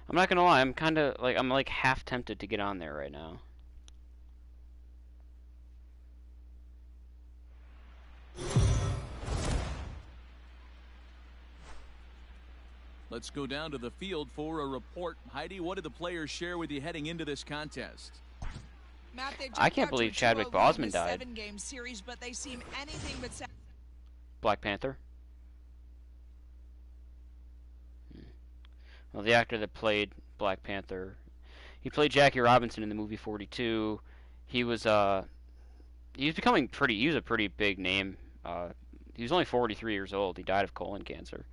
I'm not gonna lie, I'm like half tempted to get on there right now. Let's go down to the field for a report. Heidi, what did the players share with you heading into this contest? Matt, I can't believe Chadwick Boseman died. 7-game series, but they seem anything but Black Panther. Well, the actor that played Black Panther, he played Jackie Robinson in the movie 42. He was a pretty big name. He was only 43 years old. He died of colon cancer.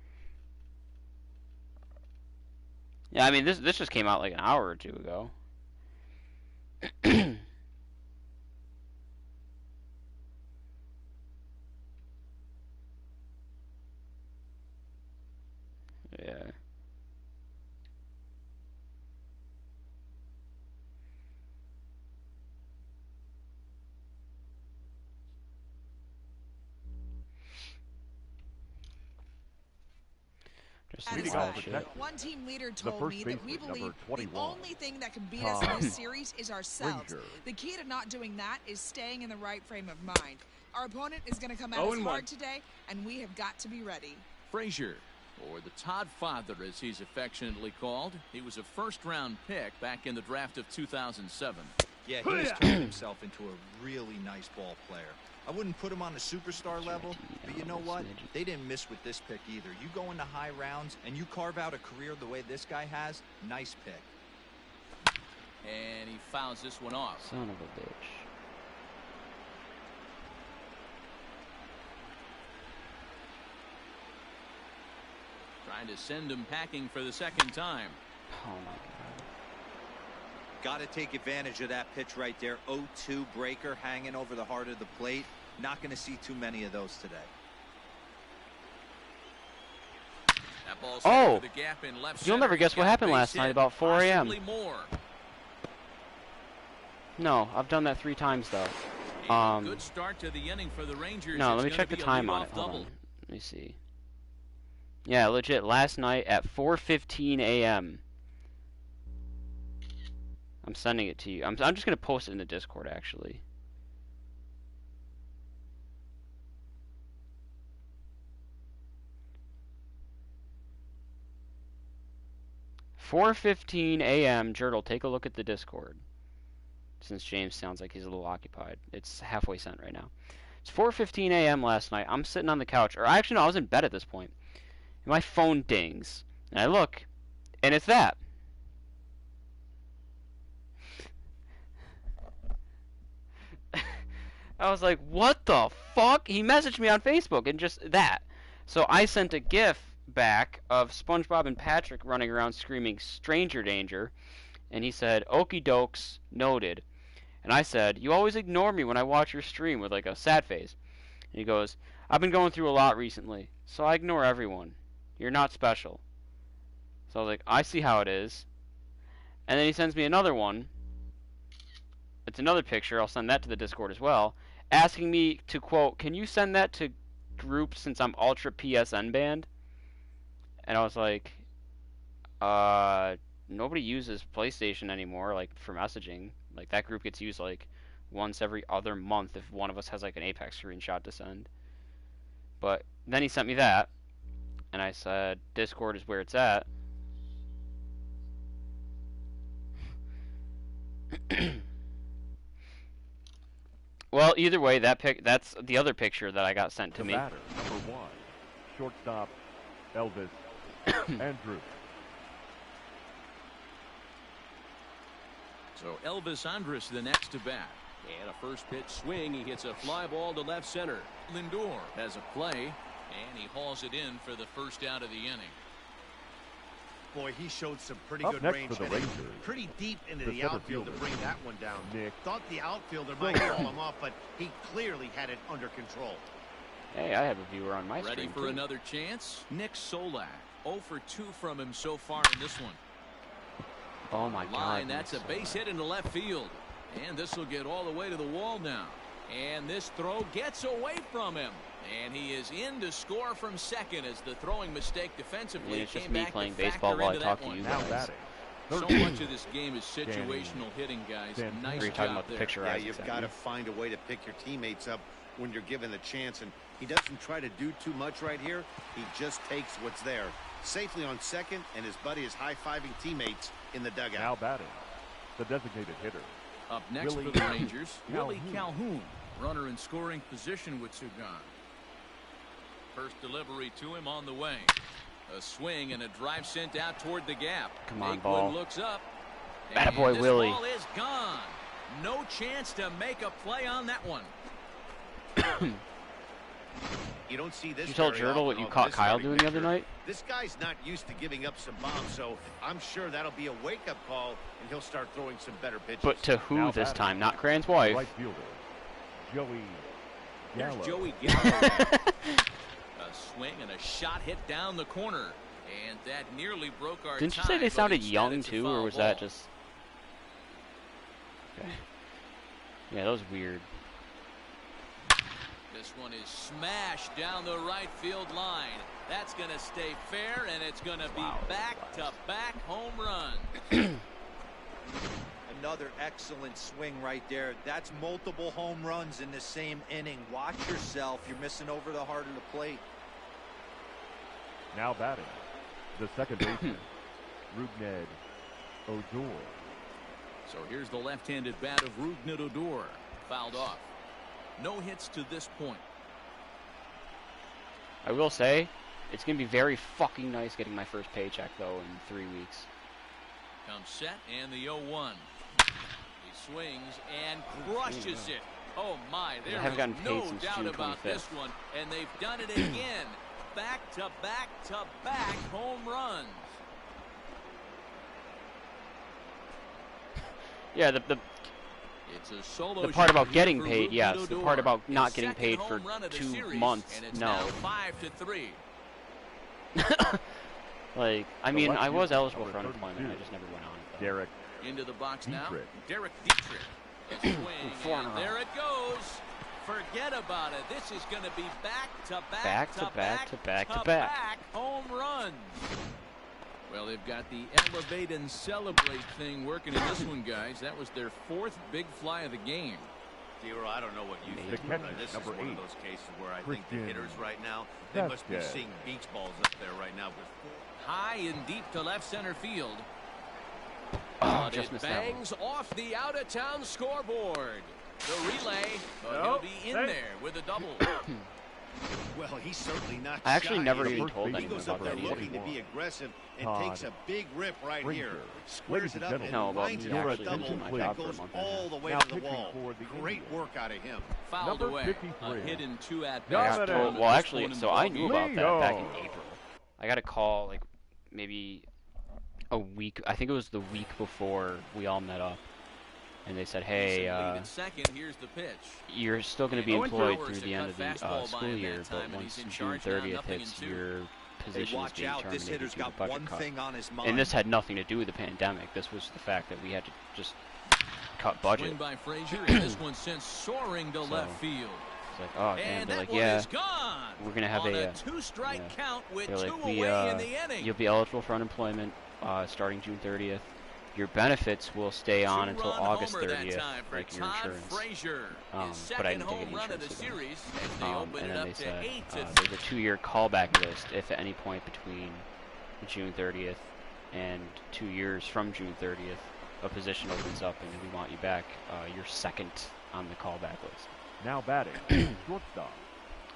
Yeah, I mean this just came out like an hour or two ago. Yeah. One team leader told me that we believe the only thing that can beat us in this series is ourselves. The key to not doing that is staying in the right frame of mind. Our opponent is going to come at us hard today, and we have got to be ready. Frazier, or the Todd Father as he's affectionately called. He was a first-round pick back in the draft of 2007. Yeah, he has turned himself into a really nice ball player. I wouldn't put him on the superstar level, but you know what? They didn't miss with this pick either. You go into high rounds and you carve out a career the way this guy has, nice pick. And he fouls this one off. Son of a bitch. Trying to send him packing for the second time. Oh my God. Got to take advantage of that pitch right there. 0-2 breaker hanging over the heart of the plate. Not going to see too many of those today. That ball's the gap in left you'll never guess what happened last night about 4 a.m. No, I've done that 3 times though. Good start to the inning for the Rangers. No, let me check the time on it. Hold on. Let me see. Yeah, legit. Last night at 4:15 a.m. I'm sending it to you. I'm just gonna post it in the Discord actually. (4:15 a.m.) Jurtle, take a look at the Discord. Since James sounds like he's a little occupied, it's halfway sent right now. It's 4:15 a.m. last night. I'm sitting on the couch, or actually no, I was in bed at this point. And my phone dings, and I look, and it's that. I was like, what the fuck? He messaged me on Facebook and just that. So I sent a GIF back of SpongeBob and Patrick running around screaming stranger danger. And he said, okie dokes, noted. And I said, you always ignore me when I watch your stream with like a sad face. And he goes, I've been going through a lot recently, so I ignore everyone. You're not special. So I was like, I see how it is. And then he sends me another one. It's another picture. I'll send that to the Discord as well. Asking me to, quote, can you send that to group since I'm Ultra PSN banned? And I was like, nobody uses PlayStation anymore, like, for messaging. Like, that group gets used, like, once every other month if one of us has, like, an Apex screenshot to send. But then he sent me that. And I said, Discord is where it's at. Well, either way, that's the other picture that I got sent to me. Batter, number 1, shortstop, Elvis Andrus. So Elvis Andrus the next to bat. And a first pitch swing. He hits a fly ball to left center. Lindor has a play, and he hauls it in for the first out of the inning. Boy, he showed some pretty Up good next range. For the Rangers, pretty deep into the outfield to fielder, bring that one down. Nick. Thought the outfielder might call him off, but he clearly had it under control. Hey, I have a viewer on my Ready stream for too. another chance? Nick Solak, 0 for 2 from him so far in this one. Oh my God. That's a base hit into left field. And this will get all the way to the wall now. And this throw gets away from him. And he is in to score from second as the throwing mistake defensively It's just came me back playing to baseball factor while I into talk that to one. you Now guys. batting, So much of this game is situational hitting, guys. Nice You're talking about the there. picture. Yeah, you've got to find a way to pick your teammates up when you're given the chance, and he doesn't try to do too much right here. He just takes what's there. Safely on second, and his buddy is high-fiving teammates in the dugout. Now batting, the designated hitter. Up next for the Rangers, Willie Calhoun. Runner in scoring position with Sugan. First delivery to him on the way. A swing and a drive sent out toward the gap. Come on, Lakewood ball. looks up. Attaboy, This Willie. ball is gone. No chance to make a play on that one. You don't see this. You told very Jurtle often what you on caught this Kyle starting doing the other pitcher. night? This guy's not used to giving up some bombs, so I'm sure that'll be a wake-up call, and he'll start throwing some better pitches. But to who Now this batting, time? Not Cran's wife. Right fielder, Joey Here's Gallo. Joey Gallo. A swing and a shot hit down the corner. And that nearly broke our Didn't you tie, say they but sounded instead young it's a too, or foul was ball. that just? Okay. Yeah, that was weird. This one is smashed down the right field line. That's going to stay fair, and it's going to be back-to-back home run. Another excellent swing right there. That's multiple home runs in the same inning. Watch yourself. You're missing over the heart of the plate. Now batting, the second baseman, Rugned Odor. So here's the left-handed bat of Rugned Odor. Fouled off. No hits to this point. I will say, it's gonna be very fucking nice getting my first paycheck though in 3 weeks. Comes set and the 0-1. He swings and crushes it. Oh my, there haven't gotten is paid no since doubt June about 25th. this one. And they've done it again. Back-to-back-to-back home runs. Yeah, It's a solo the part shot about here getting for paid, Rugned yes. The Odor. part about His not getting second paid for home run of the 2 series, months, and it's no. now 5-3. Like, I The mean, left I was fielder, eligible number for unemployment. 32, I just never went on it. Derek Into the box now. Dietrich. Derek Dietrich. A swing, Four in a and row. there it goes. Forget about it. This is going to be back-to-back home runs. Well, they've got the elevate and celebrate thing working in this one, guys. That was their 4th big fly of the game. Zero, I don't know what you The think, catcher, but this is number one of 8, those cases where I think the Christian hitters right now, they must be Vasquez. seeing beach balls up there right now. High and deep to left center field. Oh, But just it missed that one. bangs off the out-of-town scoreboard. The relay, but he'll be in there with a double. Well, he's certainly not I actually shy. never The even first told baseman, He anyone goes up about there that either. looking to be aggressive and Todd takes a big rip right Frazier. here. Squares it up and No, about lines me it for a actually double. losing my That job for a goes month and a all half. the way Now to the pitching wall. for the Great Indians. work out of him. Fouled Number away. 53. A hit in 2 at Yeah, I bats. got Dominant. told, well, actually, so I knew about that Leo. back in April. I got a call, like, maybe a week, I think it was the week before we all met up. And they said, hey, Second, here's the pitch. you're still going to be Owen employed Flowers through had the end of cut the fastball by school him year, that but time, and once he's in June charge now, 30th 0-2. hits, your Hey, position is watch being out. This terminated hitter's due to got budget one cut. thing on his mind. And this had nothing to do with the pandemic. This was the fact that we had to just cut budget. Swing by Frazier, and this one sent soaring to left field. It's like, oh, damn. And They're that like, one yeah, is gone. we're going to have on a, a 2-strike yeah. count with They're 2 like, we, away in the inning. you'll be eligible for unemployment starting June 30th. Your benefits will stay on until Two-run August homer that 30th, time for like your Todd insurance. Frazier. His But I second didn't take home any run of insurance the for them. series as they open And it then they up to said 8-3. there's a 2-year callback list if at any point between June 30th and 2 years from June 30th a position opens up and we want you back, you're second on the callback list. Now batting, shortstop,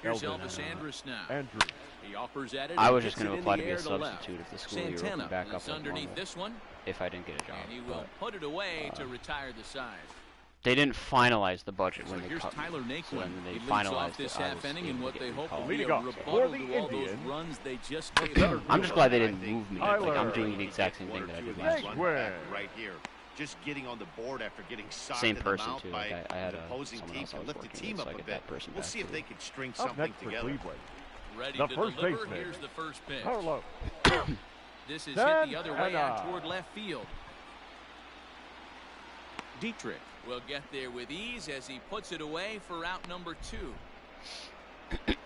Here's Elvin Elvis Andrus now. Andrews. He offers at it. I and was just gets going it to apply in to the be a air left. substitute if the school year Santana opened back up is like underneath normal, this one, if I didn't get a job. and he will But put it away to retire the side. they didn't finalize the budget So when they here's cut me. Tyler So Naquin. when they He leads finalized off this it, I half was inning able in to what get they hope recalled. will be Leading a off rebuttal for the to all those Indians. runs they just gave center up. I'm just glad they didn't I think move me. Tyler. Like, I'm doing the He exact gets same one thing or that I two did of last these year. runs back Naquin. right here. Just getting on the board after getting socked Same in the person, mouth too. by Like, I had the opposing someone team else I can was lift the working team with, so up I a get bit. that person We'll back, see if too. they can string Up something next for together. Cleveland, Ready the to first deliver. baseman. Here's the first pitch. Carlo This is hit the other way out Santana. toward left field. Dietrich will get there with ease as he puts it away for out number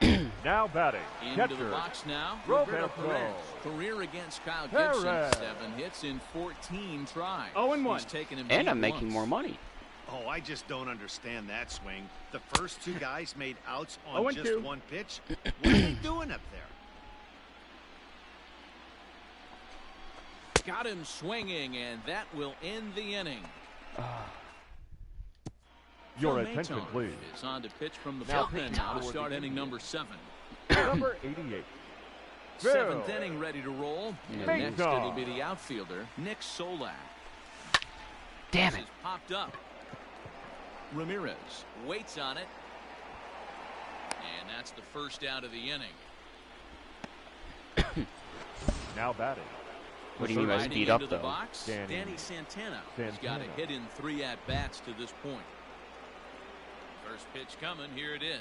2. Now batting, Into the catcher, box now, Roberto Perez. Career against Kyle Perez. Gibson. 7 hits in 14 tries. 0-1. He's taken him And deep I'm making once. more money. Oh, I just don't understand that swing. The first two guys made outs on 0-2. just one pitch. What are they doing up there? Got him swinging, and that will end the inning. Your Phil attention, Maton please. is on to pitch from the Now bullpen pitch now to for start the inning number 7. Number 88. Bill. 7th inning ready to roll. And Maton. next it'll be the outfielder, Nick Solak. Damn This it. is popped up. Ramirez waits on it. And that's the first out of the inning. Now batting, What do you mean by Riding speed up, into the though? box, Danny Santana has got a hit in 3 at-bats to this point. First pitch coming. Here it is.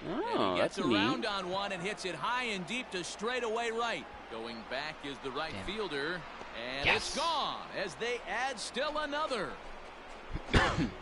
And Oh, he gets that's around neat. on one and hits it high and deep to straightaway right. Going back is the right Damn. fielder. And Yes. it's gone as they add still another.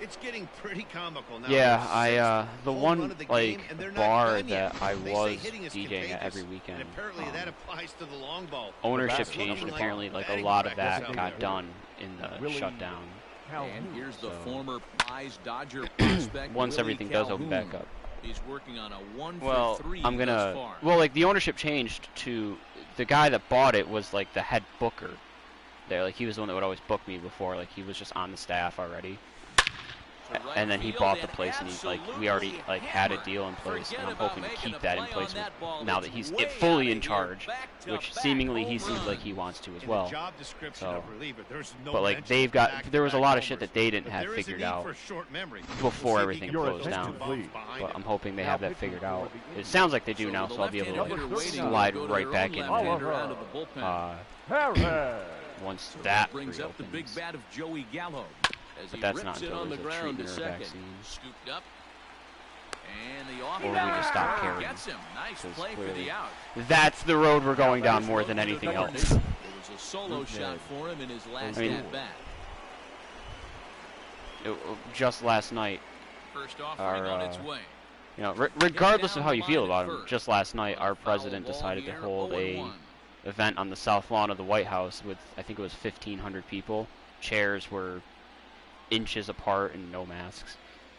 It's getting pretty comical now. Yeah, There's the home one run of the like game, and they're not bar done yet. that I They say was hitting is DJing at every contagious, weekend. and apparently that applies to the long ball. Ownership batter. changed, and Looking apparently like a batting lot of practice that out got there. done in the Willie shutdown. And here's the So- former prize Dodger prospect. Once Willie everything does open Calhoun. back up. He's working on a 1 Well, for 3 I'm thus gonna. far. Well, like the ownership changed to the guy that bought it was like the head booker. There, like he was the one that would always book me before. Like he was just on the staff already. To right And then he field bought the and place, and he like we absolutely already like had a hammered. deal in place, Forget and I'm about hoping to making keep a that in play place on that ball. now that It's he's way fully outta in here. charge, Back-to-back which seemingly he home seems like runs. he wants to as In well. the job description So, of reliever, there's no but like mention they've of got, there was a back-to-back lot of shit homers. that they didn't But have there is a figured need out for short memory. before We'll see if he everything can Your closed put those down. two bombs behind But him. I'm hoping they Now have that pitching figured for out. the It sounds like they So do now, the so I'll be able left-handed to hitter waiting slide to go to right their back own into left-hander it. out of the bullpen. Perez. Once So that brings up the big reopens. bat of Joey Gallo as But he that's rips not it until on the there's a ground to treatment or a second. vaccine. Scooped up. And the off Or we just stop caring. gets him. Nice Because play for clearly the out. That's the road we're going down more than anything else. It was a solo shot for him in his last I mean- at bat. Just last night, First offering on its way. you know, regardless of how you feel about him, just last night our president decided to hold a event on the south lawn of the White House with, I think it was 1,500 people. Chairs were inches apart and no masks.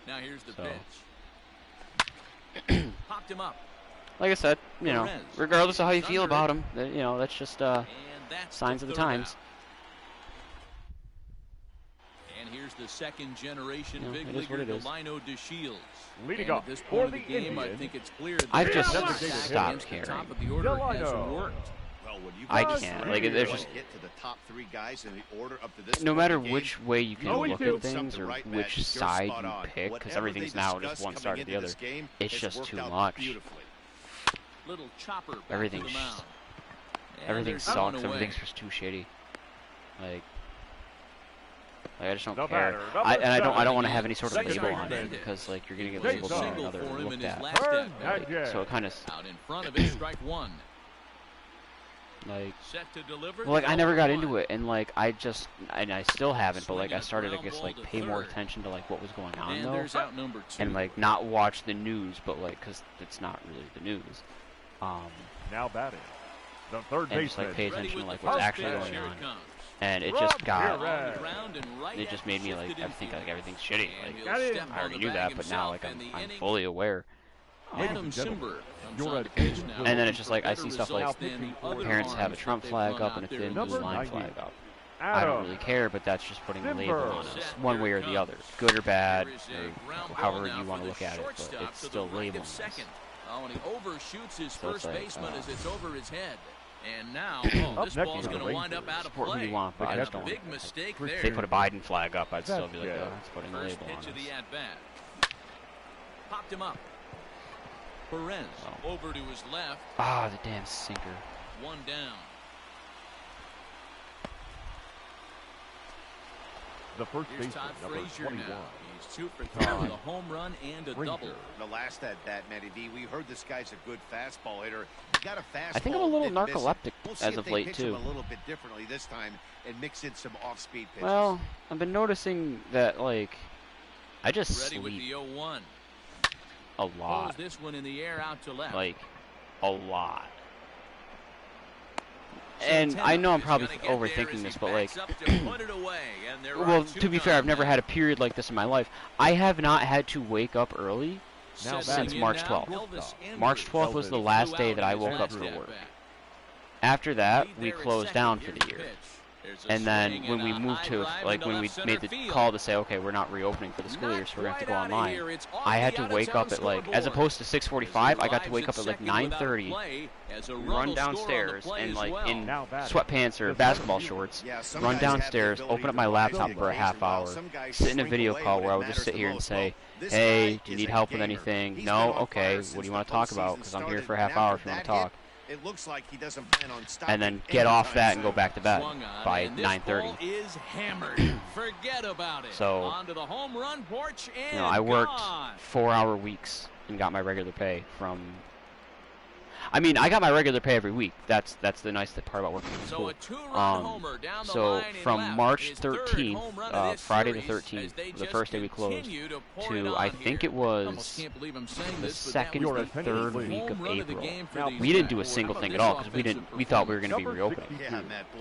Now here's the So. pitch. Popped him up. Like I said, you know, Perez. regardless of how you feel Under about it. him, you know, that's just And that's signs of the third times. out. And here's the second generation You know, big it is what leaguer, it is. Delino DeShields. Leading And off at this for point the of the game, I Indians, think it's clear that I've the just attack stopped against the top caring. of the order has Delino. worked. Well, when you I guys can't. really Like, want there's to just- get to the top 3 guys in the order up to this No point matter in the game, which way you can Oh, we look do. at things or Right, Matt, which you're side spot you on. pick, because Whatever everything's they now just discuss one coming side or into the other. this game It's has just worked too out much. beautifully. Little chopper back Everything to the mound. And Everything there's one sucks. away. Everything's just too shitty. Like I just don't The care. batter, number I don't seven. want to have any sort of Second label on it baseman. because like you're gonna get It was a labeled on single another for him in looked his at. last Turn, at-bat. yeah. So it kind of Out in front of it, strike one. like Set to deliver. well, like the I never got 0-1. into it, and like I still haven't, but like I Swinging a started to ground just ball like to pay more third. attention to like what was going on And though, there's out number 2. and like not watch the news, but like because it's not really the news. Now batting, the third And just baseman. like pay Ready attention to with like the what's first actually pitch. going Here on, it comes. and it Rob just got. Perez. On the ground and right It just made me like shifted I think infield. like everything's shitty. And Like he'll Got it. step I on already the knew bag that, but now himself, like and the I'm inning. fully aware. Adam and gentlemen, Simber comes your on the pitch attention, now. please. And then it's just like I Better see stuff like results than the other parents have a arms Trump that they've flag run up out and a there thin in blue Number the line 90. flag up. I don't really care, but that's just putting a label Simber. on us, Set, one here way or it the other, comes. good or bad, Here is a ground or ball however now you for want to the look at it, but shortstop it's to the still right labeling of us. second. Oh, and he overshoots his So it's first like, baseman as it's over his head. And now, Up this next ball's is the going to wind up out of Support who play. you want, but I And just a don't big want mistake If If there. they put a Biden flag up, I'd still That's be like, good. oh, that's putting a First label on pitch of us. the at-bat. Popped him up. Perez Oh. over to his left. Ah, the damn sinker. One down. The first Here's baseman, Todd number Frazier 21. now. He's 2 for 3 with a home run and a Frazier. double. The last at bat, Matty V, we heard this guy's a good fastball hitter. He got a fastball. I think I'm a little didn't miss it. narcoleptic We'll see as if of they late pitch him too. a little bit differently this time and mix in some off-speed pitches. Well, I've been noticing that like I just Ready with sleep the 0-1. a Pulls lot. this one in the air out to left. Like a lot. And I know I'm probably overthinking this, but like, well, to be fair, I've never had a period like this in my life. I have not had to wake up early since March 12th. March 12th was the last day that I woke up for work. After that, we closed down for the year. And then when we moved to, like, when we made the call to say, okay, we're not reopening for the school year, so we're going to have to go online, I had to wake up at, like, as opposed to 6:45, I got to wake up at, like, 9:30, run downstairs, and, like, in sweatpants or basketball shorts, run downstairs, open up my laptop for a half hour, sit in a video call where I would just sit here and say, hey, do you need help with anything? No? Okay, what do you want to talk about? Because I'm here for a half hour if you want to talk. It looks like he doesn't plan on stopping. And then get off that and go back to bed by 9:30. Forget about it. So, onto the home run porch and you know, I worked gone. 4-hour weeks and got my regular pay from. I mean, I got my regular pay every week. That's the nice part about working in school. So from March 13th, Friday the 13th, the first day we closed, to I think it was the second or third week of April. We didn't do a single thing at all because we thought we were going to be reopening.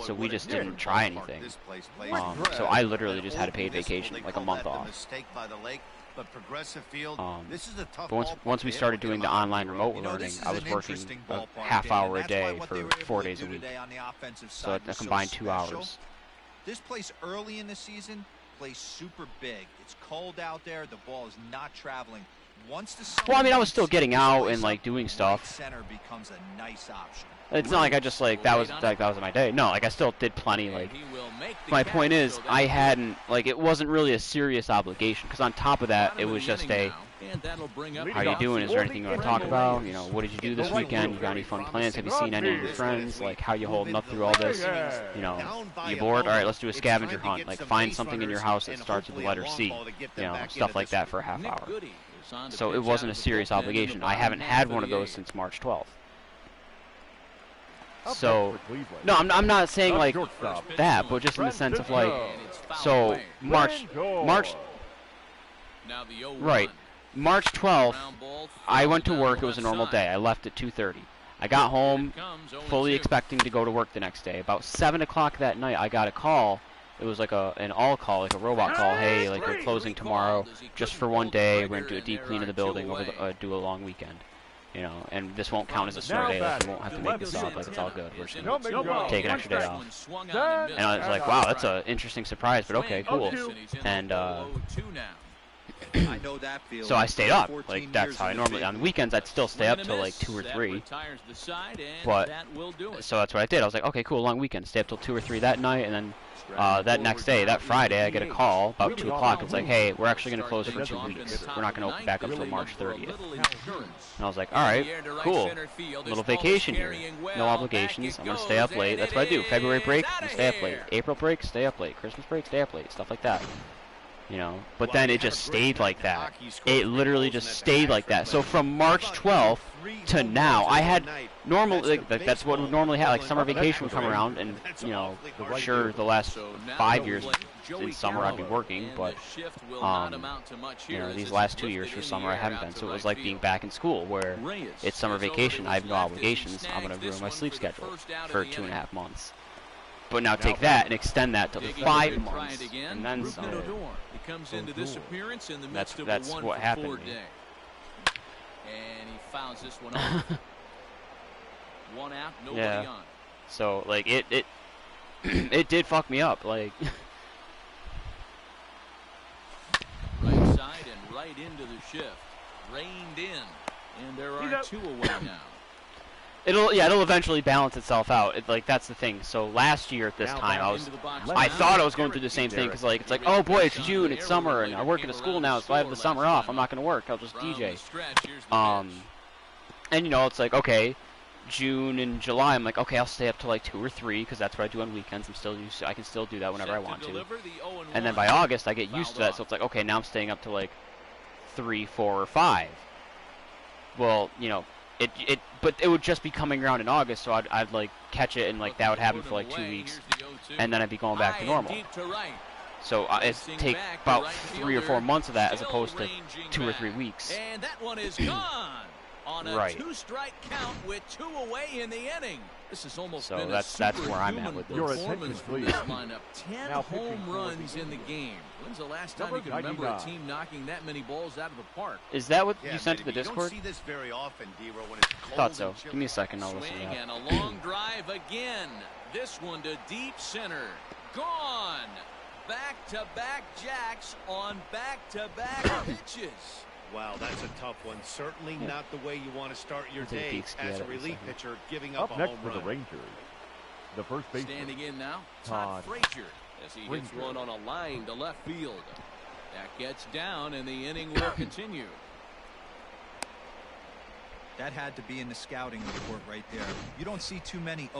So we just didn't try anything. So I literally just had a paid vacation, like a month off. But Progressive Field, this is a tough but once we started doing the online remote learning, I was working a half hour a day for 4 days a week. So I combined 2 hours. This place early in the season plays super big. It's cold out there. The ball is not traveling. Once the well, I mean, I was still getting out and like doing stuff. Center becomes a nice option. It's not like I just like that was my day. No, like I still did plenty. Like my point is, I hadn't like it wasn't really a serious obligation because on top of that, it was just a how you doing? Is there anything you want to talk about? You know, what did you do this weekend? You got any fun plans? Have you seen any of your friends? Like how you holding up through all this? You know, you bored? All right, let's do a scavenger hunt. Like find something in your house that starts with the letter C. You know, stuff like that for a half hour. So it wasn't a serious obligation. I haven't had one of those since March 12th. So, no, I'm not saying like that, but just in the sense of like, so March, right, March 12th, I went to work. It was a normal day. I left at 2:30. I got home fully expecting to go to work the next day. About 7 o'clock that night, I got a call. It was like an all call, like a robot call. Hey, like we're closing tomorrow, just for one day. We're gonna do a deep clean of the building, over the, do a long weekend. You know, and this won't count as a snow day. Like, we won't have to make this up. Like, it's all good. We're just gonna take an extra day off. And I was like, wow, that's an interesting surprise, but okay, cool. And so I stayed up. Like, that's how I normally. On the weekends, I'd still stay up till like 2 or 3. But so that's what I did. I was like, okay, cool, long weekend. Stay up till 2 or 3 that night, and then that next day, that Friday, I get a call about 2 o'clock. It's like, hey, we're actually going to close for 2 weeks. We're not going to open back up until March 30th. And I was like, all right, cool. Little vacation here. No obligations. I'm going to stay up late. That's what I do. February break, I stay up late. April break, stay up late. Christmas break, stay up late. Stuff like that. You know, but then it just stayed like that. It literally just stayed like that. So from March 12th to now, I had normal, like, that's what we normally have. Like summer vacation would come around, and you know, sure, the last 5 years in summer I'd be working, but you know, these last 2 years for summer I haven't been. So it was like being back in school, where it's summer vacation. I have no obligations. I'm gonna ruin my sleep schedule for 2.5 months. But now take that and extend that to 5 months, and then some. Comes into this appearance in the midst of that's a 1 what for happened 4 day. And he fouls this one off. 1 out, nobody on. So like it it did fuck me up, like. Right side and right into the shift. Reined in. And there are 2 away now. It'll eventually balance itself out. Like that's the thing. So last year at this time, I thought I was going through the same thing because like it's like, oh boy, it's June, it's summer, and I work at a school now, so I have the summer off. I'm not going to work. I'll just DJ. And you know, it's like okay, June and July. I'm like, okay, I'll stay up till like 2 or 3 because that's what I do on weekends. I can still do that whenever I want to. And then by August, I get used to that. So it's like, okay, now I'm staying up to like 3, 4, or 5. Well, you know. But it would just be coming around in August, so I'd like catch it, and like that would happen for like 2 weeks, and then I'd be going back to normal. So it'd take about 3 or 4 months of that, as opposed to 2 or 3 weeks. And that one is gone. on a two-strike count with 2 away in the inning. This has almost been a that's where I'm at with this. performance from this lineup. 10 home runs in the game. When's the last time you can remember a team knocking that many balls out of the park? Is that what you sent to the You Discord? don't see this very often, D-Row, when it's cold. Thought so. Give me a second, I'll listen to Swing that. and a long drive again. This one to deep center. Gone. Back-to-back jacks on back-to-back pitches. Wow, that's a tough one. Certainly not the way you want to start your day as a relief pitcher, giving up a next home for run. the Rangers, the first baseman. Standing in now, Todd Frazier, as he hits one on a line to left field. That gets down, and the inning will continue. That had to be in the scouting report right there. You don't see too many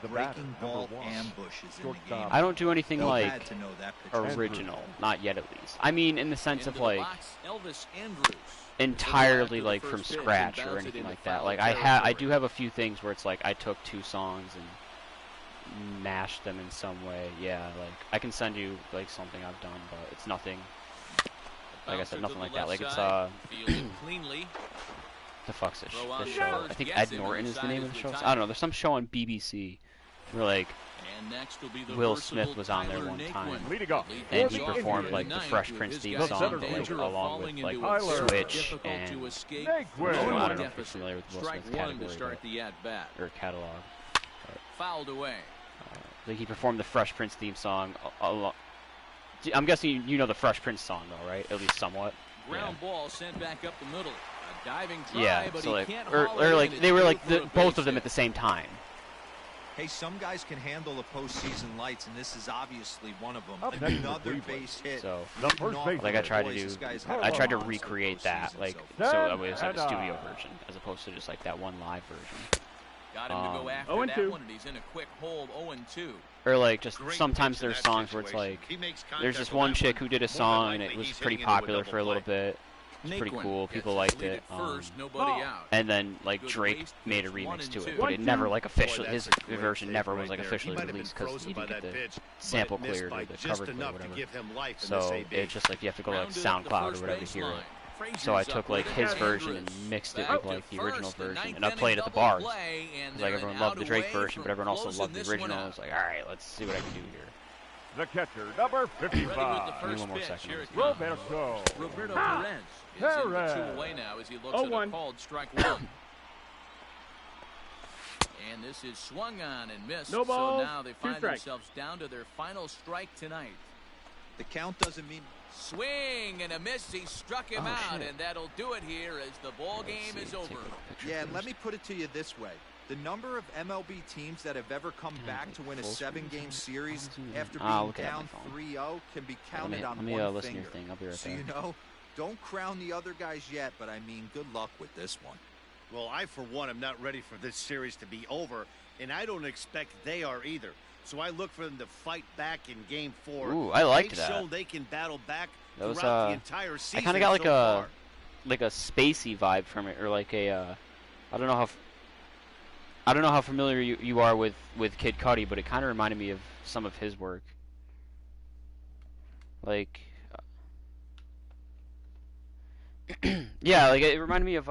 breaking ball ambushes in the game. I don't do anything like had to know that pitcher. original, not yet at least. I mean, in the sense of like Elvis Andrews. entirely like from scratch or anything like that. Like I do have a few things where it's like I took 2 songs and mashed them in some way. Yeah, like I can send you like something I've done, but it's nothing. Like I said, nothing like that. Like it's cleanly. the fuck's this show? I think Ed Norton is the name of the show. I don't know. There's some show on BBC where like Will Smith was on there one time, and he performed like the Fresh Prince theme song, like, along with like Switch and I don't know if you're familiar with Will Smith's category or catalog. Fouled away. Like he performed the Fresh Prince theme song. I'm guessing you know the Fresh Prince song though, right? At least somewhat. Ground ball sent back up the middle. A diving try, yeah, but so he like, can't or like they were like both of them at the same time. Hey, some guys can handle the postseason lights, and this is obviously one of them. Another base hit. So, like I tried to recreate that, like, so it was like a studio version, as opposed to just like that one live version. Got him to go after that one, and he's in a quick hold, 0-2. Or like just sometimes there's songs where it's like, there's this one chick who did a song and it was pretty popular for a little bit. It's pretty cool. People liked it. And then like Drake made a remix to it, but it never like officially, his version never was like officially released because he didn't get the sample cleared or the cover cleared or whatever. So it's just like you have to go like SoundCloud or whatever to hear it. So I took like his version and mixed it with like the original version, and I played at the bars. Like everyone loved the Drake version, but everyone also loved the original. I was like, all right, let's see what I can do here. The catcher, number 55. Give me one more second. Roberto Perez is in the 2 away now as he looks at a called strike 1. And this is swung on and missed. No ball. So now they find themselves down to their final strike tonight. The count doesn't mean. Swing and a miss. He struck him out, and that'll do it here as the ball game is over. Yeah, let me put it to you this way. The number of MLB teams that have ever come back to win a 7-game series after being down 3-0 can be counted on one finger. I'll be right so back. you know, don't crown the other guys yet, but I mean, good luck with this one. Well, I, for one, am not ready for this series to be over, and I don't expect they are either. So I look for them to fight back in Game 4. Ooh, I liked that. They've shown they can battle back That was, throughout the entire season. I kind of got like so like a spacey vibe from it, or like a I don't know how familiar you are with Kid Cudi, but it kind of reminded me of some of his work. Like, yeah, like it reminded me of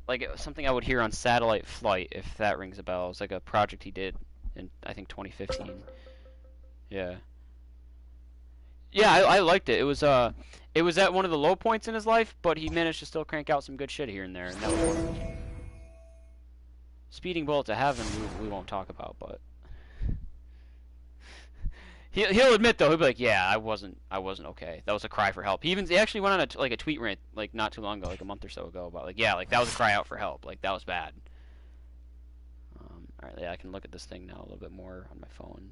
like something I would hear on Satellite Flight, if that rings a bell. It was like a project he did in I think 2015. Yeah. Yeah, I liked it. It was at one of the low points in his life, but he managed to still crank out some good shit here and there, and that was wonderful. Speeding Bullet to Heaven, we won't talk about, but he'll admit though, he'll be like, yeah, I wasn't okay. That was a cry for help. He actually went on a tweet rant like not too long ago, like a month or so ago, about like, yeah, like that was a cry out for help, like that was bad. All right, yeah, I can look at this thing now a little bit more on my phone.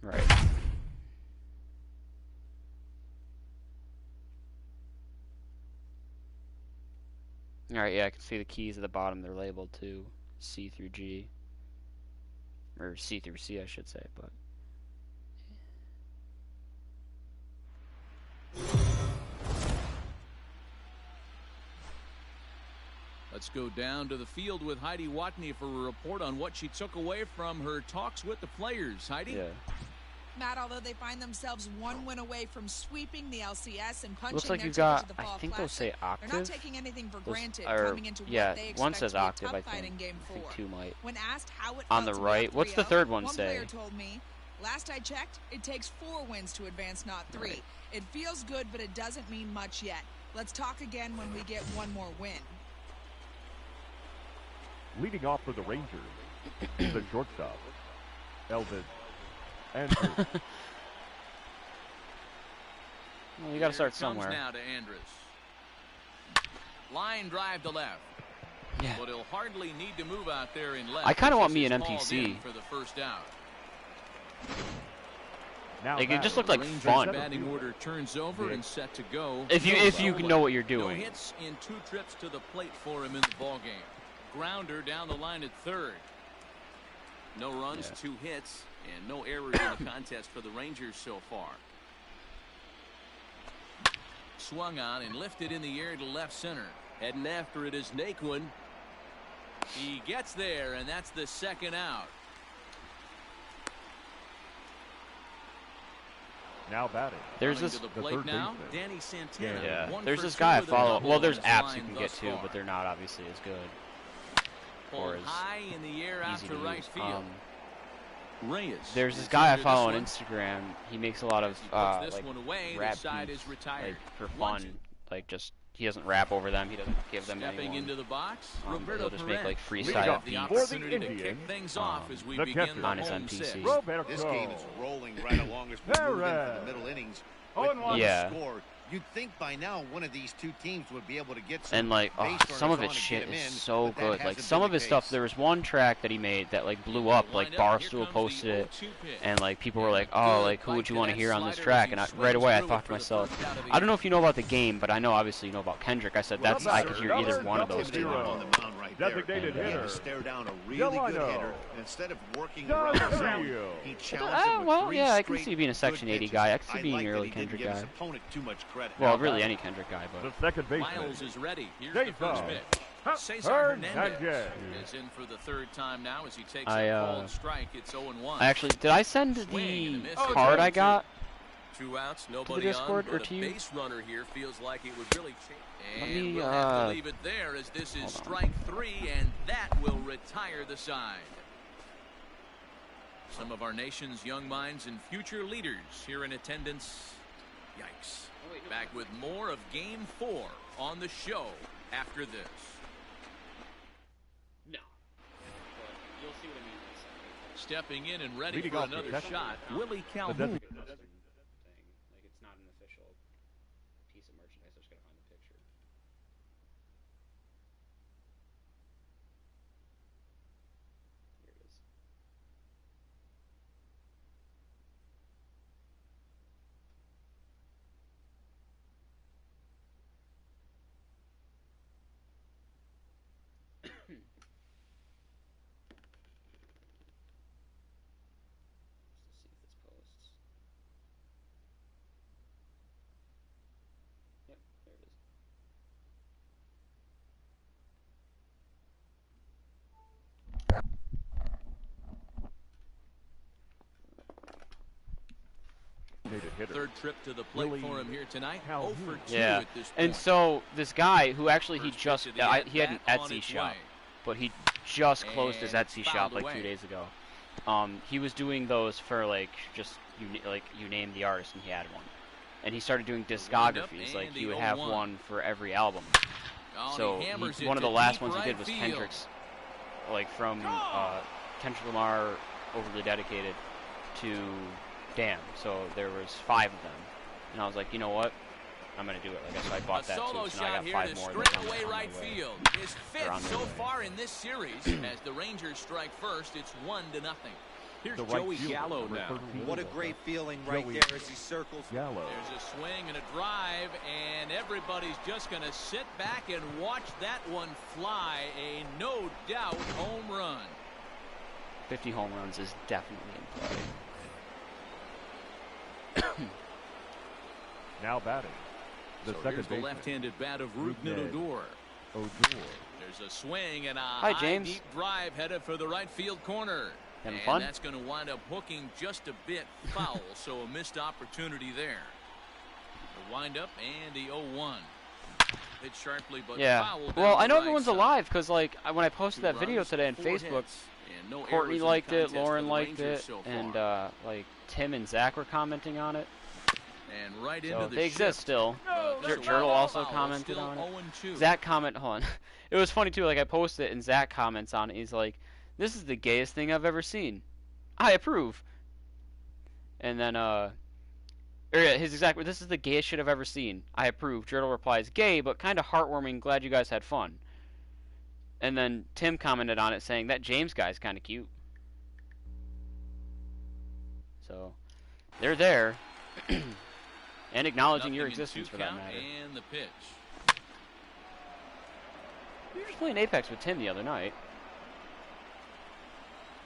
Right. Alright, yeah, I can see the keys at the bottom. They're labeled to C through G. Or C through C, I should say, but... Let's go down to the field with Heidi Watney for a report on what she took away from her talks with the players. Heidi? Yeah. Matt, although they find themselves one win away from sweeping the LCS and punching Looks like their you've ticket got, to the Fall I think those Classic, say octave. they're not taking anything for granted Or, coming into yeah, what they one expect says to be a octave, tough I fight think. in Game I 4. think two might. When asked how it On felt the to be right. up What's the 3-0, third one one say? player told me, last I checked, it takes 4 wins to advance, not 3. Right. It feels good, but it doesn't mean much yet. Let's talk again when we get one more win. Leading off for the Rangers, the shortstop, Elvis Andrews. Well, you got to start Here it comes somewhere. now to Andrus. Line drive to left. Yeah. But he'll hardly need to move out there in left. I kind of want This me is an hauled NPC. in for the first out. Now Like, it just looked batting, like Rangers fun. batting order turns over and set to go. If you know what you're No doing. hits in 2 trips to the plate for him in the ballgame. Grounder down the line at third. No runs, 2 hits, and no errors in the contest for the Rangers so far. Swung on and lifted in the air to left center. Heading after it is Naquin. He gets there, and that's the second out. now batting. There's Coming this. to the the plate third now, baseman. Danny Santana. Yeah. 1 There's for this 2 guy I with a follow. double Well, on there's his apps line you can thus get too, far. but they're not obviously as good or Pulled as high in the air out easy to to right use. field. Reyes. There's this is guy I under follow on this one. Instagram. He makes a lot of He puts this like one away. The rap side beats, is retired. like for Watch fun. it. Like just he doesn't rap over them. He doesn't give them Stepping anyone. into the box, But Roberto he'll just make like Perez. freestyle Leading The off beats for the opportunity to kick Indians, things off as we the begin catcher. the On his home NPC. set. Roberto. This game is rolling right along as we move into the middle innings. With 0-1. one Yeah. score, you'd think by now one of these two teams would be able to get some And like base some of runners his on shit and get 'em is in, so but that good. Like hasn't some been of the his stuff. case. There was one track that he made that like blew up. Like Lined up, here Barstool comes the posted it, 0-2 pitch. and like people were like, Good "Oh, like who bite would you to want to that hear on this slider track?" as And he right swings away I through thought it to for the myself, first out of the I don't know inning. if you know about the game, but I know obviously you know about Kendrick. I said that's I could hear either one of those two. Zero. on the mound right there. Designated He had hitter. to stare down a really good Delino. hitter, and instead of working around the Delino. zone, he challenged him with Well, 3 yeah, I can straight see being a good Section 80 pitches. guy. I can see I being like an that early he didn't Kendrick give his guy. opponent too much credit. Well, really any Kendrick guy, The but second baseman, Miles is ready. Here's the Jason first pitch. Cesar Hernandez. Hernandez is in for the 3rd time now as he takes I, a called strike. It's 0-1. I actually did I send Swing and a the miss. card I got? 2 outs, nobody Discord on, or but to a you? base runner here feels like it would really change. Let And me, we'll have to leave it there as this is hold on. strike 3, and that will retire the side. Some of our nation's young minds and future leaders here in attendance. Yikes. Back with more of Game 4 on the show after this. No. You'll see what I mean. Stepping in and ready Leading for off the another catcher. shot, Willie the Calhoun. designated Like it's not an official piece of merchandise. I just gotta find the picture. Here it is. Let's see if this posts. Yep, there it is. hitter. Third trip to the plate Willie for him here tonight. Calhoun. 0 for 2 Yeah, at this and point. so this guy who actually he First just pitch of the he had an at-bat on Etsy its shop, way. but he just closed his And Etsy fouled shop like away. 2 days ago. He was doing those for like just you name the artist and he had one, and he started doing discographies. Like and he the would have 0-1. one for every album. Oh, So he hammers it one of the to last deep ones he right did was field. Kendrick's, like from Kendrick Lamar, Overly Dedicated, to Damn. So there was 5 of them, and I was like, you know what, I'm gonna do it. Like so I bought A that solo too. So now I shot got here 5 to more. straightaway right field. His They're on 5th their so way. far in this series. As the Rangers strike first, it's 1-0. Here's The right Joey fielder, Gallo number now. 13. What a great feeling right Joey there as he circles. Gallo. There's a swing and a drive, and everybody's just going to sit back and watch that one fly. A no doubt home run. 50 home runs is definitely in play. Now batting. The So second here's the baseman, left-handed bat of Rougned Rougned Odor. Odor. There's a swing and a Hi, high James. deep drive headed for the right field corner. Having And fun? that's going to wind up hooking just a bit foul, so a missed opportunity there. The windup and the 0-1. Hit sharply, but Yeah. fouled Well, down I the know right everyone's side. alive because, like, when I posted 2 that video runs, today on 4 Facebook, hits, and no Courtney errors in the liked it, contest for Lauren the liked Rangers it, so and far. like Tim and Zach were commenting on it. And right So into the they exist shift. still. This Jurtle also foul, commented still on it. 0-2. Zach comment, hold on. It was funny too. Like I posted it and Zach comments on it. He's like, "This is the gayest thing I've ever seen. I approve." And then his exact, "This is the gayest shit I've ever seen. I approve." Jurtle replies, "Gay, but kind of heartwarming. Glad you guys had fun." And then Tim commented on it saying, "That James guy's kind of cute." So they're there. And acknowledging your existence for that matter. And the pitch. You were just playing Apex with Tim the other night.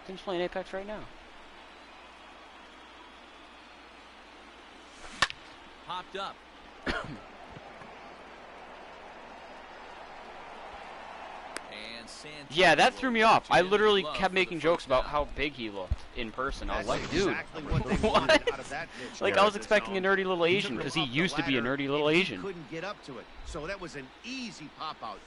Tim's playing Apex right now. Popped up. And Santana Yeah, that threw me off. I will literally glove kept for the making jokes first about down. how big he looked in person. I was That's like, dude, exactly what they what? wanted out of that pitch Like, there I was in the expecting a zone. nerdy little He Asian took because him he off used the to be a ladder, nerdy little and he Asian. couldn't get up to it. So that was an easy pop out.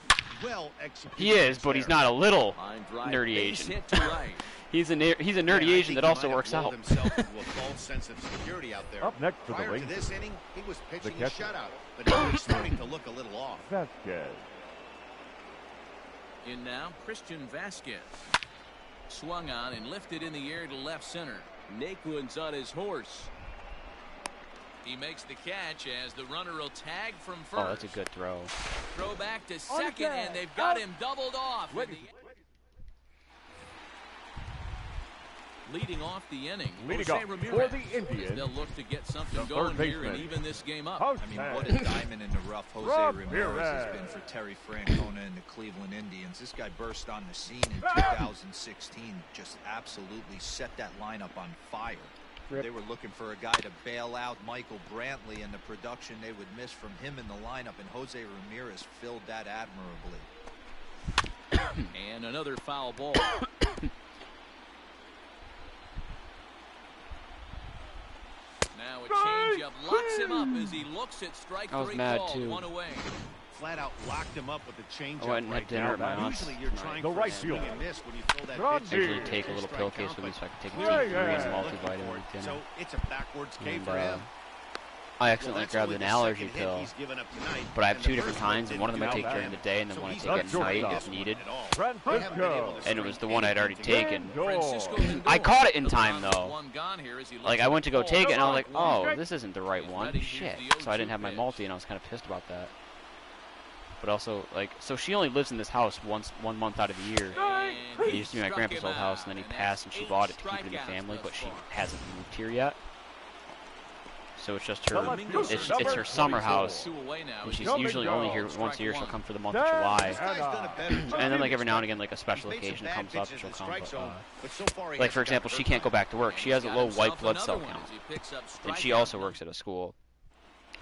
Well executed. He is, but he's not a little Line drive, nerdy base Asian. hit to right. He's a nerdy Yeah, I Asian think that he also might have works lulled out. himself into a false sense of security out there. Up next for the Prior to Rangers, this inning, he was pitching a catcher. shutout, but now he's starting to look a little off. Vasquez. In now, Christian Vasquez. Swung on and lifted in the air to left center. Naquin's on his horse. He makes the catch as the runner will tag from first. Oh, that's a good throw. Throw back to second, and they've got him doubled off. Leading off the inning, Leading Jose up Ramirez. for the Indians, They'll look to get something the going third here and baseman. even this game up. Jose I mean, what a diamond in the rough Jose Ramirez has been for Terry Francona and the Cleveland Indians. This guy burst on the scene in 2016, just absolutely set that lineup on fire. Rip. They were looking for a guy to bail out Michael Brantley and the production they would miss from him in the lineup, and Jose Ramirez filled that admirably. And another foul ball. Now a changeup locks him up as he looks at strike I was three mad, called, too. one away. Flat out locked him up with the changeup I went and had right dinner there. at my aunt's Usually you're tonight. trying The for right a swing fielder. and miss when you throw that Ron pitch Deere. in. Usually take a little Strike pillowcase count, with me but so I can take a clearly two Yeah, Korean yeah. looking multivitamin for it. with dinner. So it's a backwards K And, for him. I accidentally Well, that's grabbed only an the allergy second hit pill, he's given up tonight, but I have and two the different first one kinds, and one of them I didn't take do during the that. day, and then So one I he's take not at trying night to if get needed. at all. Francisco. They haven't been able to And it was string the one I'd already anything together. taken. Francisco Lindor. Lindor. I caught it in The time, runs though. one gone here as he looks Like, I at went to go the take it, and I was ball. like, oh, this isn't the right He's one. ready. Shit. Here's the So I didn't have my 0-2 multi, and I was kind of pissed about that. But also, like, so she only lives in this house 1 month out of the year. And It used to be my struck grandpa's him old house, out, and then he that's passed, and she 8 bought it to keep it in the strikeouts family, thus but she far. hasn't moved here yet. So it's just her. Domingo It's number her summer 24. house, Two away now. and she's Domingo. usually only here once a year. She'll come for the month of July, This guy's done a better job and then like than every now and again, like a He's special made some occasion bad comes up, pitches she'll in the come. strike But, zone, but so far he like for hasn't example, gotten she hurt can't go by back to work. And She he's has a got low himself white blood cell another one count, as he picks up and she strikeout also number. works at a school.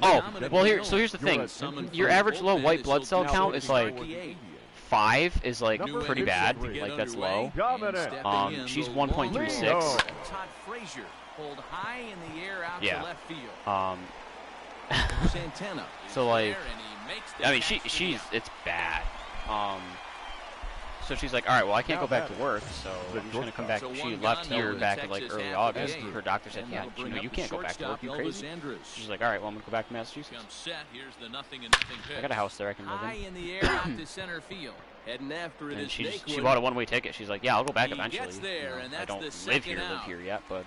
Oh, well so here's the thing. Your average low white blood cell count is like 5 is like Number pretty bad, 53. like that's low. Dominant. She's the 1.36. Lindor. Todd Frazier pulled high in the air out Yeah. to left field. Santana. is So, like, there, and he makes the I mean, catch to the she's out. it's bad. So she's like, all right, well, I can't go back to work, so I'm just gonna come back. So She one left gone, here no, back the in like Texas early half of the August. game. Her doctor said, And yeah, that'll bring you up can't the go back to work. shortstop, You Elvis crazy? Andrus. She's like, all right, well, I'm gonna go back to Massachusetts. Comes set. Here's the 0-0 pitch. I got a house there I can live High in. in the air out to center field. Heading after it And is she Naquin. bought a one-way ticket. She's like, yeah, I'll go back He eventually. gets there, and I that's don't the live second here, live out. here yet, but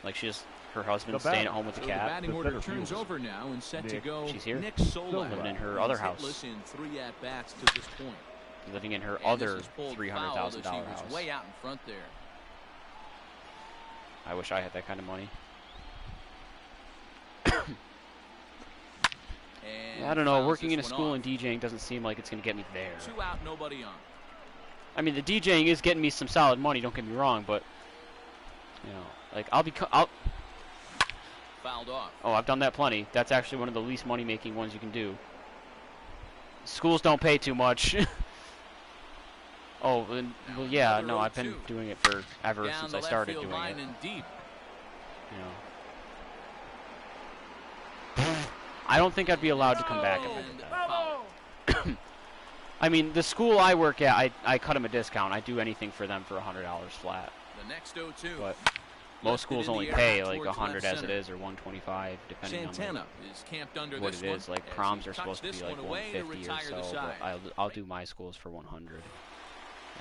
like she's her husband's The staying bat- at home with the So the cat. batting The order center turns fielder. over now and set to Nick. go. She's here. Nick Solak. Living in her other He's house. hitless in 3 at-bats to this point. Living in her And other this is pulled $300,000 foul as he was house. way out in front there. I wish I had that kind of money. And I don't know. fouls Working in a this one school off. and DJing doesn't seem like it's gonna get me there. 2 out, nobody on. I mean, the DJing is getting me some solid money. Don't get me wrong, but you know, like I'll. Fouled off. Oh, I've done that plenty. That's actually one of the least money-making ones you can do. Schools don't pay too much. Oh, well, yeah, no, I've been doing it forever since I started doing it. You know. I don't think I'd be allowed to come back if I did that. I mean, the school I work at, I cut them a discount. I do anything for them for $100 flat. The next 0-2. But most schools only pay like 100 as it is, or 125, depending on what it is. Like proms are supposed to be like 150 or so, but I'll do my schools for 100.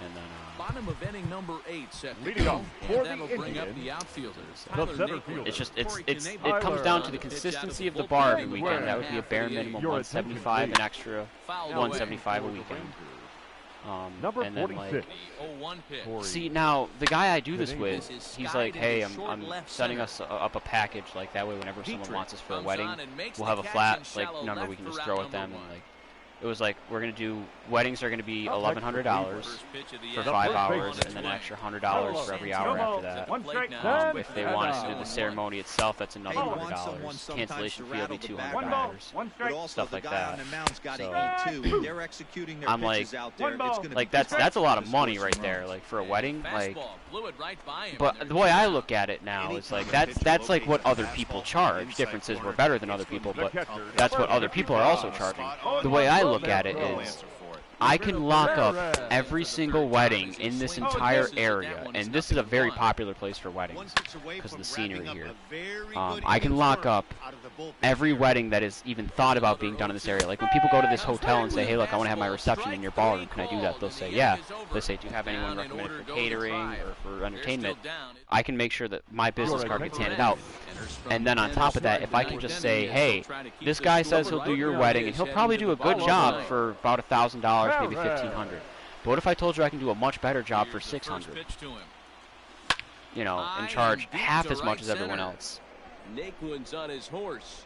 And then bottom of inning number 8 set leading off for the bring up the outfielders. It's just it comes down to the consistency of the bar every weekend. That would be a bare minimum 175, an extra 175 a weekend. Number and then 46. like, see now the guy I do this with, he's like, hey, I'm setting us up a package like that way. Whenever someone wants us for a wedding, we'll have a flat like number we can just throw at them, and like. It was like, we're going to do, weddings are going to be $1,100 for 5 hours, and then an extra $100 for every hour after that. If they want us to do the ceremony itself, that's another $100. Cancellation fee will be $200. Stuff like that. So, I'm like that's a lot of money right there, like for a wedding. Like, but the way I look at it now is like, that's like what other people charge. Difference is we're better than other people, but that's what other people are also charging. The way I look at it is I can lock up every single wedding in this entire area, and this is a very popular place for weddings because of the scenery here. I can lock up every wedding that is even thought about being done in this area. Like when people go to this hotel and say, hey, look, I want to have my reception in your ballroom, can I do that? They'll say, yeah. They say, do you have anyone recommended for catering or for entertainment? I can make sure that my business card gets handed out. And then on top of that, if I can just say, hey, this guy says he'll do your wedding, and he'll probably do a good job for about $1,000, maybe $1,500. But what if I told you I can do a much better job for $600? You know, and charge half as much as everyone else. Naquin's on his horse.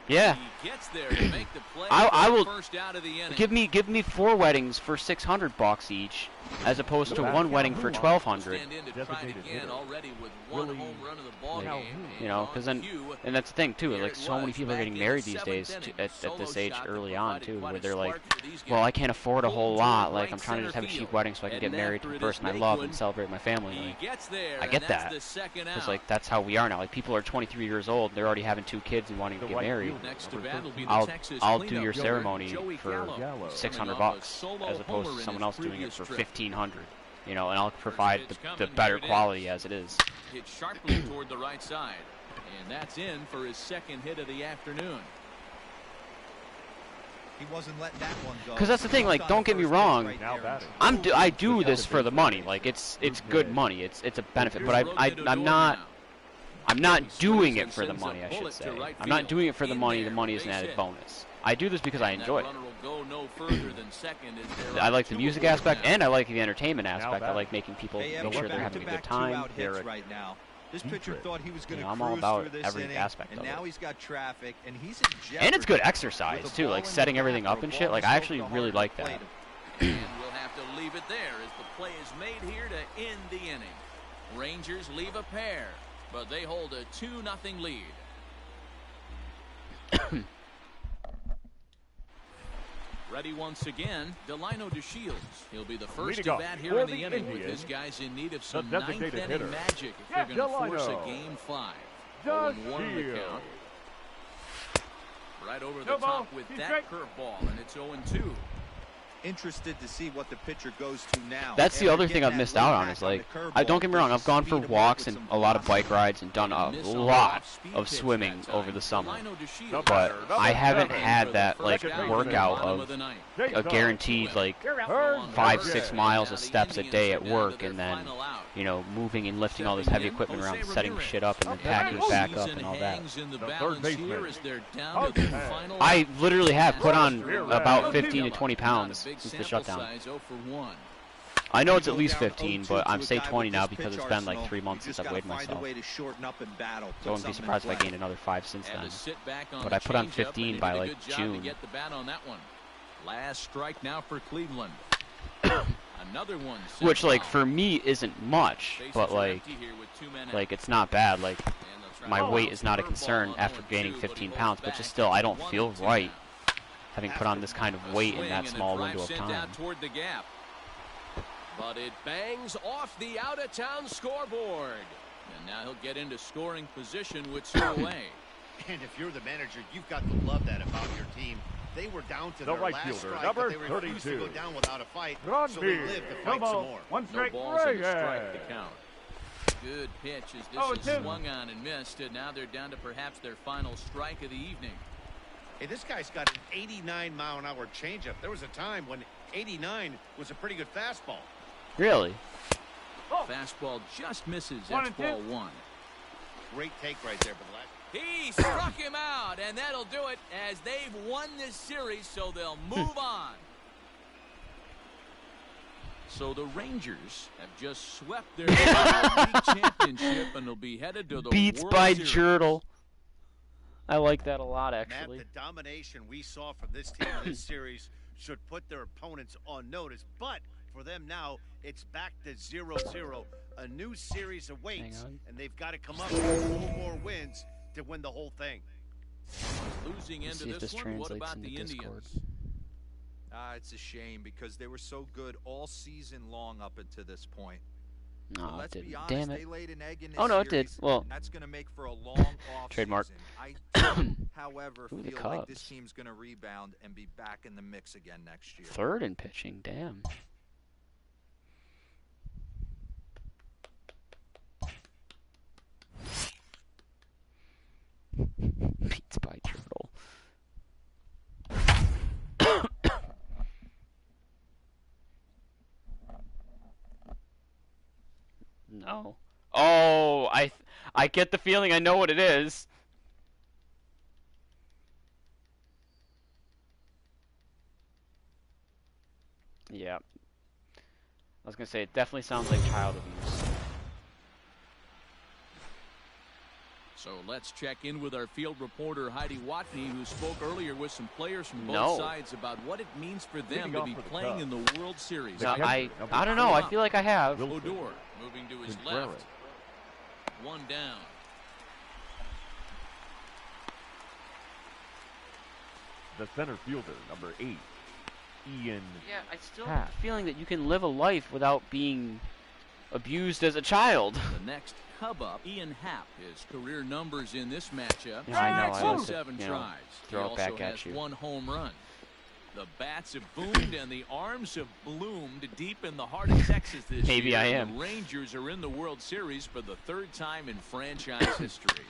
Yeah. He gets there to make the play. I will first out of the inning. give me 4 weddings for $600 each, as opposed to 1 wedding for $1,200. You know, because then, and that's the thing too. Like so many people are getting married these days at this age early on too, where they're like, well, I can't afford a whole lot. Like I'm trying to just have a cheap wedding so I can get married to the person I love and celebrate my family. Like, I get that, because like that's how we are now. Like people are 23 years old, they're already having 2 kids and wanting to get married. I'll do your ceremony for $600 as opposed to someone else doing it for $1,500. You know, and I'll provide the better quality as it is. Hit sharply toward the right side, and that's in for his 2nd hit of the afternoon. He wasn't letting that one go. Because that's the thing. Like, don't get me wrong. I do this for the money. Like, it's good money. It's a benefit. But I'm not doing it for the money, I should say. I'm not doing it for the money. The money is an added bonus. I do this because I enjoy it. I like the music aspect, and I like the entertainment aspect. I like making people make sure they're having a good time. This pitcher thought he was going to I'm all about every aspect of it. Now he's got traffic, and he's in jeopardy. And it's good exercise too, like setting everything up and shit. Like I actually really like that. And we'll have to leave it there as the play is made here to end the inning. Rangers leave a pair, but they hold a 2-0 lead. Ready once again, Delino DeShields. He'll be the first to bat here in the inning with his guys in need of some 9th inning magic if they're going to force a Game 5. 0-1 the count. Right over the top with that curveball, and it's 0-2. Interested to see what the pitcher goes to now. That's the other thing I've missed out on is like, don't get me wrong, I've gone for walks and a lot of bike rides and done a lot of swimming over the summer, but I haven't had that like workout of a guaranteed like 5-6 miles of steps a day at work, and then you know moving and lifting all this heavy equipment around, setting shit up and then packing it back up and all that. I literally have put on about 15 to 20 pounds since the shutdown. I know it's at least 15, but I'm say 20 now because it's been like 3 months since I've weighed myself. So I wouldn't be surprised if I gained another 5 since then. But I put on 15 by like June. Last strike now for Cleveland. Another one. Which like for me isn't much, but like it's not bad. Like my weight is not a concern after gaining 15 pounds, but just still I don't feel right having put on this kind of weight in that small window of time. Toward the gap. But it bangs off the out-of-town scoreboard. And now he'll get into scoring position with 2 away. And if you're the manager, you've got to love that about your team. They were down to their right last fielder, strike, number but they refused to 32. go down without a fight, Run so they lived to fight some more. One No strike, balls and a Reyes. strike to count. Good pitch as this is swung on and missed, and now they're down to perhaps their final strike of the evening. Hey, this guy's got an 89-mile-an-hour changeup. There was a time when 89 was a pretty good fastball. Really? Fastball just misses. That's ball 1. Great take right there, but He struck him out, and that'll do it as they've won this series, so they'll move on. So the Rangers have just swept their league championship, and they'll be headed to the Beats World by Series. Jurtle. I like that a lot, actually. Matt, the domination we saw from this team in this series should put their opponents on notice. But for them now, it's back to 0-0. A new series awaits, and they've got to come up with 4 more wins to win the whole thing. Losing Let's into see if this this one, what translates about into the Discord. Indians? It's a shame because they were so good all season long up until this point. No, But it let's didn't. be honest, Damn it. they laid an egg in this Oh, no, it did. series, Well, and that's going to make for a long off trademark. I do, however, Ooh, the feel like this Cubs. team's going to rebound and be back in the mix again next year. 3rd in pitching. Damn. Beats by Turtle. No. Oh, I get the feeling I know what it is. Yeah. I was gonna say it definitely sounds like child abuse. So let's check in with our field reporter Heidi Watney, who spoke earlier with some players from both No. sides about what it means for them Leading to off be for the playing in Cubs. the World Series. No, The I catcher, don't know. I feel like I have. Wilson. Odor moving to his Contreras. left. 1 down. The center fielder, number 8, Ian. Yeah, I still have have the feeling that you can live a life without being abused as a child. The next Cub up, Ian Happ. His career numbers in this matchup. Yeah, I know. I like to, 7 you know, tries. throw he it back also at has you. 1 home run. The bats have boomed and the arms have bloomed deep in the heart of Texas this Maybe year. I am. The Rangers are in the World Series for the 3rd time in franchise history.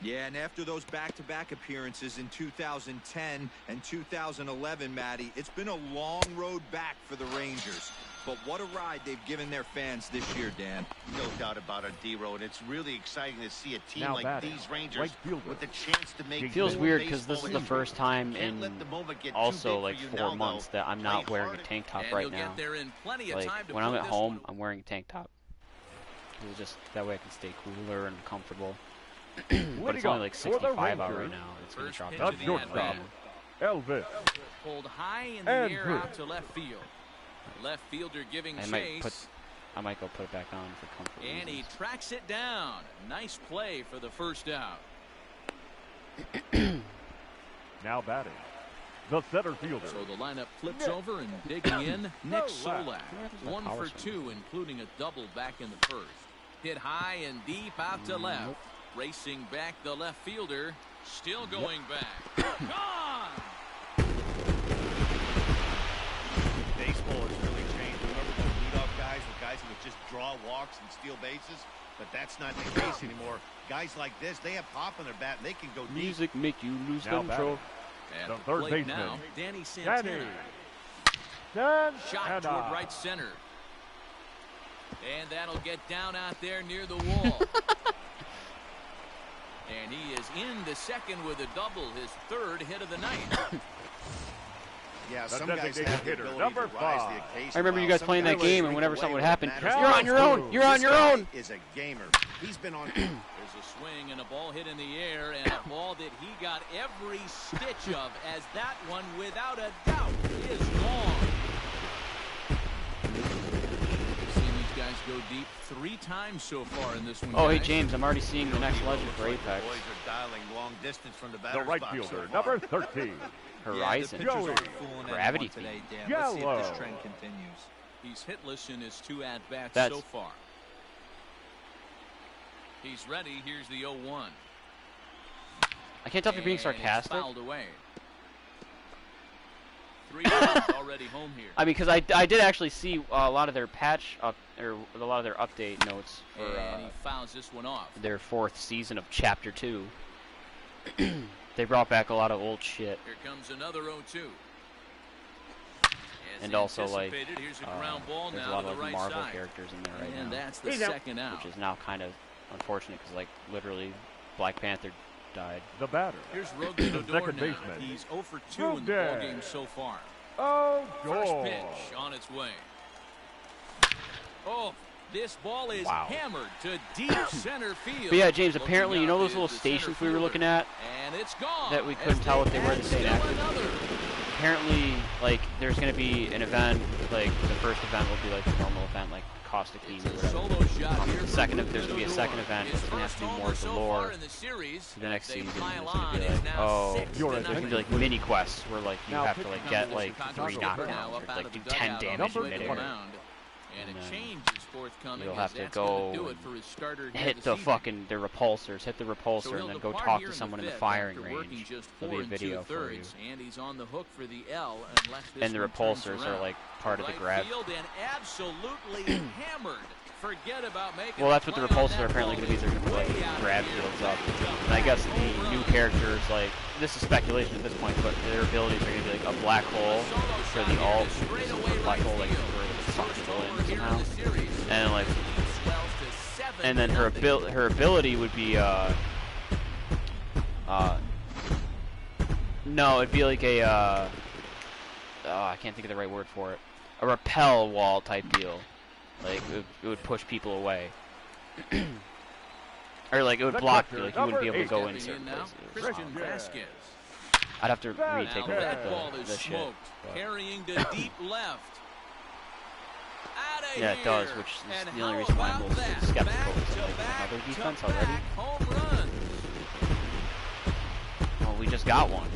Yeah, and after those back-to-back appearances in 2010 and 2011, Matty, it's been a long road back for the Rangers. But what a ride they've given their fans this year, Dan. No doubt about it, D-Row, and it's really exciting to see a team Now like batting, these Rangers right fielder. with the chance to make It It feels more weird because this baseball is the history. first time Can't in let the moment get too also big like for you 4 now, months though. that I'm Play not wearing a hard tank top And right you'll now. get there in plenty of Like time to when I'm put at this home, one- I'm wearing a tank top. It's just that way I can stay cooler and comfortable. But it's only like for the 65 out right Rangers. now. It's gonna First drop pitch down of to the 100 at-bat. Elvis. Pulled high in the And air Drew. out to left field. Left fielder giving I might chase. I might go put it back on for comfort And he reasons. tracks it down. Nice play for the first out. Now batting, the center fielder. So the lineup flips over and digging in, Nick Solak. my 1 power for swing? 2, including a double back in the first. Hit high and deep out to left. Nope. Racing back the left fielder. Still going back. Gone! Baseball has really changed. Remember those leadoff guys were guys who would just draw walks and steal bases? But that's not the case anymore. Guys like this, they have pop in their bat, and they can go deep. Music make you lose Now control. At The the third plate baseman, now, Danny Santana. Danny Shot Santana. toward right center. And that'll get down out there near the wall. And he is in the second with a double, his 3rd hit of the night. Yeah, The some guys designated have the hitter, ability number to rise 5. the occasion. I remember you while guys some playing that guys game, shrink and whenever away something would when it happen, matters. you're on your own. You're on This your guy own. is a gamer. He's been on. There's a swing and a ball hit in the air, and a ball that he got every stitch of, as that one, without a doubt, is gone. We've seen these guys go deep 3 times so far in this one. Oh, hey guys. James, I'm already seeing the next legend for Apex. Boys are dialing long distance from the The batter's right box fielder, so far. number 13. Horizon. Yeah, the pitchers aren't fooling Gravity anyone today, feed. Dan. Let's see if Yellow. this trend continues. He's hitless in his 2 at-bats That's- so far. He's ready. Here's the 0-1. I can't tell if you're being And it's sarcastic. fouled away. 3 runs already home here. I mean, because I did actually see a lot of their patch up, or a lot of their update notes for And he fouls this one off. their 4th season of Chapter 2. They brought back a lot of old shit. Here comes another 0-2. As And also, like, anticipated, here's a ground ball there's a now lot to of the like right Marvel side. characters in there right And now, that's the He's out. second out. which is now kind of unfortunate because, like, literally, Black Panther died. The batter. Here's Rogan The Odor second now. baseman. He's 0 for 2 in the Rogan. ballgame so far. Oh, First goal. pitch on its way. Oh, this ball is Wow. hammered to deep center field. But yeah, James, Looking apparently, you know up those is little the stations center we were looking at? And it's gone. that we couldn't as tell what they were add the state still actors? another. Apparently, like, there's going to be an event, like, the first event will be, like, a normal event, like, Caustic Beam or It's a whatever. solo shot here The for second, Rogan there's going to be a Odor. second event, His it's going to have to first be more homer of the so lore far in the series. for the next They season. It's pile going on. to be It is like, now oh, 6 You're to a- it's going to be nothing. like mini quests where, like, you Now have to, pitching like, get, comes like, Chicago 3 Skipper knockdowns, now or, up out like, of do the 10 dugout on damage his in way to the midair. mound. And And a then change is forthcoming. you'll as have to that's gonna go do it and for his starter here hit this the evening. fucking, the repulsors, hit the So repulsor, he'll and then go depart talk here to in someone in the fifth firing after working range. just There'll 4 be a video for you. 2/3, and he's on the hook for the L unless this And the one turns repulsors are, around. like, part of the Right grab. field and absolutely hammered. Forget about making Well, that's what the a play on repulsors are that apparently ball. going to be. They're going to Way like out grab here. fields up. Jump And I guess home the new run. characters, like, this is speculation at this point, but their abilities are going to be like a black hole Solo for shot the here to alt, straightaway black right hole, like, field. for the sucks First the homer wind here in somehow. the series. And, like, Swells to 7 and then to her nothing. her ability would be, no, it'd be like a, I can't think of the right word for it. A repel wall type deal. Like, it would push people away. Or, like, it would The block catcher, you. Like, you wouldn't be able to go Stepping in certain now, places. Christian Yeah. Vasquez. I'd have to Now retake a Now look that at ball the is shit. smoked, but- carrying to deep left. Outta Yeah, it does, here. which is And the only how reason why I'm a about little that? skeptical. Is Back-to-back like another defense to already? back home runs. Well, we just got one.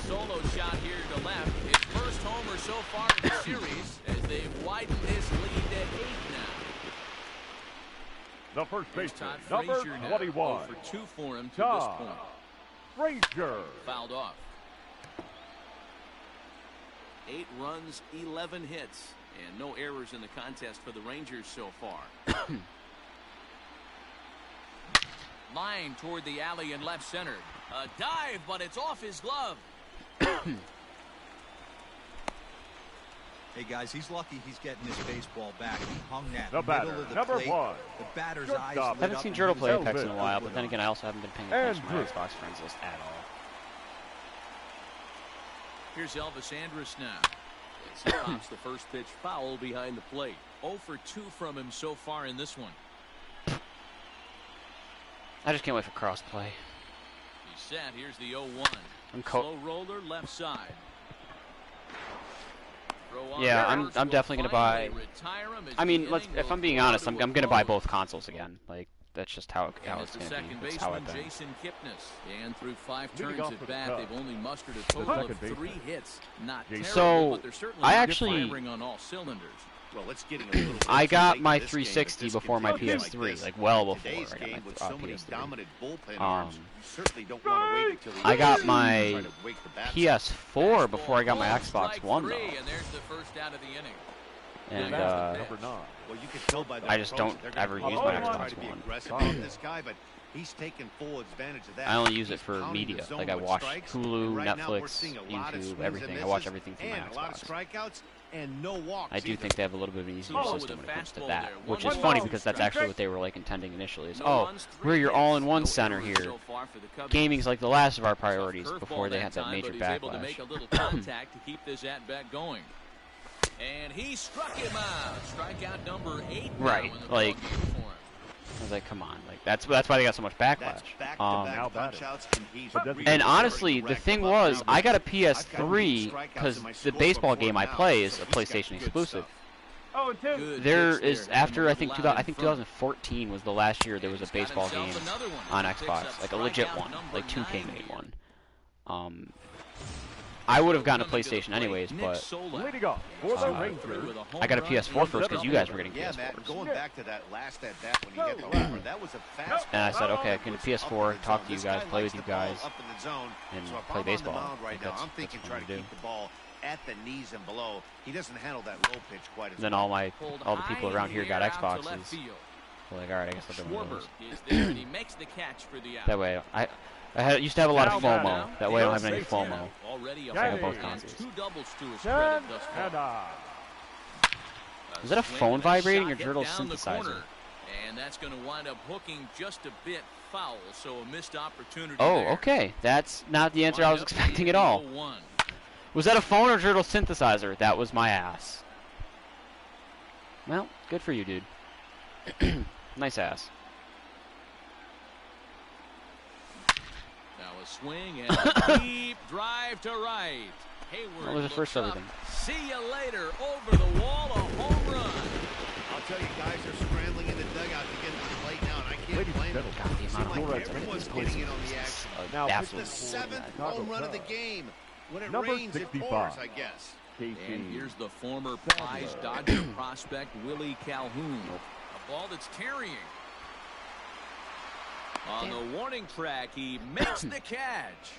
Solo shot here to left. His first homer so far in the series as they've widened this lead to 8 now. The first Here's baseman, Todd number Frazier now. 21. 0 for 2 for him to Todd this point. Frazier. Fouled off. 8 runs, 11 hits, and no errors in the contest for the Rangers so far. Line toward the alley and left center. A dive, but it's off his glove. Hey guys, he's lucky he's getting this baseball back. He hung that The middle batter, of the number plate. 1. The batter's Shortstop. eyes lit I haven't up seen and Jordan he play was Apex in a Elvis. while, but then again, I also haven't been paying attention to my Andrew. Xbox friends list at all. Here's Elvis Andrus now. As he pops the first pitch foul behind the plate. 0 for 2 from him so far in this one. I just can't wait for crossplay. He's set. Here's the 0-1. Slow roller left side. Yeah, I'm definitely gonna buy. I mean, if I'm being honest, I'm gonna buy both consoles again. Like, that's just how it's gonna be. That's how I've been. Jason Kipnis. And through 5 Leading turns off at for the bat, Cubs. they've only mustered a total of second 3 baseman. hits. Not Jason. terrible, So, but they're certainly I actually- firing on all cylinders. Well, it's getting a little I bit too got late my in this game if 360 this before my continues PS3, this. like well In before today's I got game with my so many PS3. dominant bullpen arms, you certainly don't want to wait until the I got end my to try to wake the bats up. PS4 before I got my Ball, Xbox strike One, 3, though. and there's the first out of the inning. And Number 9. Well, you can tell by their I just approach don't they're gonna ever probably use my try Xbox to be One. aggressive with this guy, but he's taking full advantage of that. I only use it He's for pounding the media. zone Like, I with watch strikes, Hulu, and right now we're Netflix, seeing a lot of YouTube, swings everything. and I watch misses everything through my and a lot of Xbox. strikeouts and no walks I do either. think they have a little bit of an easier Oh, system with when a it comes to fastball that, there. which One is ball, funny two because that's strikes. actually what they were like intending initially. Is, No oh, runs, 3 we're your hits. all-in-one No center errors here. so far for the Cubbies. Gaming's like the last of our Tough priorities curveball before they had that time, major but he's able to make a backlash. little contact to keep this at-bat going. And he struck him out. Strikeout number 8 now Right, in the like- ballgame for him. I was like, come on, like that's why they got so much backlash. That's now back-to-back batting. punch-outs, and he's But doesn't- really And starting honestly, to the rack thing them up was, now, I got a but I've got PS3 strikeouts because in my the scorebook baseball for game I now, play is so a he's got PlayStation good exclusive. stuff. Good There pitch is there. after I think Moved loud 2014 was the last year there was a He's got baseball himself game another one. on He picks Xbox, up like a legit strikeout one, number like 2K 9 made here. one. I would have gotten a Coming to the PlayStation plate, anyways, Nick but Solak. Leading off for the Rangers. With a home I got a run PS4 in first the because you guys were getting Yeah, PS4s. Matt, going back to that last at bat when you get the lead, that was a fastball. And I said, okay, I that can was PS4, up in the talk zone. to you This guys, guy play likes with you the ball guys, up in the zone. and So if play I'm baseball. on the mound I right think now, I'm that's thinking what try I'm to gonna keep the ball at the knees and below. He doesn't handle that low pitch quite as Then well. all the people around here got Xboxes. So like, all right, I guess I'll do one of Schwarber those. is there, and he makes the catch for the out. That way, I used to have a lot of Now FOMO. That way, I don't have any FOMO. Already a I have home both run, consoles. 2 doubles to his credit thus far. And Was that a swing phone and vibrating or shot hit Turtle down the synthesizer? corner. And that's going to wind up hooking just a bit foul, so a missed opportunity Oh, there. okay. That's not the answer I was Wind up expecting at leading all. 0-1. Was that a phone or Turtle synthesizer? That was my ass. Well, good for you, dude. Nice ass. Now a swing and a deep drive to right. Hayward What was the looks first for up. everything? See you later. Over the wall, a home run. I'll tell you, guys are scrambling in the dugout to get to the plate now, and I can't Ladies and blame them. gentlemen, God, the It amount seems of like home everyone's runs getting in on the action. now Now, It's the seventh home run of the game. When it Number rains, it 65. pours, I guess. And Casey. here's the former prize Dodger prospect Willie Calhoun. A ball that's tarrying. On the warning track, he makes the catch.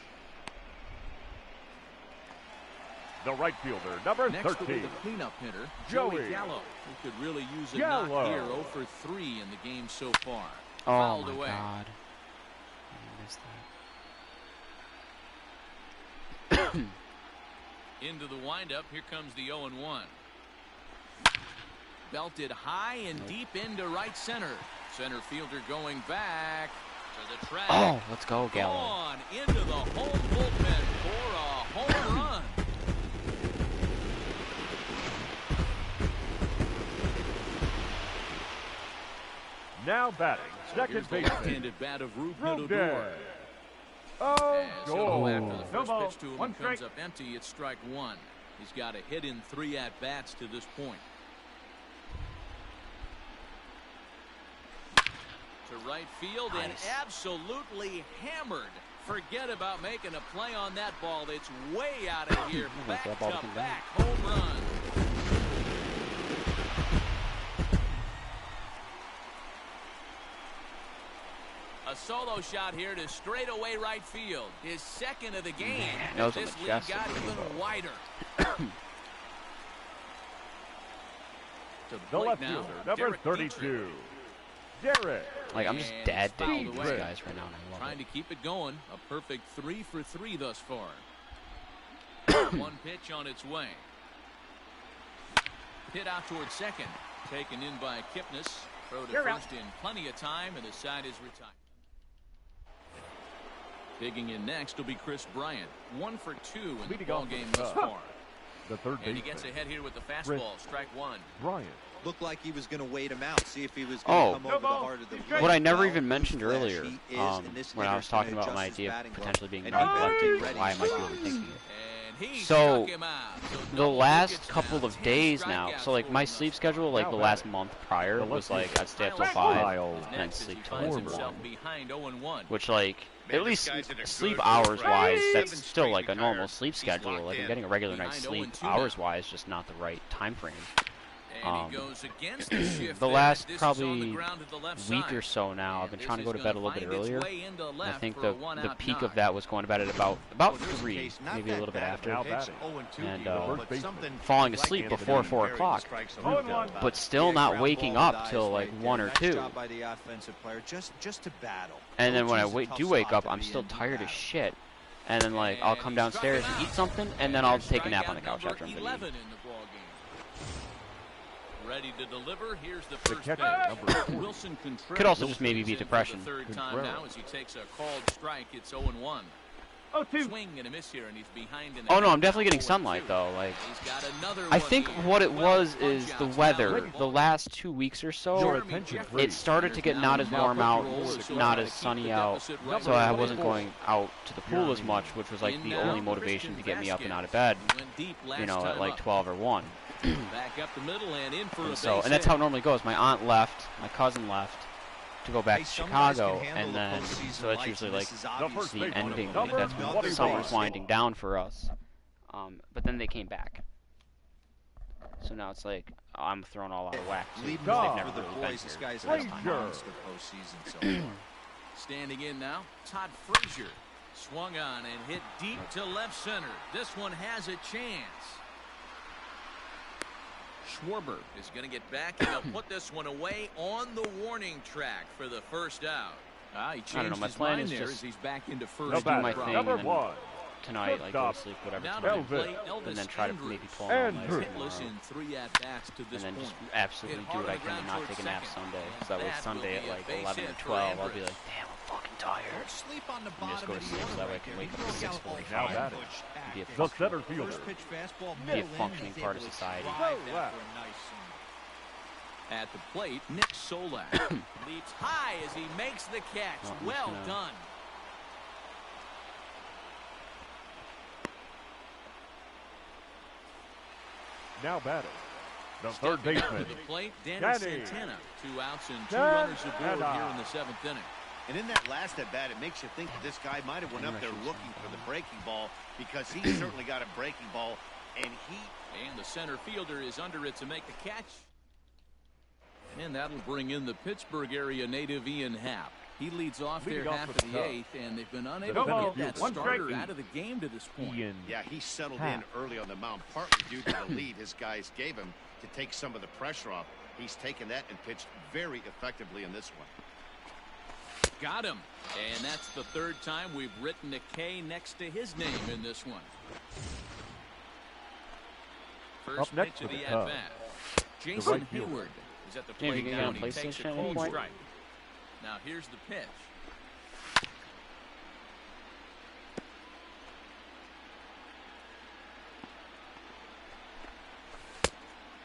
The right fielder, number Next will be 13. the cleanup hitter, Joey Joey Gallo, who could really use a Gallo. knock here. 0 for 3 in the game so far. Oh Fouled my away. god. I missed that. Into the windup. Here comes the 0-1. Belted high and deep into right center. Center fielder going back to the track. Oh, let's go, Gallo. Gone into the home bullpen for a home run. Now batting, second Here's the baseman. left-handed bat of Ruben Rodon. Odor. Oh, As he'll goal. go after the first No ball, pitch to him one and comes strike. up empty, it's strike 1. He's got a hit in 3 at-bats to this point. To right field and Nice. absolutely hammered. Forget about making a play on that ball. It's way out of here. That Back ball to came down. back home run. A solo shot here to straightaway right field. His second of the game. Man, that was on This the lead chest got of the even ball. wider. To the The plate left now, fielder, number Derek 32. Derek. Like, I'm just And dad fouled digging these away. guys right now, and I love Trying it. to keep it going. A perfect 3 for 3 thus far. One pitch on its way. Hit out towards second. Taken in by Kipnis. Throw to first in plenty of time, and the side is retired. Digging in next will be Chris Bryant. 1 for 2 in the Leading ball off game the thus top. far. The third And he baseman. gets ahead here with the fastball. Strike 1. Bryant. Looked like he was going to wait him out, see if he was going to come over the heart of the plate. What I never Well, even mentioned newsflash, earlier, he is, and this when I was hitter's gonna talking about my adjust his idea of batting glove, potentially being and non-electric, he's and why I might be ready. overthinking it. And he So, struck him out. So The double last digits couple now, of 10 days now, strikeouts so like for my him thus sleep far. schedule, like Now the last batting. month prior, The was left like I'd stay up till Tyler 5 Miles. Is and then next as sleep he till finds 1. himself behind 0-1. Which, like, Man, at this least guy's in a sleep good hours run. wise, Seven that's still straight like a normal retired. sleep He's schedule. locked Like, in. I'm getting a regular night's Behind sleep 0-2 now. hours wise, just not the right time frame. And he goes against the shift The there. last This is on the probably ground to the left week side. or so now, I've been And trying to this go to is bed a gonna little bit find its earlier. way into And I left think for the a one-out peak knock. of that was going to bed at about Well, there's a 3, case, not maybe a that little bit bad after. of a pitch, batting. 0-2 And, even, first but baseman. something falling like asleep Anthony before 4 Perry o'clock. strikes Oh, and him one. out. But still Yeah, not ground waking ball up dies till right like there. 1 or Nice 2. job by the offensive player, just to battle. And then when I 0-2's a tough do wake spot up, to I'm be still in, tired as battle. shit. And then like I'll come downstairs and eat something, and then I'll take a nap on the couch after I'm done 11 eating. in the ball game. Ready to deliver. Here's the The first catcher, pitch. number 40. Wilson Contreras Could also just maybe be is in for depression. the third time Contreras. now as he takes a called strike. It's 0-1. Swing and a miss here, and he's behind in the Oh no, I'm count, definitely getting 0-2. sunlight though. Like, He's got another I one think here. what it 12 was is the punch-outs weather. now in The ball game. last 2 weeks or Your so, attention, It please. started to get not as warm out, not as sunny out, so I wasn't Number going out to the pool as much, which was like the only motivation to get me up and out of bed, you know, at like 12 or 1. Back up the middle and in for a base and that's how it hit. normally goes. My aunt left, my cousin left to go back to Chicago, and then so that's usually like the ending. Like, that's when the summer's winding down for us. But then they came back, so now it's like I'm thrown all out of whack. Too, Leading they've off never for the really been boys. This here guy's for had this a time. monster postseason so far. Standing in now, Todd Frazier. Swung on and hit deep to left center. This one has a chance. Schwarber is going to get back and he'll put this one away on the warning track for the first out. He changed my his plan mind is there just as he's back into No first. do my batter, thing, number and then 1. Tonight, like go to sleep, whatever Now tonight, to play Elvis and then try to Andrews. maybe pull an all-nighter Andrews. Hitless tomorrow. in 3 at-bats to this And then point. just absolutely Hit do what I hard on the can and ground not take a towards nap second. Sunday. And So that way that Sunday will at be a like base 11 hit or for 12, I'll be Andrews. like, damn, I'm fucking tired. Don't sleep on the And just bottom go of to the sleep so that way I order can right wake there. up at Look how 6:45. Now batting. Be a The center fielder. First pitch fastball, Be a middle in, functioning he's part able of to society. drive Go that left. for a nice swing. At the plate, Nick Solak leaps high as he makes the catch. Oh, I'm just Well gonna- done. Now batting. The third Stepping up baseman. to the plate, Danny Danny. Santana. 2 outs and 2 Santana. runners aboard here in the 7th inning. And in that last at bat, it makes you think that this guy might have went up there looking for the breaking ball, because he certainly got a breaking ball, and And the center fielder is under it to make the catch. And that'll bring in the Pittsburgh area native Ian Happ. He leads off Leading their off half with of the the Cubs. 8th, and they've been unable No to get that one starter strike. out of the game to this point. Ian. yeah, he settled Happ. in early on the mound, partly due to the lead his guys gave him to take some of the pressure off. He's taken that and pitched very effectively in this one. Got him. And that's the 3rd time we've written a K next to his name in this one. First Up next pitch of for the the Cubs. at-bat. Jason right fielder. Hayward is at the James, plate you now, got and a he takes a PlayStation at any cold point? strike. Now here's the pitch.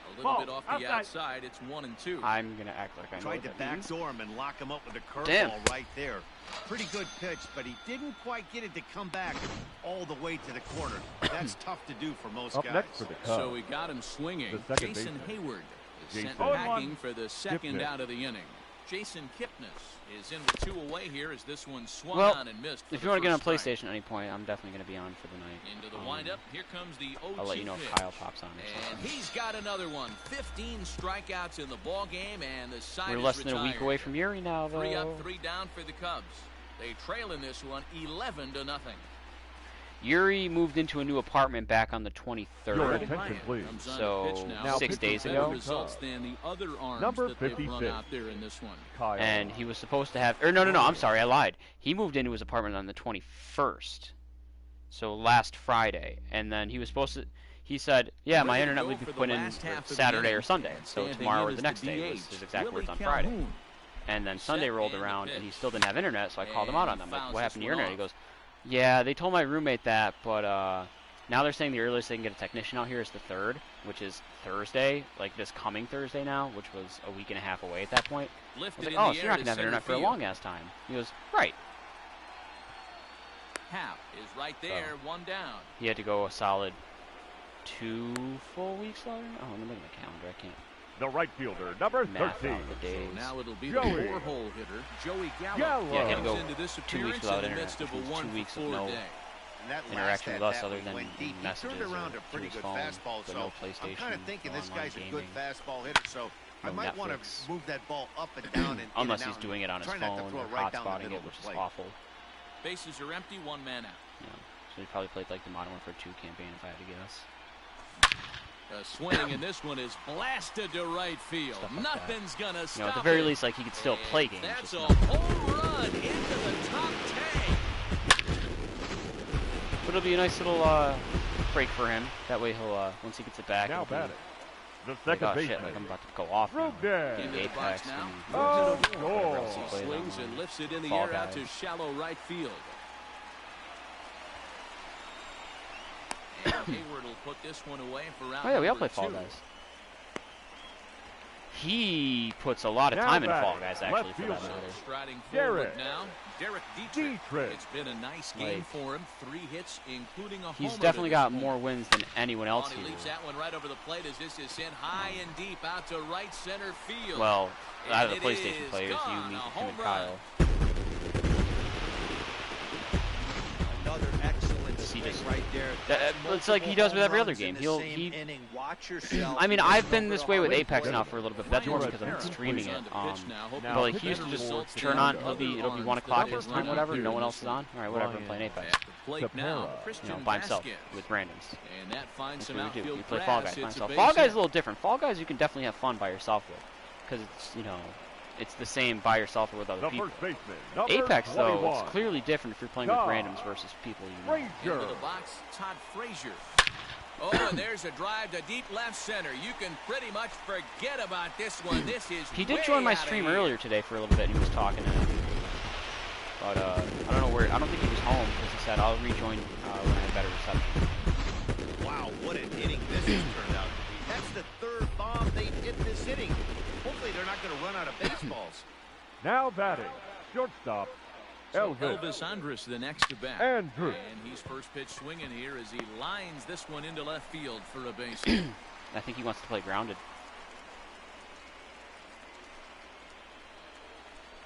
A little Ball bit off the outside. outside. It's 1-2. I'm gonna act like I know Tried what to that means. backdoor him and lock him up with a Damn. curveball right there. Pretty good pitch, but he didn't quite get it to come back all the way to the corner. That's tough to do for most Up guys. next for the Cubs. So we got him swinging. The second Jason baseman. Hayward is Jason. sent 0-1. packing for the 2nd Kipnis. out of the inning. Jason Kipnis is in with 2 away here as this one swung Well, on and missed. for If the you want to get on first strike. PlayStation at any point, I'm definitely gonna be on for the night. Into the windup, here comes the 0-2 I'll let you know if pitch. Kyle pops on or And something. he's got another one. 15 strikeouts in the ball game, and the side We're is less than a week retired. away from Yuri now, 3 though. up, 3 down for the Cubs. They trail in this one 11-0. Yuri moved into a new apartment back on the Your 23rd. attention, please. Comes on So, to pitch now. Now 6 Pitching days better ago. results than the other arms Number that they've run 56. out there in this one. Kyle. And he was supposed to have, or no, I'm sorry, I lied. He moved into his apartment on the 21st, so last Friday, and then he was supposed to. He said, "Yeah, my Ready to internet go would be for the put in last half of the Saturday or inning. Sunday, so Standing tomorrow in or is the the next day was DH, his exact Willie words on Friday." Calhoun. And then Set Sunday rolled and the around, and pitch. he still didn't have internet, so I called him out on And that. he I'm like, fouls "What this happened to your one internet?" He off. goes, "Yeah, they told my roommate that, but now they're saying the earliest they can get a technician out here is the 3rd, which is Thursday, like this coming Thursday now, which was a week and a half away at that point." I Lifted was like, in "Oh, the so air you're not to gonna have center internet for a field. long ass time." He goes, "Right." Happ is right there, 1 down. He had to go a solid 2 full weeks later. Oh, let me look at the calendar. I can't The right fielder, number math 13. out the days. So now it'll be Joey. the 4-hole hitter, Joey Gallo. Gallo. Yeah, he had to Comes go into this 2 weeks appearance without in the internet, midst which of a means 2 weeks of 1-for-4 no day. And that last interaction with at us bat other when he than went deep, he messages turned around or a pretty through good his phone, fastball. but So no I'm PlayStation, kind of thinking no this online guy's a good gaming, fastball hitter. So I no might want Netflix. to move that ball up and down, and unless in and he's out, doing it on his try not to phone throw or it right down the hotspotting middle it, of the which is plate. awful. Bases are empty, 1 man out. Yeah. So he probably played like the Modern Warfare 2 campaign, if I had to guess. A swing, and this one is blasted to right field. Stuff like that. Nothing's gonna stop You know, at the very it. least, like he could still play games. That's just a not- home run into the top 10. But it'll be a nice little break for him. That way he'll once he gets it back. Now it'll be batting. The like, second oh shit, baseman. like I'm about to go off. now. Rugden. Into the Apex box now. and Oh, whatever else he goal. plays Swings on, and lifts it in the Fall air out to Guys. shallow right field. And Hayward will put this one away for round Oh yeah, we all number play Fall 2. Guys. He puts a lot of time in Fall Guys, actually, for that Left matter. Striding forward now, Derek Dietrich. Dietrich. It's been a nice game for him. 3 hits, including a He's homer definitely to this got point. more wins than anyone else He here. leaves that one right over the plate as this is sent high and deep out to right center field. Well, out of the And it PlayStation is players, you, gone. me, A him, home and run. Kyle. Another excellent He swing just- right there. It's like he does with every other Multiple game. home runs in the He same inning. Watch yourself. I mean, He I've goes been over this the way with hard Apex plate. now for a little bit, but that's more because I'm streaming it. But like, he used to just turn on, it'll be 1 o'clock his time, whatever, no one else is on. Alright, whatever, I'm playing Apex. At the plate now, Christian By himself, Vasquez. with randoms. And that finds That's some what we do. outfield You play Fall grass. Guys by It's a yourself. base Fall Guys hit. is a little different. Fall Guys you can definitely have fun by yourself with. Because it's, you know, it's the same by yourself or with other The people. first baseman, number Apex, though, 21. it's clearly different if you're playing with Todd randoms versus people you know. Frazier. Into the box, Todd Frazier. Oh, and there's a drive to deep left center. You can pretty much forget about this one. This is He did way join my outta stream here. earlier today for a little bit, and he was talking to him. But, I don't know where, I don't think he was home, because he said, I'll rejoin when I have better reception. Wow, what an inning this has turned out to be. That's the 3rd bomb they've hit this inning. Hopefully they're not going to run out of baseballs. Now batting, shortstop, So Elvis Elvis Andrus the next to bat. Andrew. And he's first pitch swinging here as he lines this one into left field for a base hit. I think he wants to play grounded.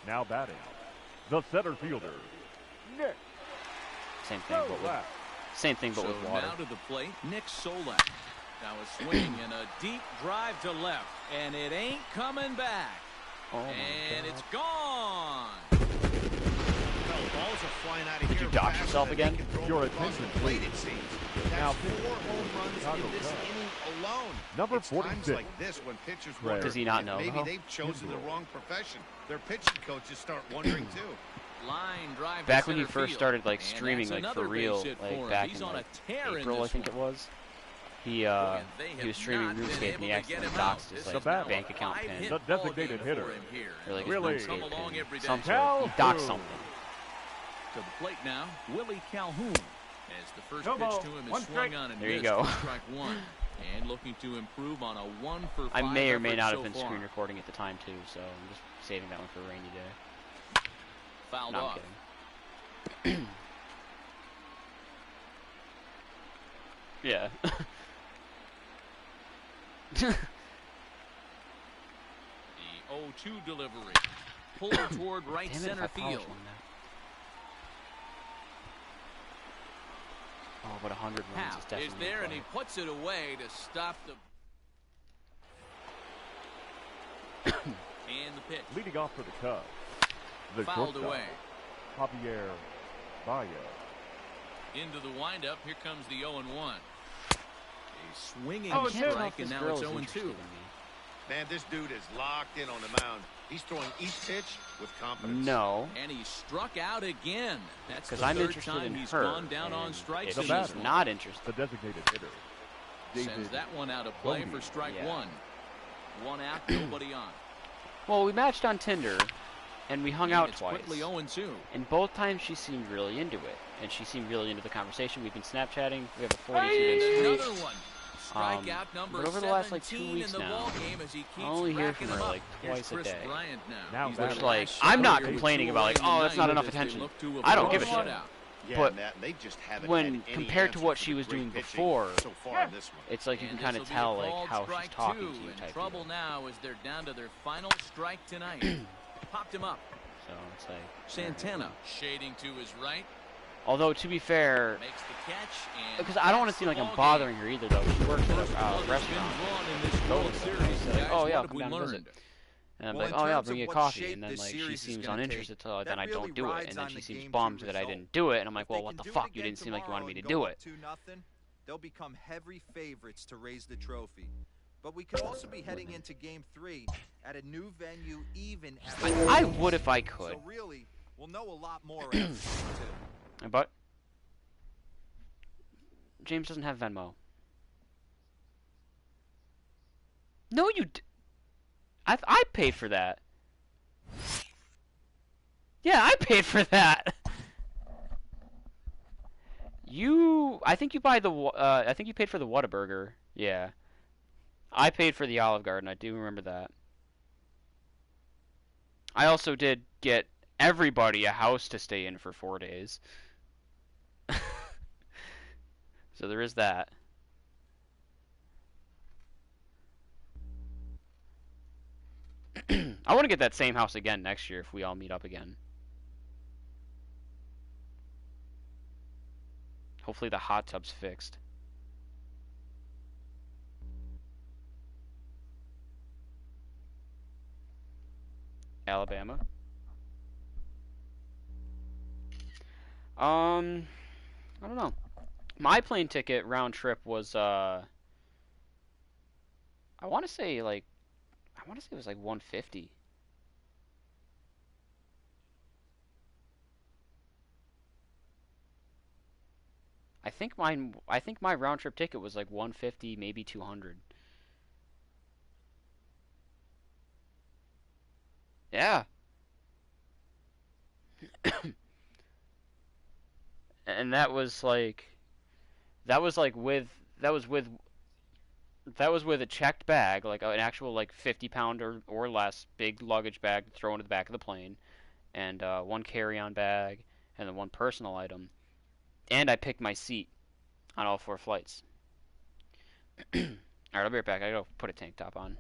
Now batting, the center fielder, Nick Same thing, but with, Solak. same thing, but So with water. now to the plate, Nick Solak. Now a swing and a deep drive to left, and it ain't coming back. Oh my And God. it's gone. Well, balls are flying out of Did here you dox faster yourself than they again? can throw Your them across the attention, plate, please. it seems. Now That's 4 home runs Chicago in this Cubs. inning alone. Number It's times 46. like this when pitchers Craig. wonder Does he not if know, maybe though? they've chosen the wrong profession. Their pitching coaches start wondering too. Line drive Back to when he center first field. started like And streaming that's like for another real, base hit for like him. back He's in on like a tear in April, I this think one. it was. He And they he have was streaming not been RuneScape and he able to accidentally get him out. doxed his This like is now bank a account pin. five-hit The ball designated game hitter. for him here. Or like Really? his Come RuneScape along pin. every day. Some sort. Calhoun. He doxed something. To the plate now, Willie Calhoun. As the first No pitch ball. to him One is swung strike. on and There you missed go. for strike one. And looking to improve on a 1-for-5 I may or may effort not so have been far. screen recording at the time too, so I'm just saving that one for a rainy day. Fouled No, I'm off. kidding. Yeah. The 0-2 delivery. Pulled toward right Damn it, if center I polish field. one now. Oh, but 100 runs Hal is is definitely there, and he required. puts it away to stop the... and the pitch. Leading off for the Cubs, the Fouled shortstop, away. Javier Baez. Into the windup. Here comes the 0-1. A swinging I can't tell strike, if this and now girl it's is 0-2. interested in me. Man, this dude is locked in on the mound. He's throwing each pitch with confidence. No, And he struck out again. That's the because I'm third interested time in he's her. gone down on and strikes if in The this batter. one. not interested. The designated hitter, Sends David that one out of play Bodie. for strike Yeah. one. One out, nobody on. Well, we matched on Tinder, and we hung out It's twice. quickly 0-2. And both times she seemed really into it, and she seemed really into the conversation. We've been Snapchatting. We have a 42-day streak. Another one. Strikeout number but over the last, like, 2 17 weeks in the now, ball game as he keeps I only hear racking from her, them up. like, Here's twice a Chris day. Bryant Now He's batting. the Like, last I'm shot not here with complaining two about, like, away in oh, the that's not ninth enough as they attention. look to I don't avoid give a shit. shutout. Yeah, But Matt, they just haven't when had any compared to answer what for she the was great doing pitching before, so far in this one. it's like you can And kind of this'll be a tell, like, called how she's strike talking two, to you in type trouble deal. now as they're down to their final strike tonight. Popped him up. So it's like... Santana shading to his right. Although, to be fair, Makes the catch and because I don't want to that's seem the like I'm ball bothering game. her either, though. She works at First a blood has been restaurant. drawn in this Go World with her. Series. She's like, Guys, oh, yeah, what I'll have come we down and visit. learned? And I'm Well, like, in oh, yeah, I'll terms bring of you a what coffee. shape And then, this like, she series is seems gonna uninterested take, that that I really don't do it. rides And then on she the seems game bummed two that I result. didn't do it. And I'm like, If well, they what can the do fuck? it You again didn't seem like you wanted me to tomorrow do and it. go up 2-0, they'll become heavy favorites to raise the trophy. But we could also be heading into Game 3 at a new venue, even at I would if I could. So really, we'll know a lot more after Game 2. But James doesn't have Venmo. No, you. I paid for that. Yeah, I paid for that. I think you buy the. I think you paid for the Whataburger. Yeah. I paid for the Olive Garden. I do remember that. I also did get everybody a house to stay in for 4 days. So there is that. I want to get that same house again next year if we all meet up again. Hopefully the hot tub's fixed. Alabama. I don't know. My plane ticket round trip was I want to say like it was like 150. I think my round trip ticket was like 150, maybe 200. Yeah. And that was like with that was with that was with a checked bag, like an actual like 50 pound or less big luggage bag to throw into the back of the plane, and one carry-on bag, and then one personal item. And I picked my seat on all 4 flights. All right, I'll be right back. I gotta go put a tank top on.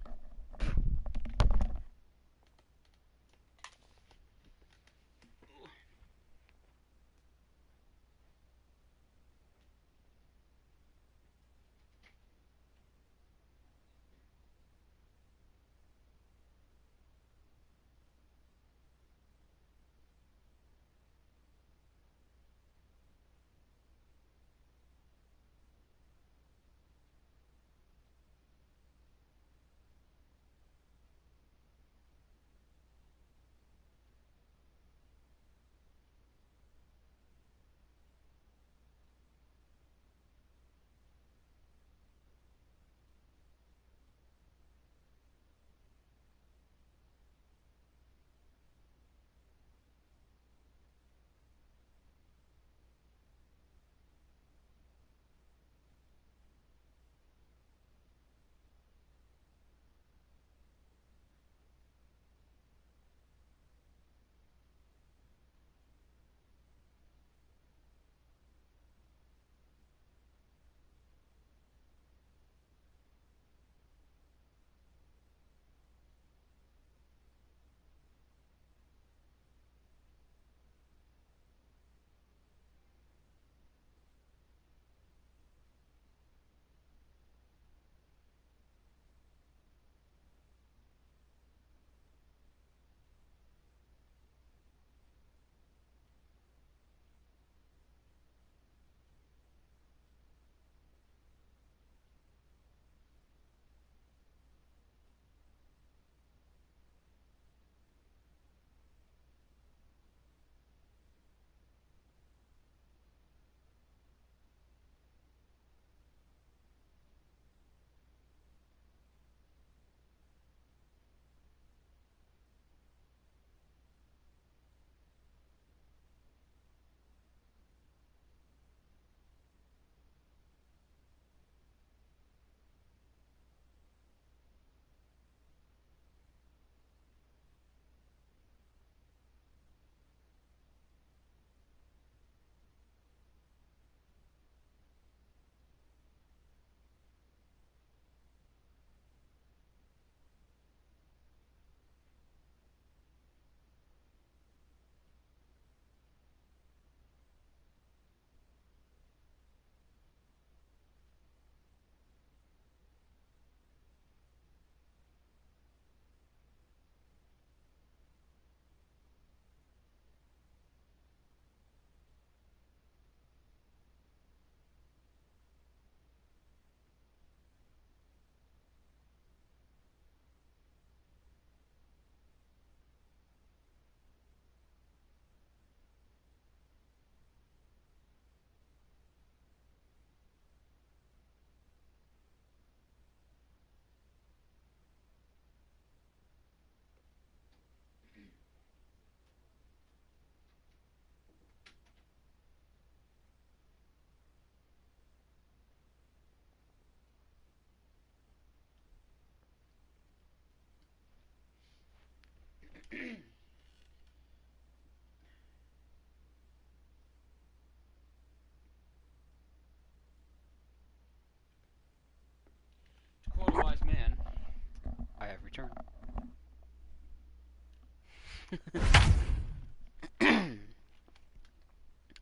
return.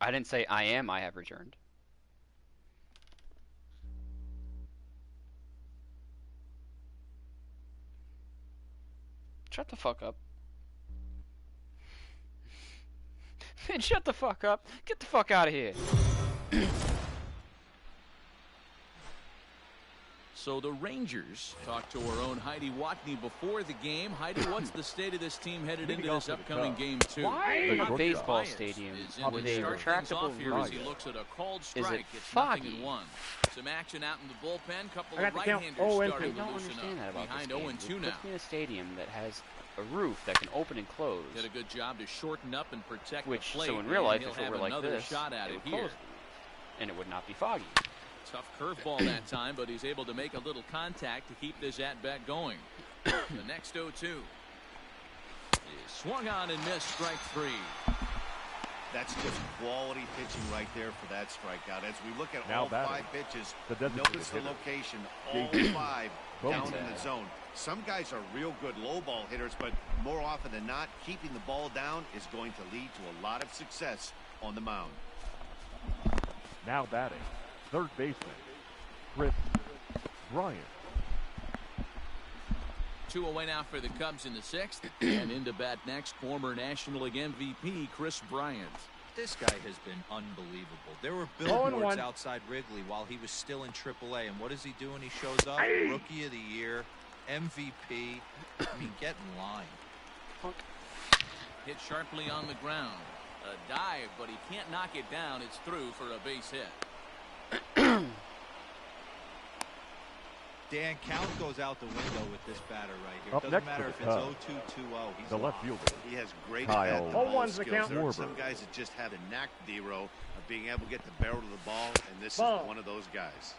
I didn't say I have returned. Shut the fuck up. Man, shut the fuck up. Get the fuck out of here. So the Rangers talked to our own Heidi Watney before the game. Heidi, what's the state of this team headed into this upcoming game 2? Why a baseball stadium with a retractable roof he looks at a called strike. is it It's foggy? 0-1. Some action out in the bullpen. Couple I of got the count. right-handers Oh, starting I to don't loosen understand that up. about Behind this 0-2 game. now. Put me in a stadium that has a roof that can open and close. Did a good job to shorten up and protect Which, the plate. so in real life, and if he'll it were have like another this, shot at it it would here. close, and it would not be foggy. Tough curveball that time, but he's able to make a little contact to keep this at-bat going. The next 0-2 is swung on and missed, strike 3. That's just quality pitching right there for that strikeout. As we look at Now all batting, 5 pitches, the designated notice the hitter, location, all 5 down in the zone. Some guys are real good low ball hitters, but more often than not, keeping the ball down is going to lead to a lot of success on the mound. Now batting, third baseman, Chris Bryant. 2 away now for the Cubs in the 6th. And into bat next, former National League MVP Chris Bryant. This guy has been unbelievable. There were 0-1. billboards outside Wrigley while he was still in AAA. And what does he do when he shows up? Rookie of the Year, MVP. I mean, get in line. Hit sharply on the ground. A dive, but he can't knock it down. It's through for a base hit. Dan, count goes out the window with this batter right here. Up Doesn't next matter for if the it's Cubs, 0-2, 2-0. He's the left alive. fielder, He has great Kyle bat-to-ball the skills. count. There are some Schwarber. guys that just have a knack, D-Row, of being able to get the barrel to the ball, and this Ball. is one of those guys.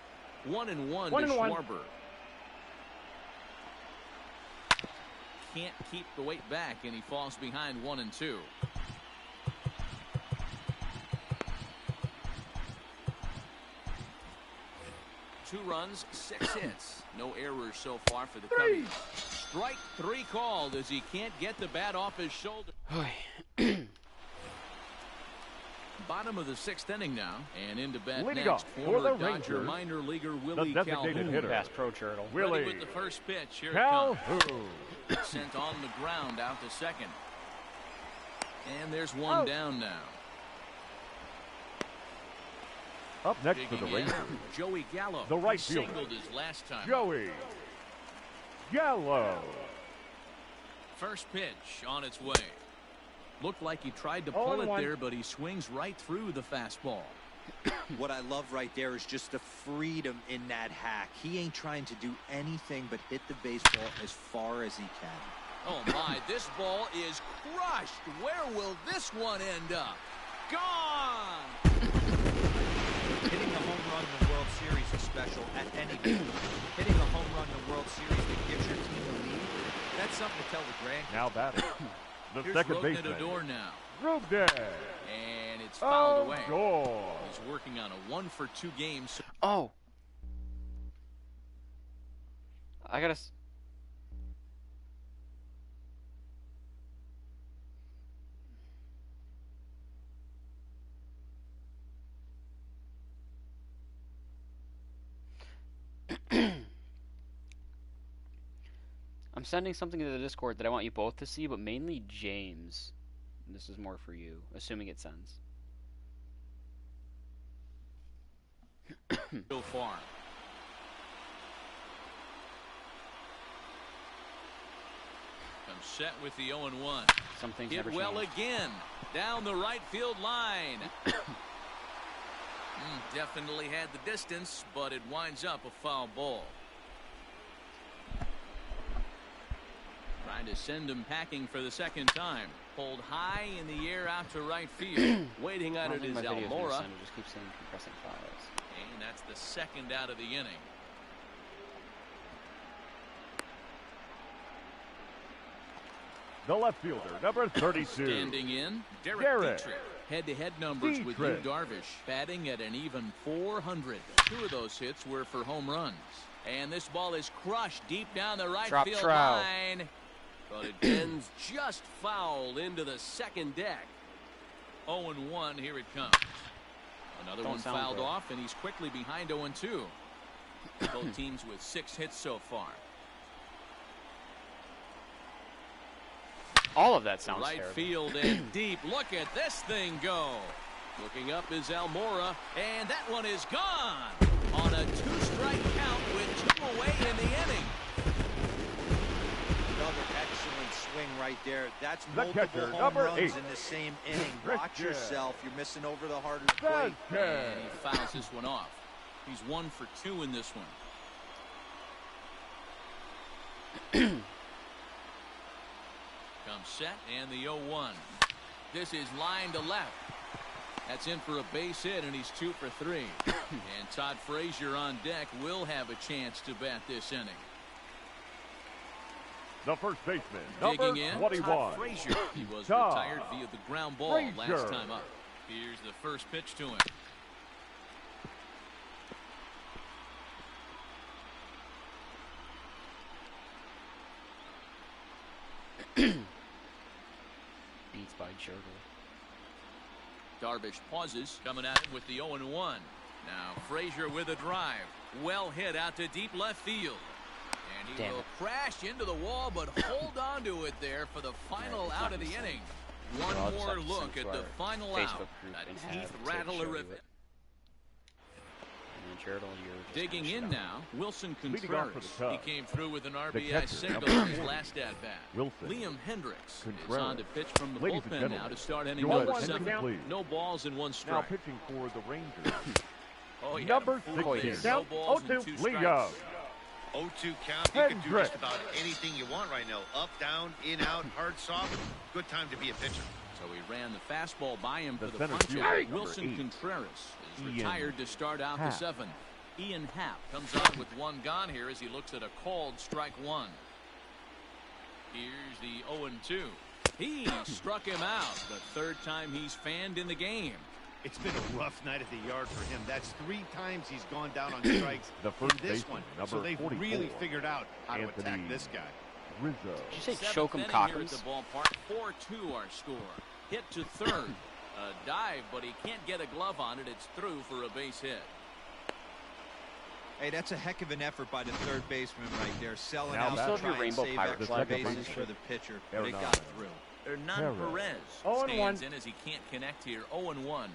1-1 to 1-1. Schwarber. Can't keep the weight back, and he falls behind 1-2. Two runs, 6 hits. No errors so far for the Cubbies. Strike 3 called as he can't get the bat off his shoulder. Bottom of the 6th inning now, and into bat Leading next, off for former the Dodger Rangers, minor leaguer the Willie designated Calhoun. hitter, Bass Pro Turtle. Ready Willie with the first pitch. Here it Calhoun. comes. Sent on the ground out to second. And there's one down now. Up next for the Digging in, Rangers, Joey Gallo. the right He fielder, singled his last time. Joey Gallo. First pitch on its way. Looked like he tried to pull it 0-1. there, but he swings right through the fastball. What I love right there is just the freedom in that hack. He ain't trying to do anything but hit the baseball as far as he can. Oh my, this ball is crushed. Where will this one end up? Gone! Hitting a home run in the World Series is special at any point. Hitting a home run in the World Series that gives your team the lead, that's something to tell the grandkids. Now batting, the Here's second Rogner baseman, Odor now. Rogner. And it's fouled away. Odor. He's working on a 1-for-2 game. Oh. I gotta. I'm sending something to the Discord that I want you both to see, but mainly James. This is more for you, assuming it sends. So far. Comes set with the 0-1. Some things Hit never well change. again. Down the right field line. Definitely had the distance, but it winds up a foul ball. Trying to send him packing for the second time. Pulled high in the air out to right field. Waiting I on don't it think is my video's gonna Almora. send, it just keeps saying compressing files. And that's the second out of the inning. The left fielder, number 32. Standing in, Derek Derek Dietrich. Head-to-head numbers with Yu Dietrich. Darvish, batting at an even .400. 2 of those hits were for home runs. And this ball is crushed deep down the right Drop field trow. line. But it bends just foul into the second deck. 0-1, here it comes. Another one fouled off, and he's quickly behind 0-2. Both teams with 6 hits so far. All of that sounds right terrible. Field and deep. Look at this thing go. Looking up is Almora, and that one is gone on a 2-strike count with 2 away in the inning. Another excellent swing right there. That's multiple home runs in the same inning. Watch yourself. You're missing over the heart of the plate. And he fouls this one off. He's 1 for 2 in this one. Comes set and the 0-1. This is line to left. That's in for a base hit, and he's 2 for 3. And Todd Frazier on deck will have a chance to bat this inning. The first baseman, digging in, 21. Todd Frazier. He was retired via the ground ball last time up. Here's the first pitch to him. Beats by Jurgle. Darvish pauses, coming at him with the 0-1. Now Frazier with a drive. Well hit out to deep left field. And he will crash into the wall, but hold on to it there for the final out of the inning. One more look at the final out. A teeth rattler of it. Digging in now, Wilson Contreras. He came through with an RBI single in his last at-bat. Liam Hendricks is on to pitch from the bullpen now to start inning number 7. No balls and 1 strike. Now pitching for the Rangers. Oh, yeah. Number 16, no balls and 2 strikes. 0-2 count. You can do just about anything you want right now. Up, down, in, out, hard, soft. Good time to be a pitcher. So he ran the fastball by him for the punch. Wilson Contreras is retired to start out the 7th. Ian Happ comes on with 1 gone here as he looks at a called strike 1. Here's the 0-2. He struck him out the 3rd time he's fanned in the game. It's been a rough night at the yard for him. That's 3 times he's gone down on strikes the first in this one. So they've really figured out how to attack this guy. Rizzo. Did you say choke him Here at cockums? the ballpark, 4-2 our score. Hit to 3rd. A dive, but he can't get a glove on it. It's through for a base hit. Hey, that's a heck of an effort by the 3rd baseman right there. Selling Now out still to have your try and Rainbow save Pirates extra live bases behind for the pitcher, but it got through. Hernan Perez stands in as he can't connect here. 0-1.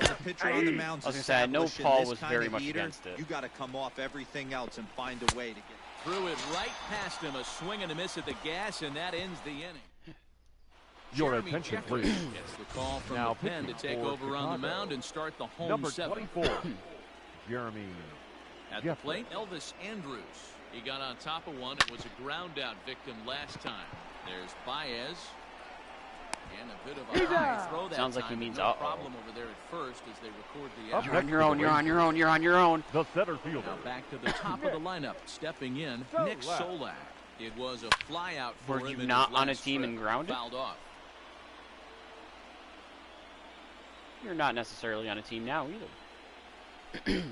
As a pitcher on the mound, I was gonna say, I know Paul was very much against it. You got to come off everything else and find a way to get threw it right past him. A swing and a miss at the gas, and that ends the inning. Your Jeremy attention, Jeter please. gets the call from Now the pen to take over Chicago. on the mound and start the home Number 7. 24, Jeremy. At the plate, Elvis Andrus. He got on top of one. It was a ground out victim last time. There's Baez. And a bit of a high throw that Sounds like he time. means no uh-oh. problem over there at first as they record the Up error. You're on your own, you're on your own, you're on your own. The center fielder. Now back to the top of the lineup. Stepping in, Nick Solak. It was a fly out for Were him you in not his on a last team trip. and grounded? Fouled off. You're not necessarily on a team now either.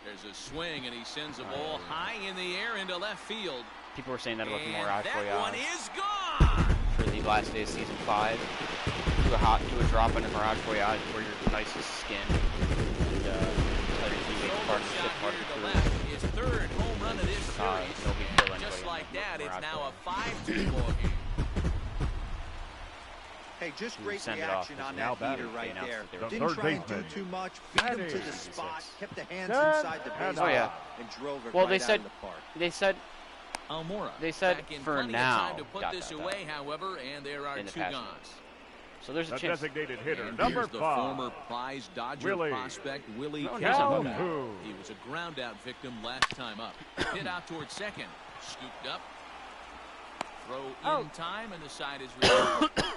There's a swing, and he sends a ball high in the air into left field. People were saying that about the And Mirage that one Voyage is gone. for the last day of season 5. Do a drop on a Mirage Voyage where your nicest skin and tell your teammates part of the shit, part of the crew. Left. His 3rd home run of this series. Nobody kill anybody Just in like the that, it's Mirage now Voyage. a 5-2 ball game. Hey, just great send it off. reaction on Now that heater they right announced there. that they were Didn't third try and do baseman. too much. Beat him to the 66. spot. Kept the hands Set. inside the baseball Oh, yeah. and drove it Well, right they out said of the park. they said Almora. They said back in for plenty now, of time to put this away, however, and there are in the 2 past gone. months. So there's a The chance. designated hitter, And number here's the 5. former prize Dodger Willie prospect Willie No, he doesn't know that. Calhoun. He was a ground out victim last time up. Hit out towards second. Scooped up. Throw in time, and the side is released.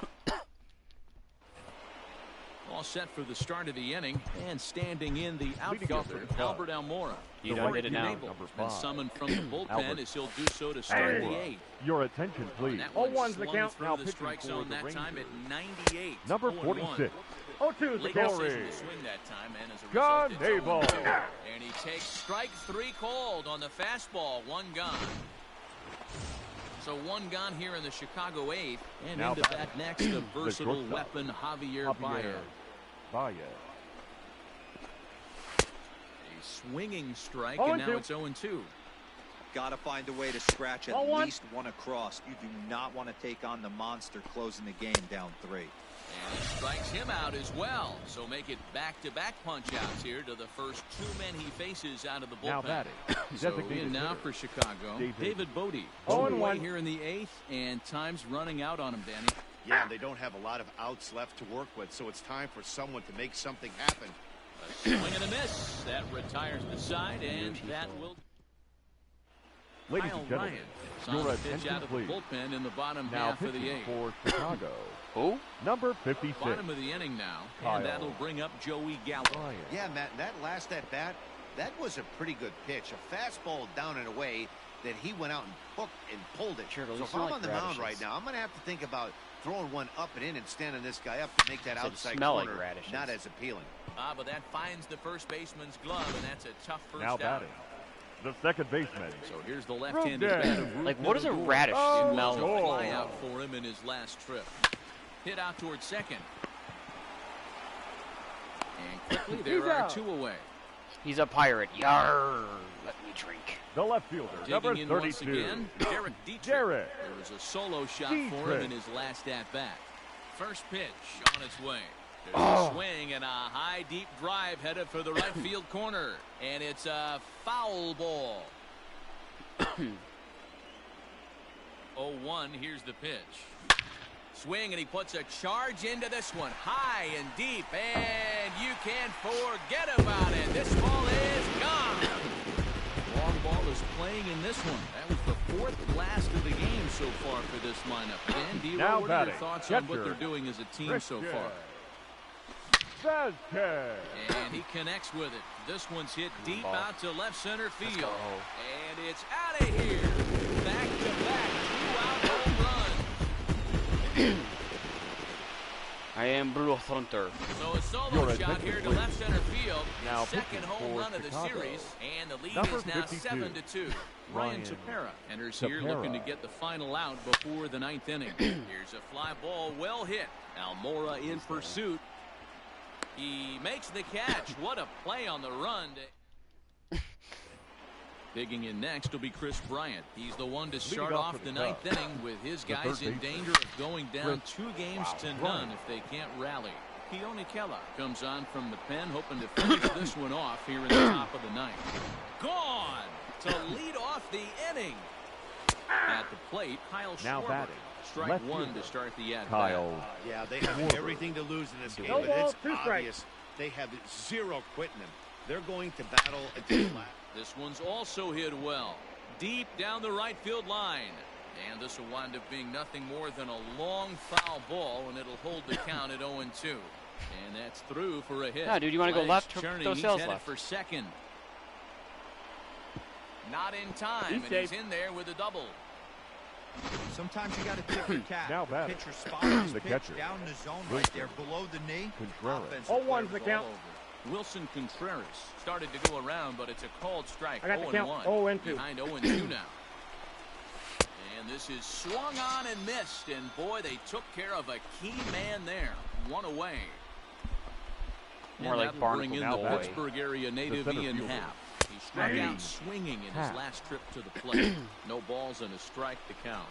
All set for the start of the inning, and standing in the outfielder, Albert Almora. You done did it now. Has been summoned from the bullpen as he'll do so to start the 8th. Your attention, please. That one 0-1's the swung count. through Now the pitching strike for zone the that time Rangers. at 98. Number 0-1. 46, 0-2 is the Late count. decision to swing that time, and as a John result, it's Nabel. 0-2. And he takes strike 3 called on the fastball. 1 gone. So 1 gone here in the Chicago 8th. And Now into batting, bat next, the versatile shortstop, weapon, Javier Baez. Baez. A swinging strike, 0-2. and now it's 0-2. Got to find a way to scratch at 0-1. least 1 across. You do not want to take on the monster closing the game down 3. And he strikes him out as well. So make it back-to-back punch-outs here to the first 2 men he faces out of the bullpen. Now batting. So Designated in now hitter, for Chicago, David Bodie. 0-1 here in the 8th, and time's running out on him, Danny. Yeah, they don't have a lot of outs left to work with, so it's time for someone to make something happen. A swing and a miss. That retires the side, and that will... Ladies Kyle and gentlemen, Ryan is on your the pitch attention out of the please. bullpen in the bottom Now half of the pitching 8th. for Chicago, Who? number 56. Bottom of the inning now, Kyle and that'll bring up Joey Gallo. Ryan. Yeah, Matt, that last at-bat, that was a pretty good pitch. A fastball down and away that he went out and hooked and pulled it. Sure, so those if smell I'm like on the mound radishes. right now, I'm going to have to think about throwing one up and in and standing this guy up to make that Said outside smell like corner radishes. not as appealing. But that finds the first baseman's glove, and that's a tough first Now out. batting, the second baseman. So here's the left-handed Rudolph. bat of Ruth Like, what does a Nilagor. radish Oh, smell It no. was a like? fly out for him in his last trip. Hit out towards second. And quickly, there are 2 away. He's a pirate. Yarr. Let me drink. The left fielder, number Digging in once 32. again, Derek Dietrich. Derek. There was a solo shot for him Dietrich. in his last at-bat. First pitch on its way. There's Oh. a swing and a high, deep drive headed for the right field corner. And it's a foul ball. 0-1, here's the pitch. Swing, and he puts a charge into this one. High and deep, and you can't forget about it. This ball is gone. Long ball is playing in this one. That was the 4th blast of the game so far for this lineup. Dan, D-Roll, Now what are your batting, thoughts on what catcher, they're doing as a team so Christian far? Vasquez. And he connects with it. This one's hit deep Ball. out to left center field. go. And it's out of here. Back-to-back 2-out home runs. I am Brutal Hunter. So a solo Your shot attention, here to please. left center field. Now Second pitching home for run of the Chicago, series. And the lead number is now 52, 7-2. Ryan Ryan Tepera enters here Tepera. looking to get the final out before the 9th inning. Here's a fly ball well hit. Almora in pursuit. He makes the catch. What a play on the run. Digging in next will be Chris Bryant. He's the one to start off off for the the 9th Cubs, inning with his the guys third in baseman, danger of going down Chris 2 games to none Bryant. if they can't rally. Keone Kela comes on from the pen, hoping to finish this one off here in the top of the 9th. Gone to lead off the inning. At the plate, Kyle Now Schwarber. batting, Strike left 1 fielder, to start the at-bat. Kyle. Yeah, they have Schwarber. everything to lose in this game, No but ball, it's 2 strikes. obvious they have 0 quitting them. They're going to battle until the last. This one's also hit well. Deep down the right field line. And this will wind up being nothing more than a long foul ball, and it'll hold the count at 0-2. And that's through for a hit. Yeah, dude, you wanna go Legs left, churning, go he's sales headed left. for second. Not in time, He's and safe. he's in there with a double. Sometimes you got to tip your cap. Now The batting, pitcher spotted his the pitch catcher, down in the zone right Wilson there below the knee. Contreras. Offensive 0-1's the players count. all over. Wilson Contreras started to go around, but it's a called strike. I got the 0-1. count. 0-2. Behind 0-2 now. And this is swung on and missed, and boy, they took care of a key man there. 1 away. More And like that'll Barnacle bring in now the batting. Pittsburgh area native center Ian fielder. Happ. He struck Ian out swinging in his Happ. last trip to the plate. No balls and a strike to count.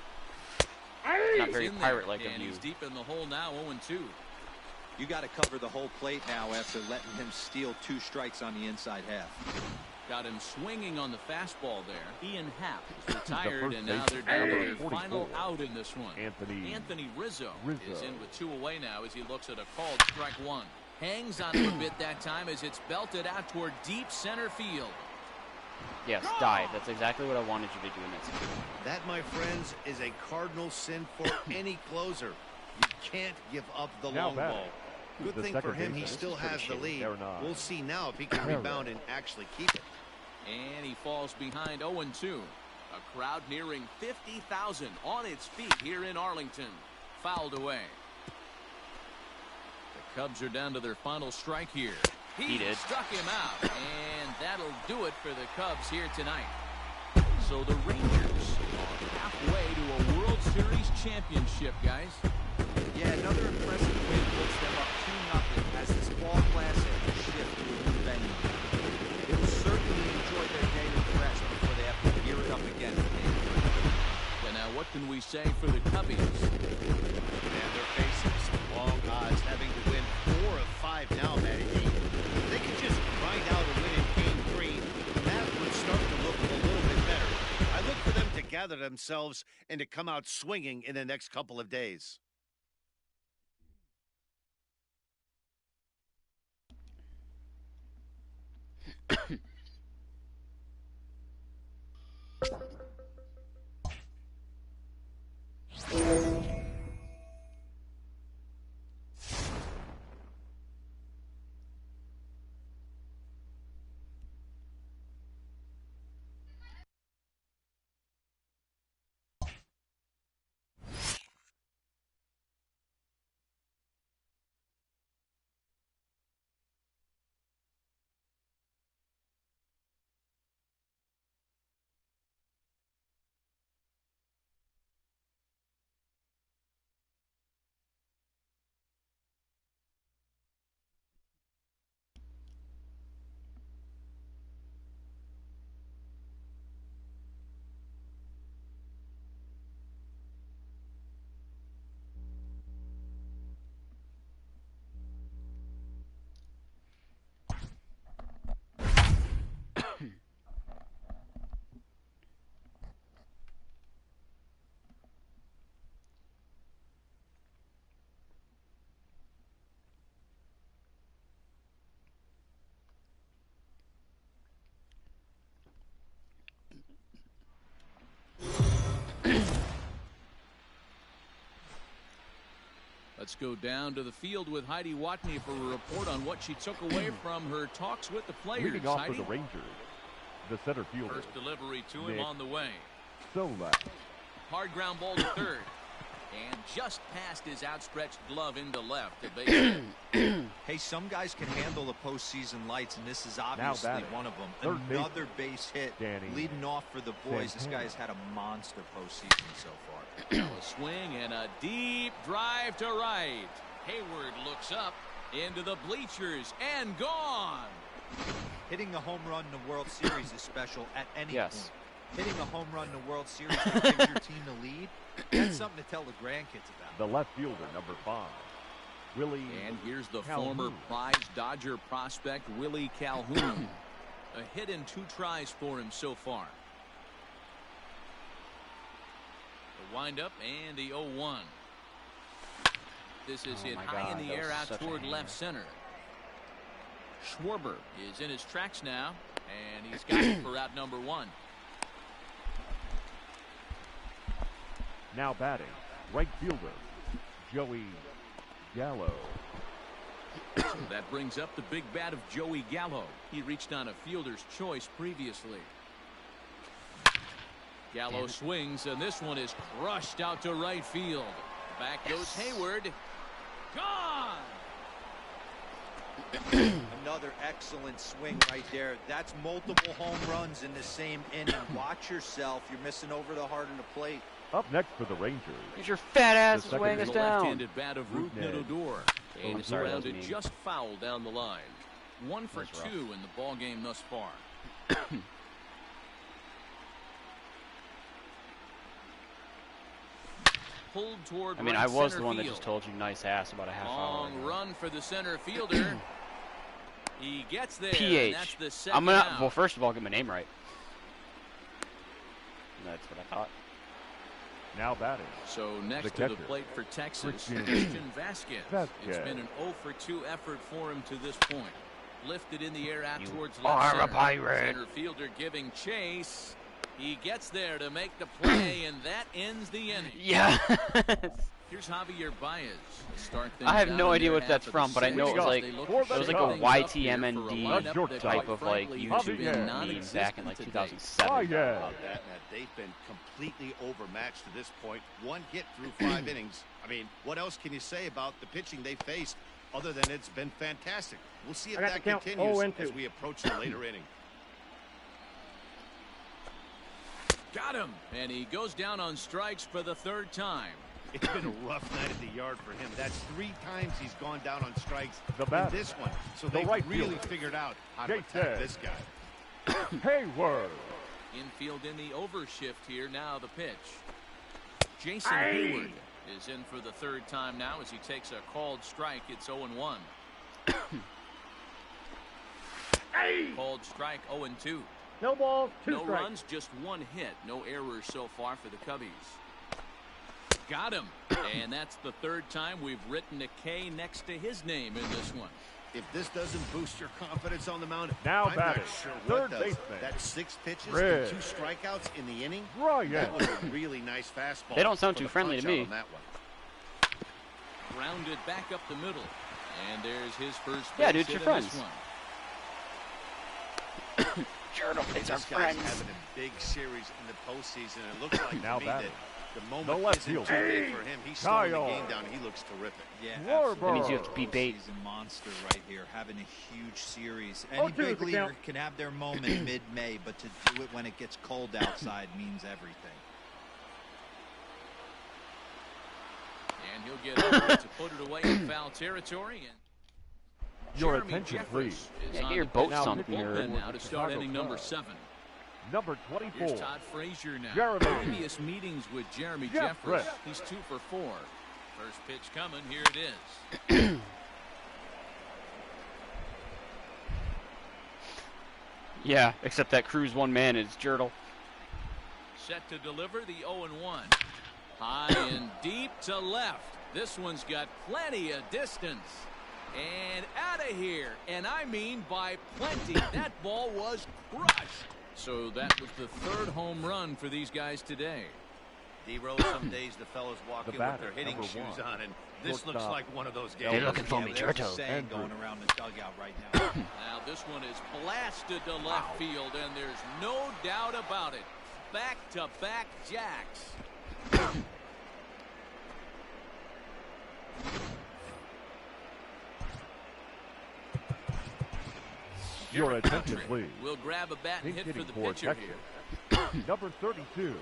Not He's very in there, pirate-like of and you. he's deep in the hole now, 0-2. You got to cover the whole plate now after letting him steal 2 strikes on the inside half. Got him swinging on the fastball there. Ian Happ is The retired, first and now baseman, they're down to number their 44, final out in this one. Anthony Rizzo Rizzo. is in with 2 away now as he looks at a called strike 1. Hangs on him a bit that time as it's belted out toward deep center field. Yes, dive. That's exactly what I wanted you to do in that situation. That, my friends, is a cardinal sin for any closer. You can't give up the Now long batting, ball. Good the thing for second him, he baseman. still has the lead. Arenado. We'll see now if he can Herrera. rebound and actually keep it. And he falls behind 0-2. A crowd nearing 50,000 on its feet here in Arlington. Fouled away. The Cubs are down to their final strike here. He did. Struck him out, and that'll do it for the Cubs here tonight. So the Rangers are halfway to a World Series championship, guys. Yeah, another impressive win puts them up 2-0 as this ball classic shift to a new venue. They will certainly enjoy their day with the rest before they have to gear it up again for game 3. And now what can we say for the Cubbies? Man, they're facing some long odds, having to win 4 of 5 now, Matty. They could just grind out a win in game 3. The math would start to look a little bit better. I look for them to gather themselves and to come out swinging in the next couple of days. Let's go down to the field with Heidi Watney for a report on what she took away from her talks with the players. Leading off Heidi? for the Rangers, the center fielder. First delivery to him Nick on the way. Sola. Hard ground ball to third. And just past his outstretched glove into left. The base hit. Hey, some guys can handle the postseason lights, and this is obviously batting. one of them. Third Another base hit Danny leading off for the boys. This Santana. guy's had a monster postseason so far. Now a swing and a deep drive to right. Hayward looks up into the bleachers and gone. Hitting a home run in the World Series is special at any Yes. point. Hitting a home run in the World Series that gives your team the lead, that's something to tell the grandkids about. The left fielder, number 5, Willie. And here's the Calhoun. former prize Dodger prospect, Willie Calhoun. A hit in 2 tries for him so far. The windup and the 0-1. This is hit my high God, in the that air was out such a toward hammer. left center. Schwarber is in his tracks now, and he's got it for out number 1. Now batting, right fielder, Joey Gallo. So that brings up the big bat of Joey Gallo. He reached on a fielder's choice previously. Gallo swings, and this one is crushed out to right field. Back goes Hayward. Gone! Another excellent swing right there. That's multiple home runs in the same inning. Watch yourself. You're missing over the heart of the plate. Up next for the Rangers, Get your fat ass The second swing us The down. left-handed bat of Rougned Odor. And I'm it's sorry, that was rounded mean. just foul down the line. 1 for That's 2 rough. in the ball game thus far. Pulled toward I mean, right I was center the one that field. just told you nice ass about a half hour Long ago. run for the center fielder. He gets there. And PH. that's the second I'm gonna. out. Well, first of all, get my name right. That's what I thought. now batting, So next The to the catcher, plate for Texas, Christian Vasquez. Vasquez. It's been an 0 for 2 effort for him to this point. Lifted in the air out You towards are left a center. pirate. Center fielder giving chase. He gets there to make the play, and that ends the inning. Yeah. Here's Javier Baez. Start things I have out no in idea their what that's half of from, the but I know it was sixth. like They look it to was like shake a things up here for a YTMND lineup that, type quite of like frankly, YouTube has been Yeah. meme non-existent back in like to date. 2007. Oh, yeah. About that, Matt. They've been completely overmatched to this point. 1 hit through 5 innings. I mean, what else can you say about the pitching they faced? Other than it's been fantastic. We'll see if that count. continues 0-2. as we approach the later inning. Got him. And he goes down on strikes for the third time. It's been a rough night at the yard for him. That's 3 times he's gone down on strikes The in batter, this one. So the they've right really fielder, figured out how to Jason attack this guy. Hayward. Infield in the overshift here. Now the pitch. Jason Hayward is in for the third time now as he takes a called strike. It's 0-1. Called strike 0-2. No balls, 2 No strikes. runs, just 1 hit. No errors so far for the Cubbies. Got him. And that's the third time we've written a K next to his name in this one. If this doesn't boost your confidence on the mound, Now I'm batting, not sure third what does. baseman. That 6 pitches Red. and 2 strikeouts in the inning. Ryan. That was a really nice fastball. They don't sound for too the friendly to punch-out me. on that one. Grounded back up the middle. And there's his first Yeah, base dude, hit your in this friends. one. Journal is our This guy's friend. having a big series in the postseason. It looks like Now to me that batting. the The moment left isn't too fielder. big for him. He's slowing the Kyle. game down. He looks terrific. Yeah, Warburg. absolutely. That means you have to be bait. He's a monster right here, having a huge series. Any 0-2 big is the leaguer count. can have their moment mid-May, but to do it when it gets cold outside means everything. And he'll get over to put it away in foul territory. And Your Jeremy attention, Jeffress please. is Yeah, on get your the boat pitch sunk, in the bullpen nerd. now to start Chicago inning number Cubs. 7. Number 24. Here's Todd Frazier now. Jeremy. Previous meetings with Jeremy Jeffress. Jeffress. He's 2 for 4. First pitch coming. Here it is. Yeah, except that Cruz 1 man is Jurtle. Set to deliver the 0-1. High and deep to left. This one's got plenty of distance. And out of here. And I mean by plenty. That ball was crushed. So that was the 3rd home run for these guys today. D-Rose, some days the fellas walk The in with batter, their hitting number shoes 1. on, and this looks Shortstop. like one of those They're games. looking for me, There's a Turtle. saying Andrew. going around the dugout right now. Now this one is blasted to left field, and there's no doubt about it. Back-to-back jacks. Your Garrett attention, Patrick please. will grab a bat and Pink hit for hitting the for pitcher Texas. here. Number 32.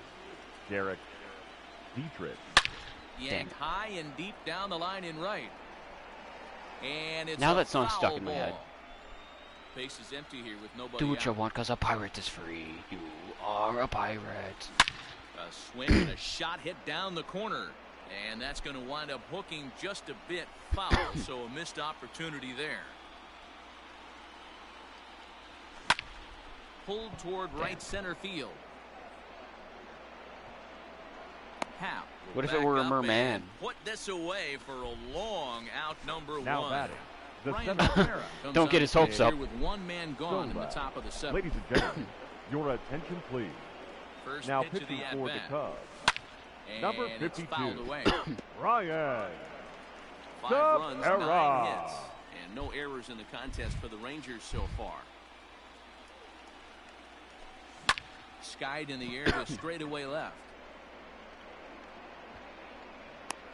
Derek Dietrich. Yanked high and deep down the line in right. And it's Now a that song's foul stuck in my ball. head. Base is empty here with nobody Do what out. you want, cause a pirate is free. You are a pirate. A swing and a shot hit down the corner. And that's going to wind up hooking just a bit foul. So a missed opportunity there. Pulled toward right center field. Hap will What if it back were a up merman? and put this away for a long out number Now 1. batting. The Brian center. Rivera comes Don't on get the his hopes pitch up. here with 1 man gone in the Silva. top of the 7th. Ladies and gentlemen, your attention, please. First Now pitch of pitching the for the at-bat. Cubs. And Number it's 52. fouled away. Ryan. 5 Sub runs, error. 9 hits. And no errors in the contest for the Rangers so far. Skied in the air to straightaway left.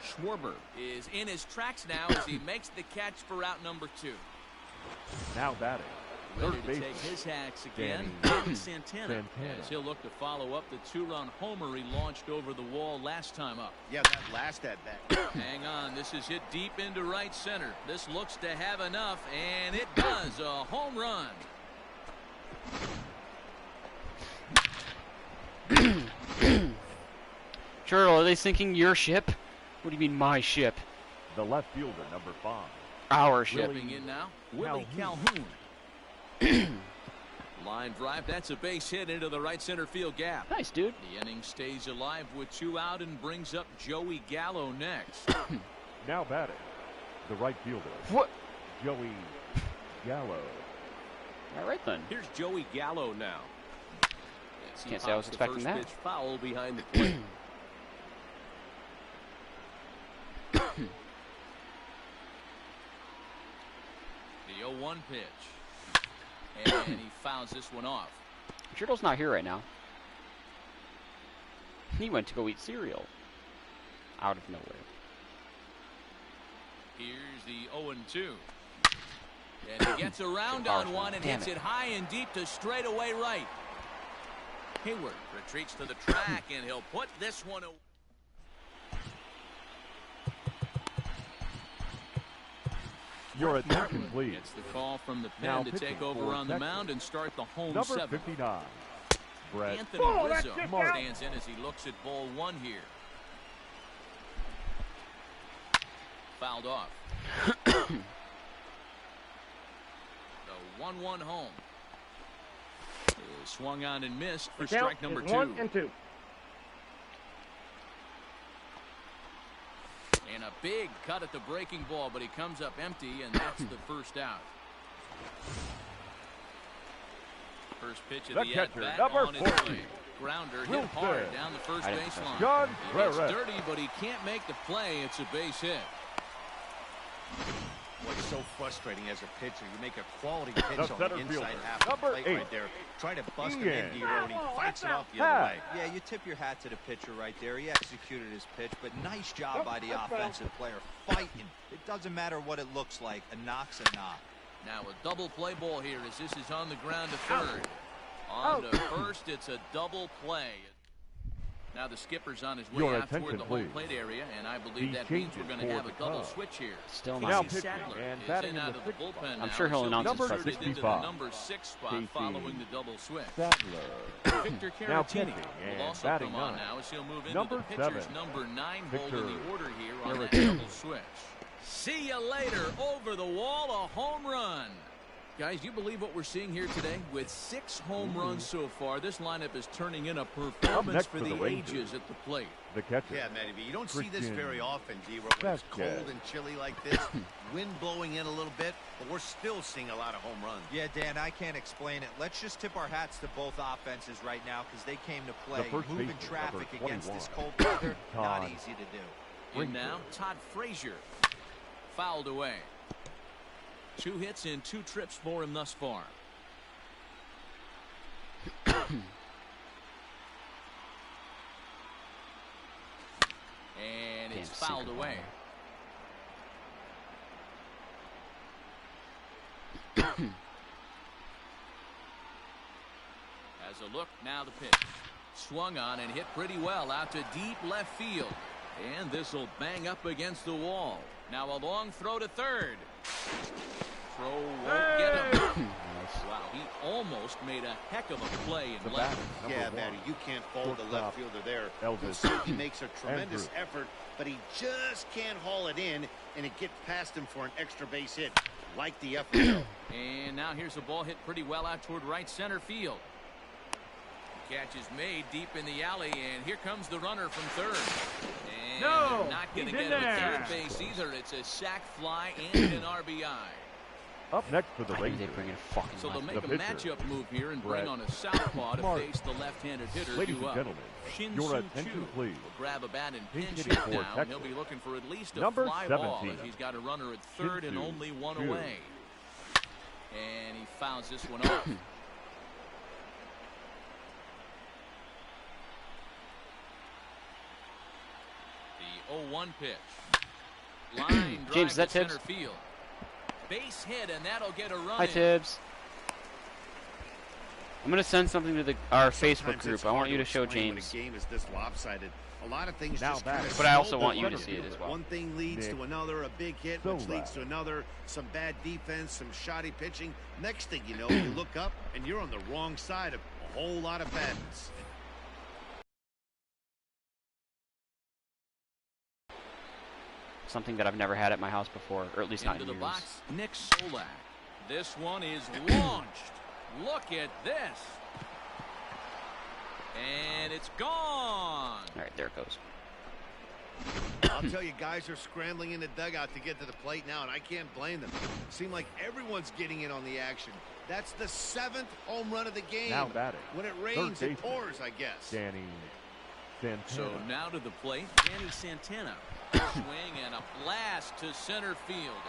Schwarber is in his tracks now as he makes the catch for out number 2. Now batting. Ready Third to baseman. take his hacks again. Danny Danny Santana. As he'll look to follow up the 2-run homer he launched over the wall last time up. Yeah, that last at-bat. Hang on, this is hit deep into right center. This looks to have enough, and it does. A home run. Turtle, are they sinking your ship? What do you mean, my ship? The left fielder, number 5. Our ship. Shipping in now, Willie Calhoun. Calhoun. Line drive, that's a base hit into the right center field gap. Nice, dude. The inning stays alive with 2 out and brings up Joey Gallo next. Now batting. The right fielder, What? Joey Gallo. All right then. Here's Joey Gallo now. As he Can't say I was pops the expecting first that. pitch foul behind the plate. The 0-1 pitch. And he fouls this one off. Turtle's not here right now. He went to go eat cereal. Out of nowhere. Here's the 0-2. And he gets around on one and hits it high and deep to straightaway right. Hayward retreats to the track, and he'll put this one away. Your attention, please. It's the call from the pen to take over on the mound and start the home number seven. 59. Brett. Anthony Rizzo stands in as he looks at ball one here. Fouled off. The 1-1 home. Swung on and missed for strike number 2. 1 and 2. And a big cut at the breaking ball, but he comes up empty, and that's the first out. First pitch of the at-bat on its way. Grounder hit hard down the first baseline. He gets dirty, but he can't make the play. It's a base hit. What's so frustrating as a pitcher, you make a quality pitch on the inside half of the plate right there. Try to bust him in, and he fights it off the other way. Yeah, you tip your hat to the pitcher right there. He executed his pitch, but nice job by the offensive player fighting. It doesn't matter what it looks like. A knock's a knock. Now a double play ball here as this is on the ground to third. On to first, it's a double play. Now the skipper's on his way out toward the home plate area, and I believe that means we're going to have a double switch here. Still now not. pitching and batting in the bullpen. I'm sure he'll announce his number start. 65. Into the number 6 spot following the double switch. Sadler. Victor Now Caratini pitching will and also batting come on 9. now as he'll move into Number the pitcher's 7. number 9 Victor hole in the order here on that double switch. See you later. Over the wall, a home run. Guys, you believe what we're seeing here today? With 6 home runs so far, this lineup is turning in a performance for the ages at the plate. The catcher. Yeah, Matty B, you don't see this very often, D-Row, when it's cold and chilly like this. Wind blowing in a little bit, but we're still seeing a lot of home runs. Yeah, Dan, I can't explain it. Let's just tip our hats to both offenses right now because they came to play. Moving traffic against this cold weather, not easy to do. And now, Todd Frazier. Fouled away. 2 hits and 2 trips for him thus far. And it's fouled away. As a look, now the pitch. Swung on and hit pretty well out to deep left field. And this will bang up against the wall. Now a long throw to third. Throw won't get him. Wow, he almost made a heck of a play in left. Yeah, Matty, you can't fault the left fielder there. He makes a tremendous effort, but he just can't haul it in, and it gets past him for an extra base hit. Like the effort. And now here's a ball hit pretty well out toward right center field. Catch is made deep in the alley, and here comes the runner from third. And no, not going to get it at third base either. It's a sac fly and an RBI. Up next for the Rangers. So they'll make a matchup move here and bring on a southpaw to face the left-handed hitter. Ladies and gentlemen, your attention please. Will grab a bat and pinch hit now, and he'll be looking for at least a number fly 17. ball as he's got a runner at third and only one away. And he fouls this one off. The 0-1 pitch. Line drive James, is that to center Tibbs? field. Base hit, and that'll get a run. Hi, Tibbs. I'm going to send something to our Facebook Sometimes group. I want you to show explain James. When a game is this lopsided. A lot of things Now just back. kind of But I also want you snowball. to see it as well. One thing leads Nick. to another, a big hit, which So leads to another, some bad defense, some shoddy pitching. Next thing you know, you look up and you're on the wrong side of a whole lot of badness. Something that I've never had at my house before, or at least not Into in the years. box, Nick Solak. This one is launched. Look at this. And it's gone. All right, there it goes. I'll tell you, guys are scrambling in the dugout to get to the plate now, and I can't blame them. Seems like everyone's getting in on the action. That's the 7th home run of the game. Now batting. When it rains, Third it pours, I guess. Danny Santana. So now to the plate, Danny Santana. Swing and a blast to center field.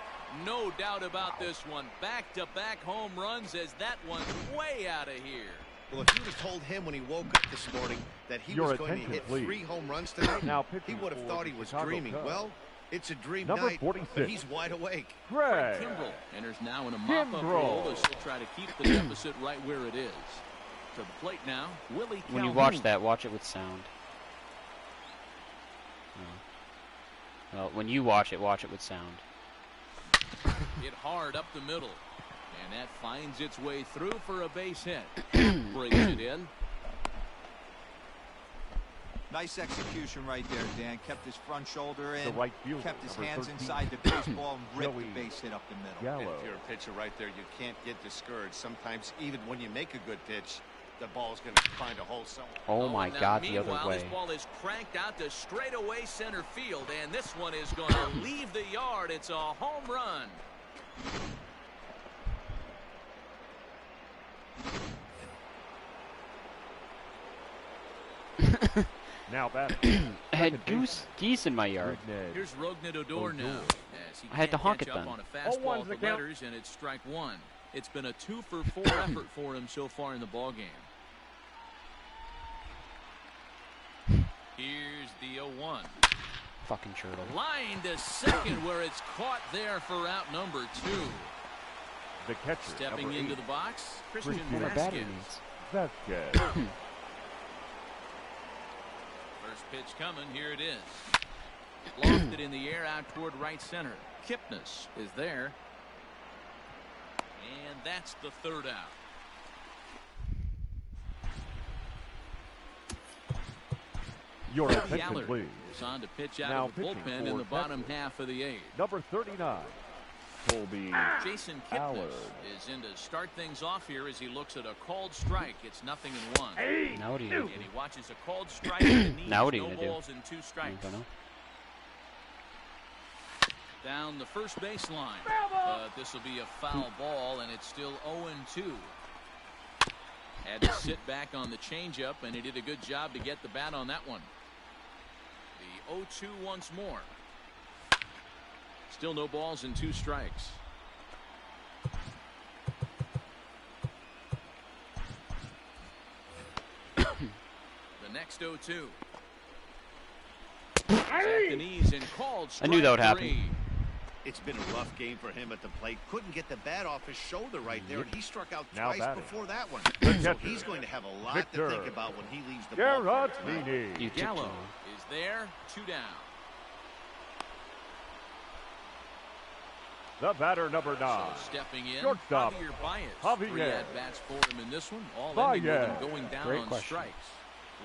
No doubt about this one. Back-to-back home runs as that one's way out of here. Well, if you would have told him when he woke up this morning that he was going to hit 3 home runs tonight, Now he would have thought he was Chicago dreaming. Cubs. Well, It's a dream Number night, 46. but he's wide awake. Greg Kimbrell enters now in a mop-up role as he'll try to keep the deficit right where it is. To the plate now, Willie Calhoun. When you watch that, watch it with sound. Well, when you watch it with sound. Hit hard up the middle. And that finds its way through for a base hit. Brings it in. Nice execution right there, Dan. Kept his front shoulder in, The right fielder, kept his number hands 13. inside the baseball, and ripped the Joey base hit up the middle. And Gallo. if you're a pitcher right there, you can't get discouraged. Sometimes, even when you make a good pitch, the ball's going to find a hole somewhere. Oh my now God, the other meanwhile, way. This ball is cranked out to straightaway center field, and this one is going to leave the yard. It's a home run. Now batting. I had geese in my yard. Here's Rognet Odor now. As he I had to can't honk catch it up then. on a Oh, fastball one's the for count. letters, and it's strike one. It's been a 2-for-4 effort for him so far in the ball game. Here's the 0-1. Fucking turtle. Line to second where it's caught there for out number 2. The catcher, Stepping number into 8. the box, Christian Christian What my battery Vasquez. needs. Vasquez. First pitch coming, here it is. Lofted in the air out toward right center. Kipnis is there. And that's the third out. Your Cody attention, Allard please. is on to pitch out Now of the pitching bullpen in for the bottom Texas. half of the 8th. Number 39. Colby Jason Kipnis Allard. is in to start things off here as he looks at a called strike. It's 0-1. Now what are you gonna And do? he watches a called strike and needs Now what are you no gonna do? balls and 2 strikes. I don't know. Down the first baseline. This will be a foul ball, and it's still 0-2. Had to sit back on the changeup, and he did a good job to get the bat on that one. The 0-2 once more. Still no balls and 2 strikes. The next 0-2. At the knees and called I knew that would strike happen. 3. It's been a rough game for him at the plate. Couldn't get the bat off his shoulder right there, and he struck out Now twice batting. before that one. The So catcher, he's going to have a lot Victor to think about when he leaves the ballpark tonight. Garatini. You took too Gallo long. is there, 2 down. The batter, number 9. So stepping in, Shortstop, Javier Baez. Javier. 3 at-bats for him in this one. All ending with him Baez. going down Great on question. strikes.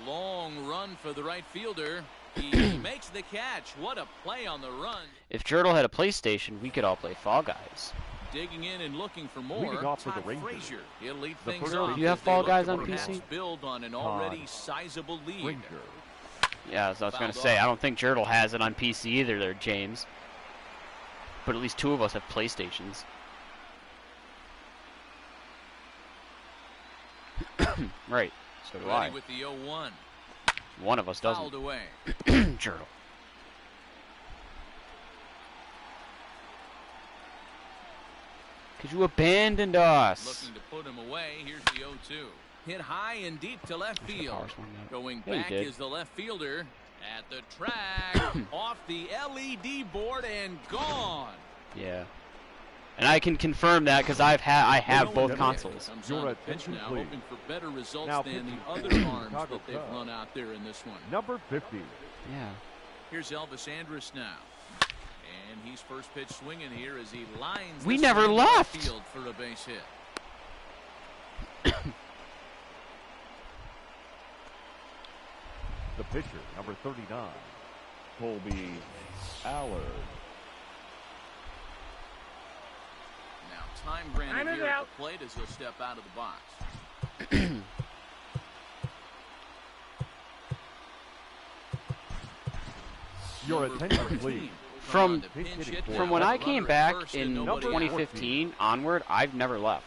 Long run for the right fielder. He makes the catch. What a play on the run. If Turtle had a PlayStation, we could all play Fall Guys. Digging in and looking for more. Leading off for the Todd Rangers. Frazier. He'll lead The things first off. pitch. Do you have as they Fall look Guys to on perhaps PC? build on an already sizable lead. Ranger. Yeah, so I was gonna Fouled say, off. I don't think Turtle has it on PC either there, James. But at least 2 of us have PlayStations. Right, so do I. Ready with the 0-1. One of us Fouled doesn't. away. Turtle. Cause you abandoned us. Looking to put him away. Here's the 0-2. Hit high and deep to left field. Power swung out. Going Yeah, he back did. is the left fielder at the track. Off the LED board and gone. Yeah. And I can confirm that because I have both Your consoles. Comes Your on the pitch attention, now, please. hoping for better results Now than pitching the for other the arms Chicago that they've Cubs. run out there in this one. Number 50. Yeah. Here's Elvis Andrus now. And he's first pitch swinging here as he lines We this never one into left left. field for a base hit. The pitcher, number 39. Colby Allard. Now time granted here at the plate as he'll step out of the box. Your Number attention, 14. please. From- On to pinch hit from now. From when I came Runner back first and in nobody out. 2015 onward, I've never left.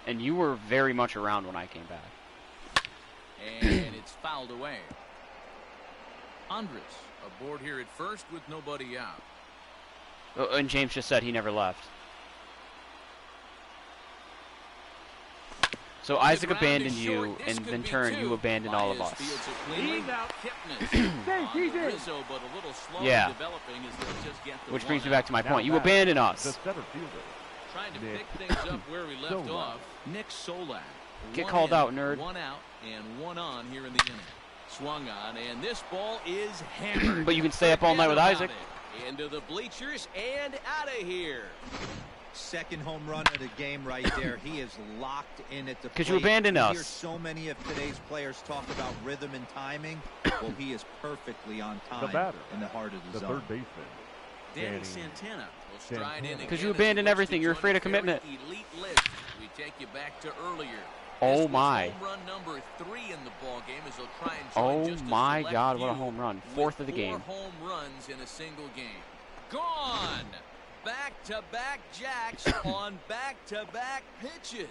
And you were very much around when I came back. And it's fouled away. Andres aboard here at first with nobody out. And James just said he never left. So Isaac abandoned you, and in turn you abandoned all of us. Yeah. Which brings me back to my point. You abandoned us. Trying to pick things up where we left off. Nick Solak. Get called out, nerd. One out and one on here in the inning. Swung on, and this ball is hammered. But you can stay up all night with Isaac. Into the bleachers and out of here. Second home run of the game right there. He is locked in at the plate. Because you abandoned us. Hear so many of today's players talk about rhythm and timing. Well, he is perfectly on time in the heart of the zone. Third baseman. Danny Santana will stride in. Because you abandoned everything. You're afraid of commitment. Elite list. We take you back to earlier. Oh my. Home run number 3 in the ball game as they'll try and oh just my God, what a home run. 4th of the game. 4 home runs in a single game. Gone. Back-to-back jacks on back-to-back pitches.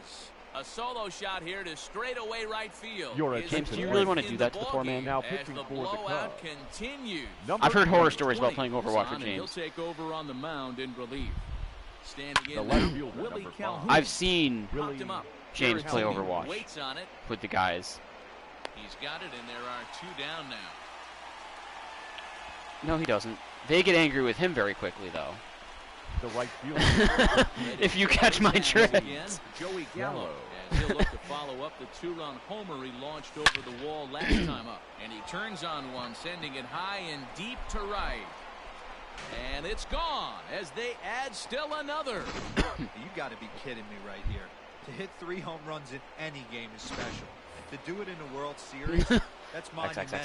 A solo shot here to straightaway right field. James, do you really want to do that to the poor man? Now pitching for the blowout continues. I've heard horror stories about playing Overwatch with He'll James. take over on the mound in relief. Standing in left now, fielder, Willie number Calhoun. 5. I've seen Popped him up. James play Calhoun Overwatch waits on it. with the guys. He's got it, and there are 2 down now. No, he doesn't. They get angry with him very quickly, though. The right fielder. If you catch my drift. Joey Gallo, and he'll look to follow up the 2-run homer he launched over the wall last time up. And he turns on one, sending it high and deep to right. And it's gone as they add still another. You got to be kidding me right here. To hit 3 home runs in any game is special. To do it in a World Series, that's monumental.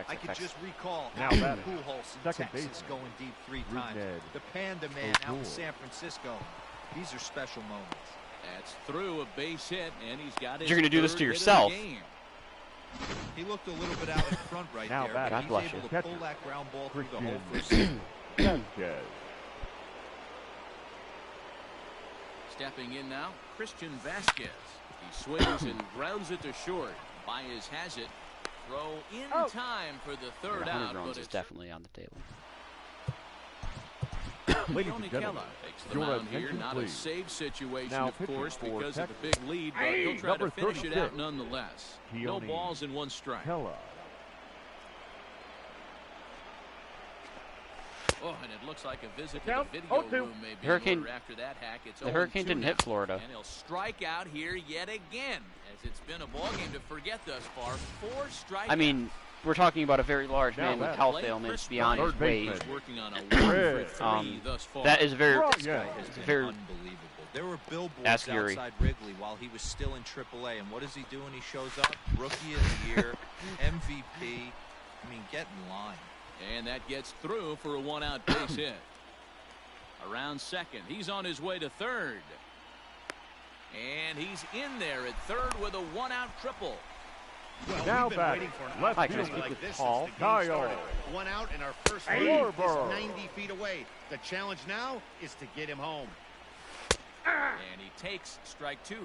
I could just recall Pujols in Texas going deep 3 times. The Panda Man out in San Francisco. These are special moments. That's through a base hit, and he's got his You're going to do this to yourself. He looked a little bit out in front right now there. God bless he's able you. to pull that ground ball through the hole for a Sanchez. Stepping in now, Christian Vasquez. He swings and grounds it to short. Baez has it. Throw in time for the third 100 out, runs but is it's definitely on the table. Ladies and gentlemen, takes the mound here. Not a save situation, now of course, pitching for because of the Texas. big lead, but he'll try to finish it 36. out nonetheless. No Keone balls and 1 strike. Kela. Oh, and it looks like a visit to Count. the video 0-2. room may be Hurricane- in order after that hack. It's The Hurricane 0-2 didn't hit now. Florida. And he'll strike out here yet again, as it's been a ball game to forget thus far. 4 strikeouts. I mean, we're talking about a very large man with health ailments beyond his weight. Working on a 1 for 3 thus far. That is very, This guy has been very unbelievable. There were billboards Ask Yuri. outside Wrigley while he was still in AAA, and what does he do when he shows up? Rookie of the Year, MVP. I mean, get in line. And that gets through for a 1-out base hit. Around second. He's on his way to third. And he's in there at third with a 1-out triple. Well, Now we've been back. waiting for an Left Mike, fielder. can I speak with this Paul? since the game started. 1 out, and our first lead is Warburg. 90 feet away. The challenge now is to get him home. And he takes strike 2.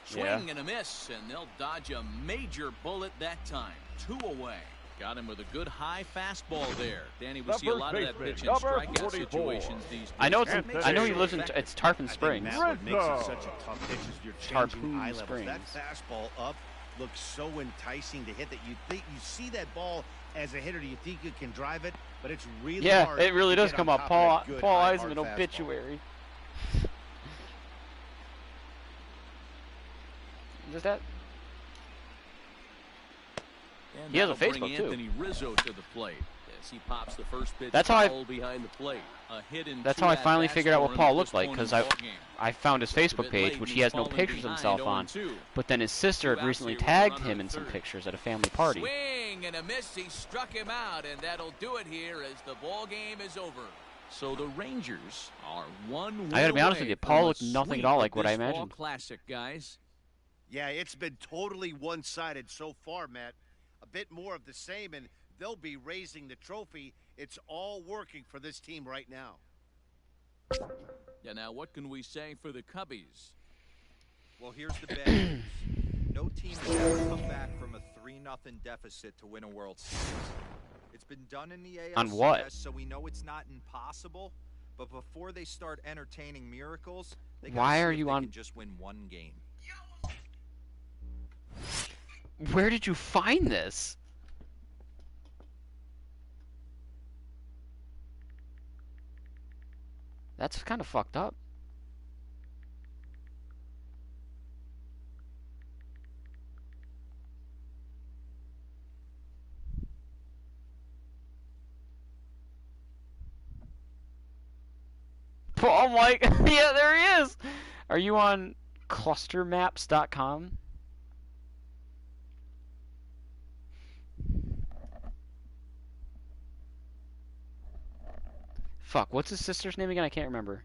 Swing Yeah. and a miss, and they'll dodge a major bullet that time. 2 away. Got him with a good high fastball there. Danny, we The see a first lot of that baseman, pitch in number strikeout 44. situations these days. I know it's. Anthony. I know he lives in. It's Tarpon I think, Springs. Matt, what makes Rizzo. it such a tough pitch is you're changing Harpoon eye levels. Springs. That fastball up looks so enticing to hit that you think you see that ball as a hitter. You think you can drive it, but it's really Yeah, hard it really to does get come on up. top of that good Paul high, Eisman hard fastball. obituary. Is that? And He has a that'll bring Facebook, too. Anthony Rizzo to the plate as he pops the first pitch. That's how I- foul behind the plate. A hit in That's 2 how I finally at-bats figured out for what him Paul at looked this like, point 'cause in the ball game. I found his Just a Facebook bit page, late, which he he's has no falling pictures of behind, himself on. 0-2. But then his sister had Two outs recently here with a tagged runner him at in some third. pictures at a family party. Swing and a miss. He struck him out, and that'll do it here as the ball game is over. So the Rangers are 1 win I gotta be honest with away you, Paul from a looked nothing sweep at all of like what I this fall imagined. Classic, guys. Yeah, it's been totally one-sided so far, Matt. A bit more of the same, and they'll be raising the trophy. It's all working for this team right now. Yeah, now what can we say for the Cubbies? Well, here's the bad news. No team has ever come back from a 3-0 deficit to win a World Series. It's been done in the ALCS, On what? so we know it's not impossible. But before they start entertaining miracles, They gotta Why see are if you they on? can just win one game. Where did you find this? That's kind of fucked up. Oh my, yeah, there he is. Are you on clustermaps.com? Fuck, what's his sister's name again? I can't remember.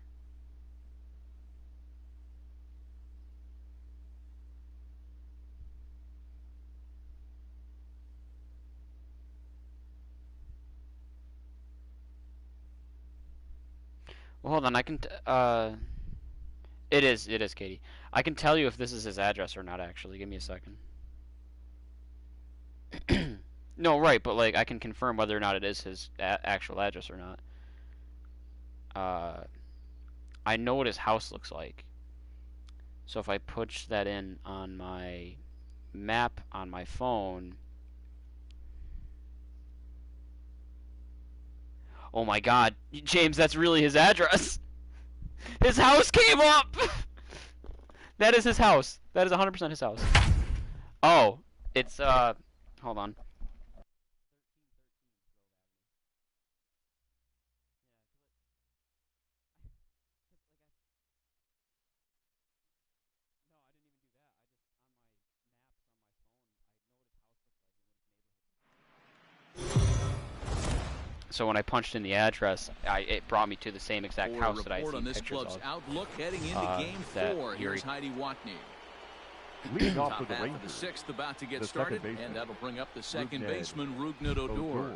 Well, hold on, I can it is Katie. I can tell you if this is his address or not, actually. Give me a second. No, right, but like I can confirm whether or not it is his actual address or not. I know what his house looks like. So if I push that in on my map on my phone. Oh my god, James, that's really his address. His house came up. That is his house. That is 100% his house. Oh, it's hold on. So when I punched in the address, it brought me to the same exact For house a that I report see on this pictures club's of. outlook heading into Game 4. Here's Heidi Watney. Leading off Top for the half of the Rangers, sixth about to get the started, second baseman, and that'll bring up the second Rugnet baseman, Rugnet Odor. Odor.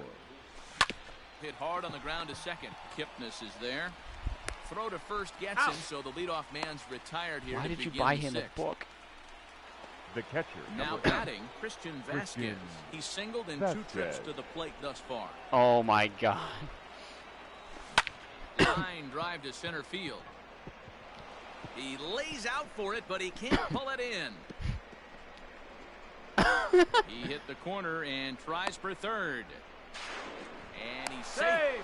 Hit hard on the ground to second. Kipnis is there. Throw to first gets him, so the leadoff man's retired here. Why to did you begin buy the him a sixth. book? The catcher, Now number 8, batting, Christian Vasquez. He's singled in 2 trips to the plate thus far. Oh my god. Line drive to center field. He lays out for it, but he can't pull it in. He hit the corner and tries for third. And he's safe.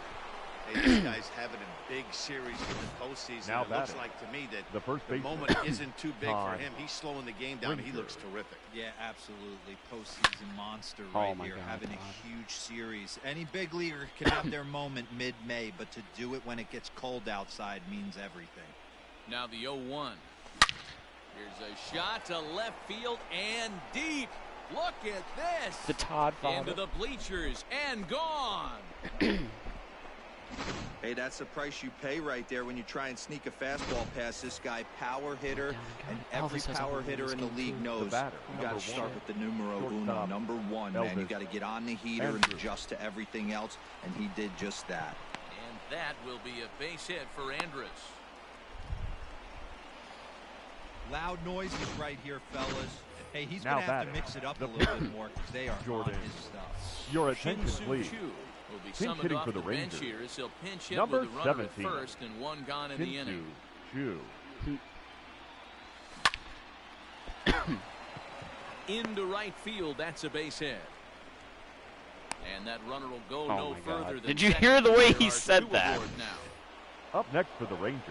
Hey, this guy's having a big series in the postseason. Now It looks batting, like to me that the first the baseman, moment isn't too big for Todd him. He's slowing the game down. He Winter. looks terrific. Yeah, absolutely. Postseason monster Oh right my here, God, having Todd. a huge series. Any big leaguer can have their moment mid-May, but to do it when it gets cold outside means everything. Now the 0-1. Here's a shot to left field and deep. Look at this. The Todd father. Into the bleachers and gone. Hey, that's the price you pay right there when you try and sneak a fastball past this guy. Power hitter, and every Elvis has a power home hitter run in the game, league too. knows The batter, you got number to start one. with the numero uno, Shortstop, number 1, man. You Elvis got to get on the heater and Andrews. adjust to everything else, and he did just that. And that will be a base hit for Andrus. Loud noises right here, fellas. Hey, he's Now going to have to batting, mix it up a the little bit more because they are Jordan. on his stuff. Your attention, Shin-Soo please. Choo will be Pinch summoned hitting off for the the bench Rangers. here as he'll pinch hit Number with a runner at 17, first and 1 gone in the inning. Shin-Soo Choo. Into right field, that's a base hit. And that runner will go Oh no my further God. than Did you second. hear the way There he are said 2 that? aboard now. Up next for the Rangers,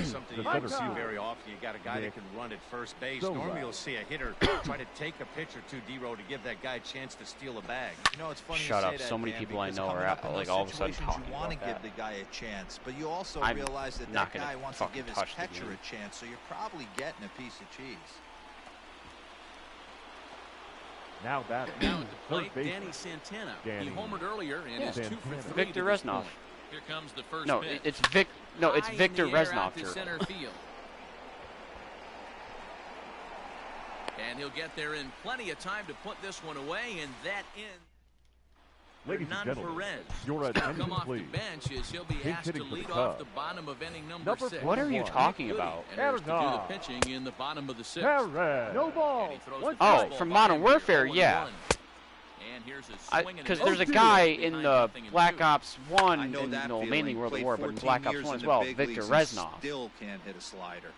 Something the you don't center see fielder, very often. You got a guy that can run at first base. So Normally loud. you'll see a hitter try to take a pitch or two, D-row, to give that guy a chance to steal a bag. You know, it's funny Shut you up. say that, So many Dan, people I because know coming are up in like those all of a sudden situations, talking you want to about give that. the guy a chance, but you also I'm realize that not that gonna guy wants to fucking give his touch the catcher game. a chance, so you're probably getting a piece of cheese. now batting, Now at the third plate, baseman, Danny Santana. Danny He homered earlier and is 2 for Santana. 3 Victor to this Reznov. point. Here comes the first No, pitch. it's High in Victor the air Reznov. out to Turtle. center field. And he'll get there in plenty of time to put this one away, and that in. Ladies and Hernan gentlemen, Perez your will attention, come off please. the bench as he'll be Pinch asked to hitting for the lead off the Cubs. bottom of inning number Number 6. What are you One. talking Goody about? enters to do the Arizona. pitching in the bottom of the 6th. Perez. No And ball. he throws One the Oh, fastball from by Modern him here, Warfare, 0-1. yeah. And here's a swing and Because a there's a miss guy behind in the nothing and Black 2. Ops I 1, know and that no, feeling. mainly World of Played War, but in 14 Black Ops years 1 in as the well, big Victor leagues and Reznov. still can't hit a slider.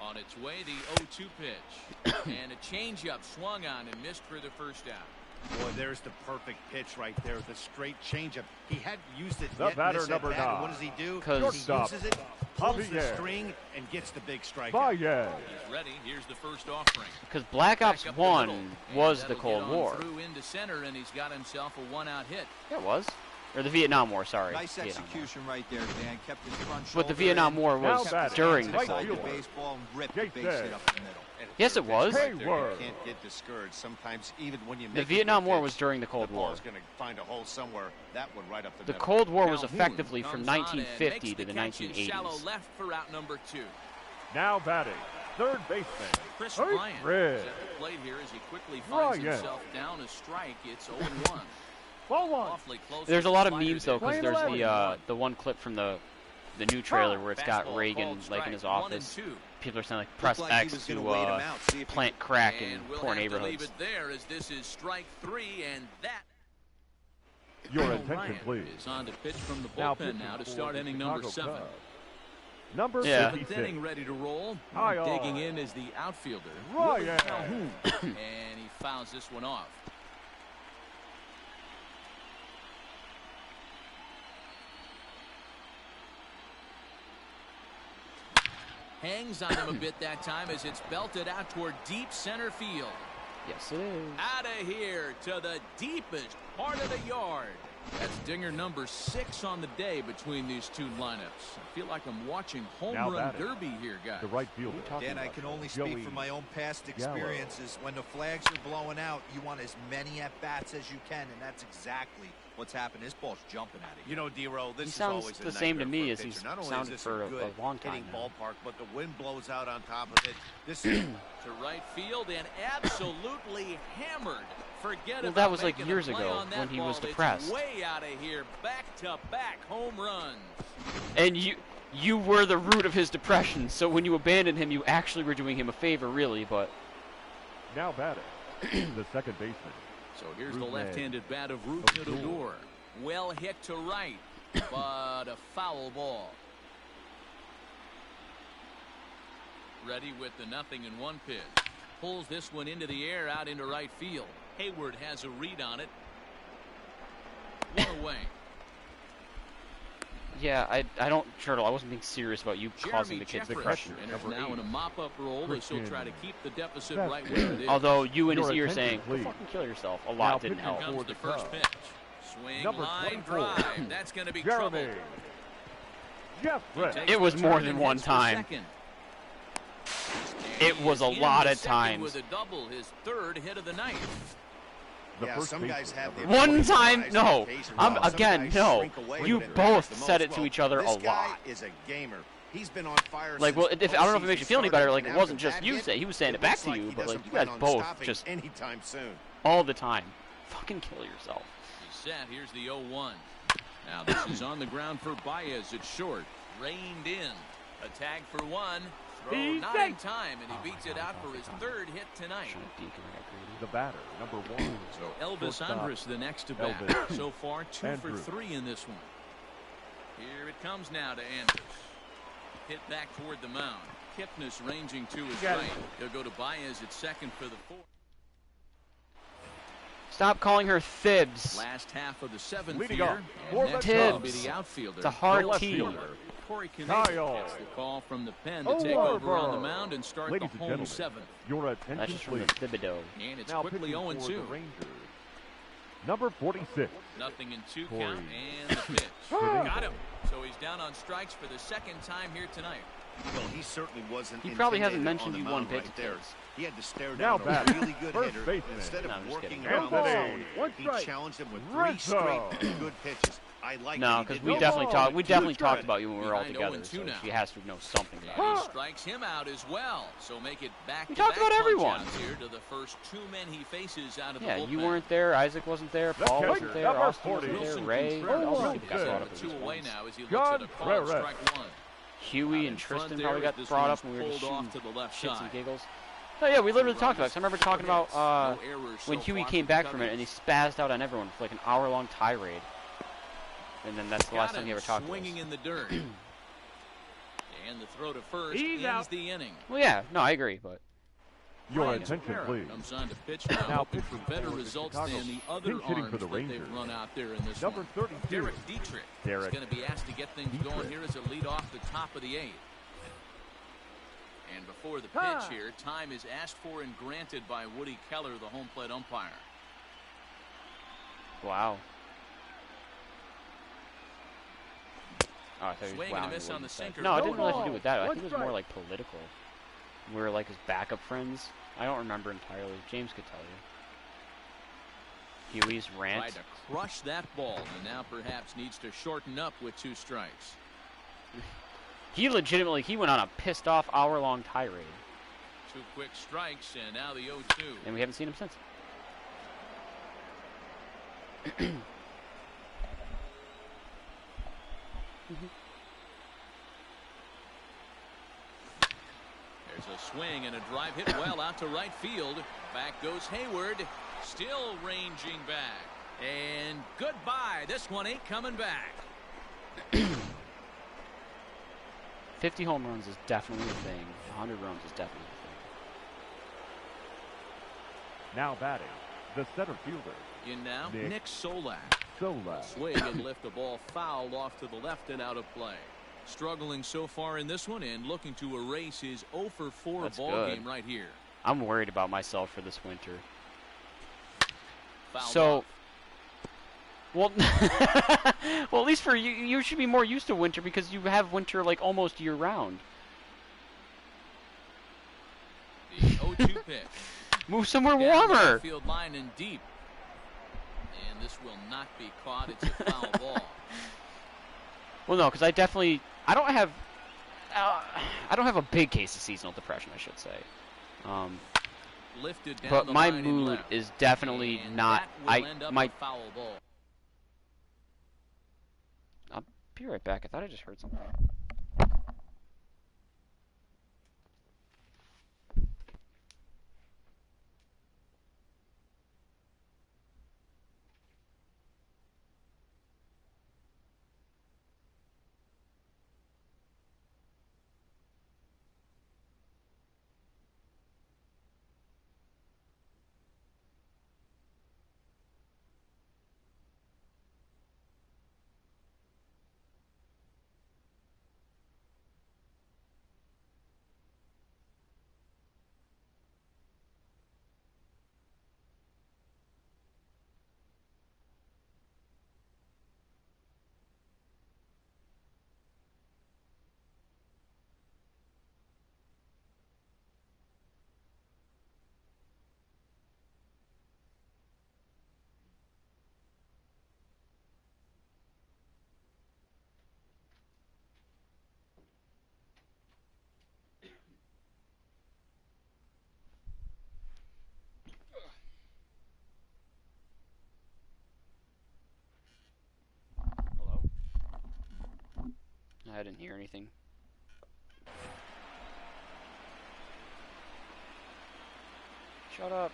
On its way, the 0-2 pitch. And a changeup swung on and missed for the first out. Boy, there's the perfect pitch right there. The straight changeup. He hadn't used it The yet. batter, This number at bat. 9. What does he do? Because He uses it, pulls the Javier. string, and gets the big strikeout. Baez. He's ready. Here's the first offering. Because Black Ops Back up the 1 middle. was And the that'll Cold get on War. Through into center, and he's got himself a one-out hit. Yeah, it was. Or the Vietnam War, sorry. Nice Vietnam War. execution right there, Dan. Kept his front But shoulder the Vietnam in, War was Now batting. during the Right Cold field. War. baseball and ripped Jake the base hit Day. up the middle. And Yes, it was. right there, Hayward. you can't get discouraged. Sometimes, even when you make The a good Vietnam War pitch, was during the Cold the War. ball's going to find a hole somewhere. That one right up the The middle. Cold War was Calhoun effectively from comes on and 1950 makes to the catch in Shallow 1980s. left for out number 2. Now batting, third baseman. Chris Hey, Bryant Fred. is at the plate here as he quickly finds Bryant. himself down a strike. It's 0-1. Ball one. Awfully close. There's a with lot the of slider memes though, because there. there's the one clip from the new trailer where it's got Fastball Reagan called like in his strike. 1 and office. 2. People are saying like press Looked like he X was to gonna wait him out, see if he plant crack in And we'll poor have to leave neighborhoods. it there as this is strike 3, and that. Your Kyle attention, Ryan please. is on to pitch from the Now bullpen pitching now to for start the inning number Chicago 7. Cubs. Number Yeah. 7th 56. inning ready to roll. High Digging on. in is the outfielder, Ryan. Willie Calhoun. And he fouls this one off. Hangs on him a bit that time as it's belted out toward deep center field. Yes, it is. Out of here to the deepest part of the yard. That's dinger number 6 on the day between these two lineups. I feel like I'm watching home Now run batting. derby here, guys. The right fielder. Dan, I can only speak Joey from my own past Gallo. experiences. When the flags are blowing out, you want as many at-bats as you can, and that's exactly what's happened. This ball's jumping at it. You know, D-Roll, this He is sounds always a the same to nightmare me for a as he's pitcher. Not only is sounded this for a good long time hitting now. ballpark, but the wind blows out on top of it. This is To right field and absolutely hammered. Forget Well, about that was like making a years play ago on that when he was ball. depressed. It's way out of here. Back-to-back home runs. And you were the root of his depression, so when you abandoned him, you actually were doing him a favor, really, but... Now batting, the second baseman. So here's the Ruth May. left-handed bat of Ruth Odor. Well hit to right, but a foul ball. Ready with the 0-1 pitch. Pulls this one into the air out into right field. Hayward has a read on it. One away. Yeah, I don't, Turtle, I wasn't being serious about you causing Jeremy the kids Jeffress depression. enters Number now in 8. a mop-up role as he'll Christian try to keep the deficit Vasquez. right where it is. Although you in his Your ear attention, saying, please. "Go fucking kill yourself," a Now lot didn't pitching help. Comes for the the first Cubs. pitch. Swing, Number line 24. drive. That's going to be trouble. Jeremy. He Jeffress. takes It was the more turn than and one hits for time. second. It And was a he is lot into of second times. With a double, his 3rd hit of the night. The yeah, first some baseman, guys have the number One ability to time, rise no. to the occasion. I'm Some again, guys no. shrink away You when it both matters the said most. it to Well, each other this a guy lot. is a gamer. He's been on fire Like, since well, if I don't know if it makes you feel any postseason better, started, like it and wasn't after just that you hit, saying, he was saying it it back looks to like you, he but like doesn't you guys plan on both stopping just anytime soon. all the time. Fucking kill yourself. He's set. Here's the 0-1. Now this is on the ground for Baez at short. Reined in. A tag for one. Throw He's not safe. in time, and he beats it out for his 3rd hit tonight. The batter, number 1. So Elvis Shortstop, Andrus the next to bat. Elvis So far 2 for Andrus. 3 in this one. Here it comes now to Andrus. Hit back toward the mound. Kipnis ranging to his got right. it. He'll go to Baez at second for the 4th. Stop calling her Thibs. Last half of the 7th Leading here. off And for next the will be Cubs. the outfielder. It's a hard The left T. fielder. Corey Kyle. Canales gets the call from the pen to Oh, take over on the Warburg. mound and start Ladies the and home gentlemen, 7th. Your That's attention, just from the please. Thibodeau. And it's Now quickly pitching for the 0-2. Rangers. Number 46. 0-2 Corey. count and the pitch. Got him. So he's down on strikes for the 2nd time here tonight. Well, he certainly wasn't. He probably hasn't intimidated mentioned on you the one mound pitch right of there. his. He had to stare Now down a batting, really good first hitter. baseman. Instead of No, I'm just working kidding. around the Anthony, zone, one he strike. challenged him with Rizzo. 3 straight good pitches. I like No, that he because did we that. definitely ball. talked. We definitely Two strike. talked about you when we were all Behind together. 0-2 So now. she has to know something And about he it. strikes him out as well. So make it back We to talked back about everyone. punch-outs here to the first 2 men he faces out of the Yeah, bullpen. you weren't there. Isaac wasn't there. Paul catch, wasn't there. number Austin 40. wasn't there. Wilson Ray. Contreras All those Oh, people got good. brought up in Two this away one. now as he looks John at a call, Ferret. strike 1. Huey Out and in front Tristan there probably as got this brought one's up when we were just pulled off shooting to the left shits and side. giggles. Oh yeah, we literally talked about it. 'Cause I remember talking about No errors when so Huey far came for the back from it Cubbies. and he spazzed out on everyone for like an hour-long tirade. And then that's the last Got time he him ever talked to swinging us. in the dirt. And the throw to first He's ends out. the inning. Well, yeah, no, I agree, but Your attention, please. Comes on to pitch now, Now hoping for pitching better for the results Chicago. than the other Pinch hitting arms for the that Rangers. they've run out there in this Number one. 32. Derek Dietrich Derek is going to be asked to get things Dietrich. going here as a lead off the top of the 8th. And before the pitch here, time is asked for and granted by Woody Keller, the home plate umpire. wow. Oh, I thought he was Swing and a wowing miss what on he the said. sinker. No, it No didn't really have to do ball. with that. I One think it was more strike. like political. We were like his backup friends. I don't remember entirely. James could tell you. Huey's rant. Tried to crush that ball and now perhaps needs to shorten up with 2 strikes. He went on a pissed off hour-long tirade. 2 quick strikes and now the 0-2. And we haven't seen him since. There's a swing and a drive hit well out to right field. Back goes Hayward, still ranging back. And goodbye. This one ain't coming back. 50 home runs is definitely a thing. 100 runs is definitely a Now batting, the center fielder. In now, Nick Nick Solak. Solak. Swing and lift the ball foul off to the left and out of play. Struggling so far in this one and looking to erase his 0 for 4 That's ball good. game right here. thing. I'm worried about myself for this winter. Fouled So, off. well, well, at least for you, you should be more used to winter because you have winter like almost year round. The 0-2 pitch. Move somewhere Down the warmer. left field line and deep. And this will not be caught. It's a foul ball. Well, no, because I don't have a big case of seasonal depression, I should say. Lifted down But the my line and mood left. is definitely And not. that will end up a foul ball. I'll be right back. I thought I just heard something. Hello? I didn't hear anything. Shut up.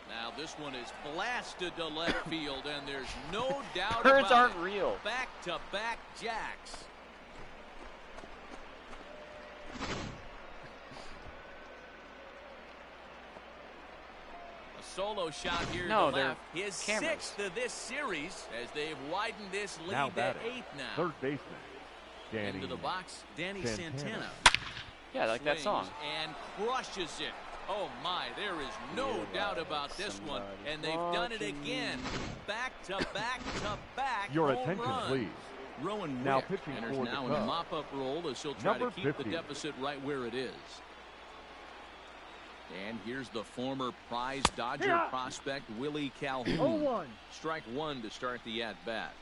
Now this one is blasted to left field, and there's no doubt Birds about aren't it. real. Back-to-back jacks. A solo shot here No, to they're left. His cameras. 6th of this series as they've widened this Now lead to batting, 8 now. third baseman. Danny Into the box, Danny Santana. Yeah, I like that song. Swings and crushes it. Oh my, there is no doubt about this one. And they've done it again. Back to back to back. Your home attention, runs. please. Rowan Now Wick pitching enters for the now in a Cubs. mop-up role as he'll try Number to keep the 50. deficit right where it is. And here's the former prize Dodger Yeah. prospect Willie Calhoun. 0-1. Strike one to start the at-bat.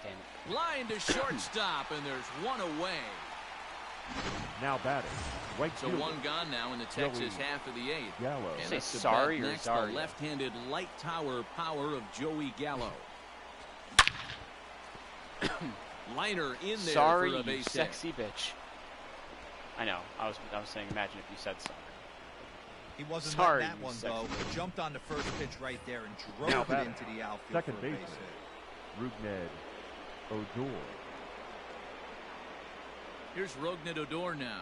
Damn it. Line to shortstop, and there's one away. Now batting, right So fielder. one gone now in the Texas Joey half of the 8th. Gallo. And Say up to sorry bat or next, Zaria? the left-handed light tower power of Joey Gallo. Liner in there Sorry, for a you base hit. sexy bitch. I know. I was saying, imagine if you said sorry. He wasn't Sorry, letting that one go. He jumped on the first pitch right there and drove it into the outfield second for a base baseman, hit. Rougned Odor. Here's Rougned Odor now,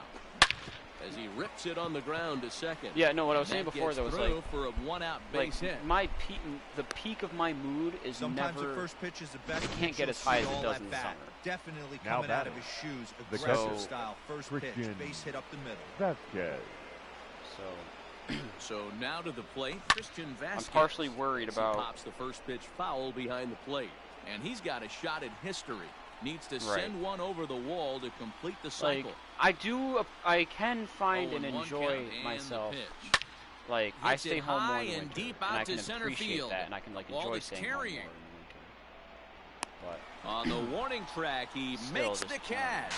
as he rips it on the ground to second. Yeah, no, what I was saying before, though, was like for a one-out base hit. The peak of my mood is Sometimes never. the first pitch is the best. It can't get as high as it does in the summer. Definitely Now coming out of batting. his shoes, The aggressive catcher, style. First pitch, Christian base hit up the middle. Vasquez. So now to the plate, Christian Vasquez. I'm partially worried as he about. pops the first pitch foul behind the plate, and he's got a shot at history. Needs to Right. send one over the wall to complete the cycle. I can find and 0-1 enjoy count and the myself. pitch. Like, I Hits stay it home more high in and winter, deep and out I to can center appreciate field. that, and I can like Ball enjoy is staying home more in carrying. winter. But On the warning track, he Still makes just the catch,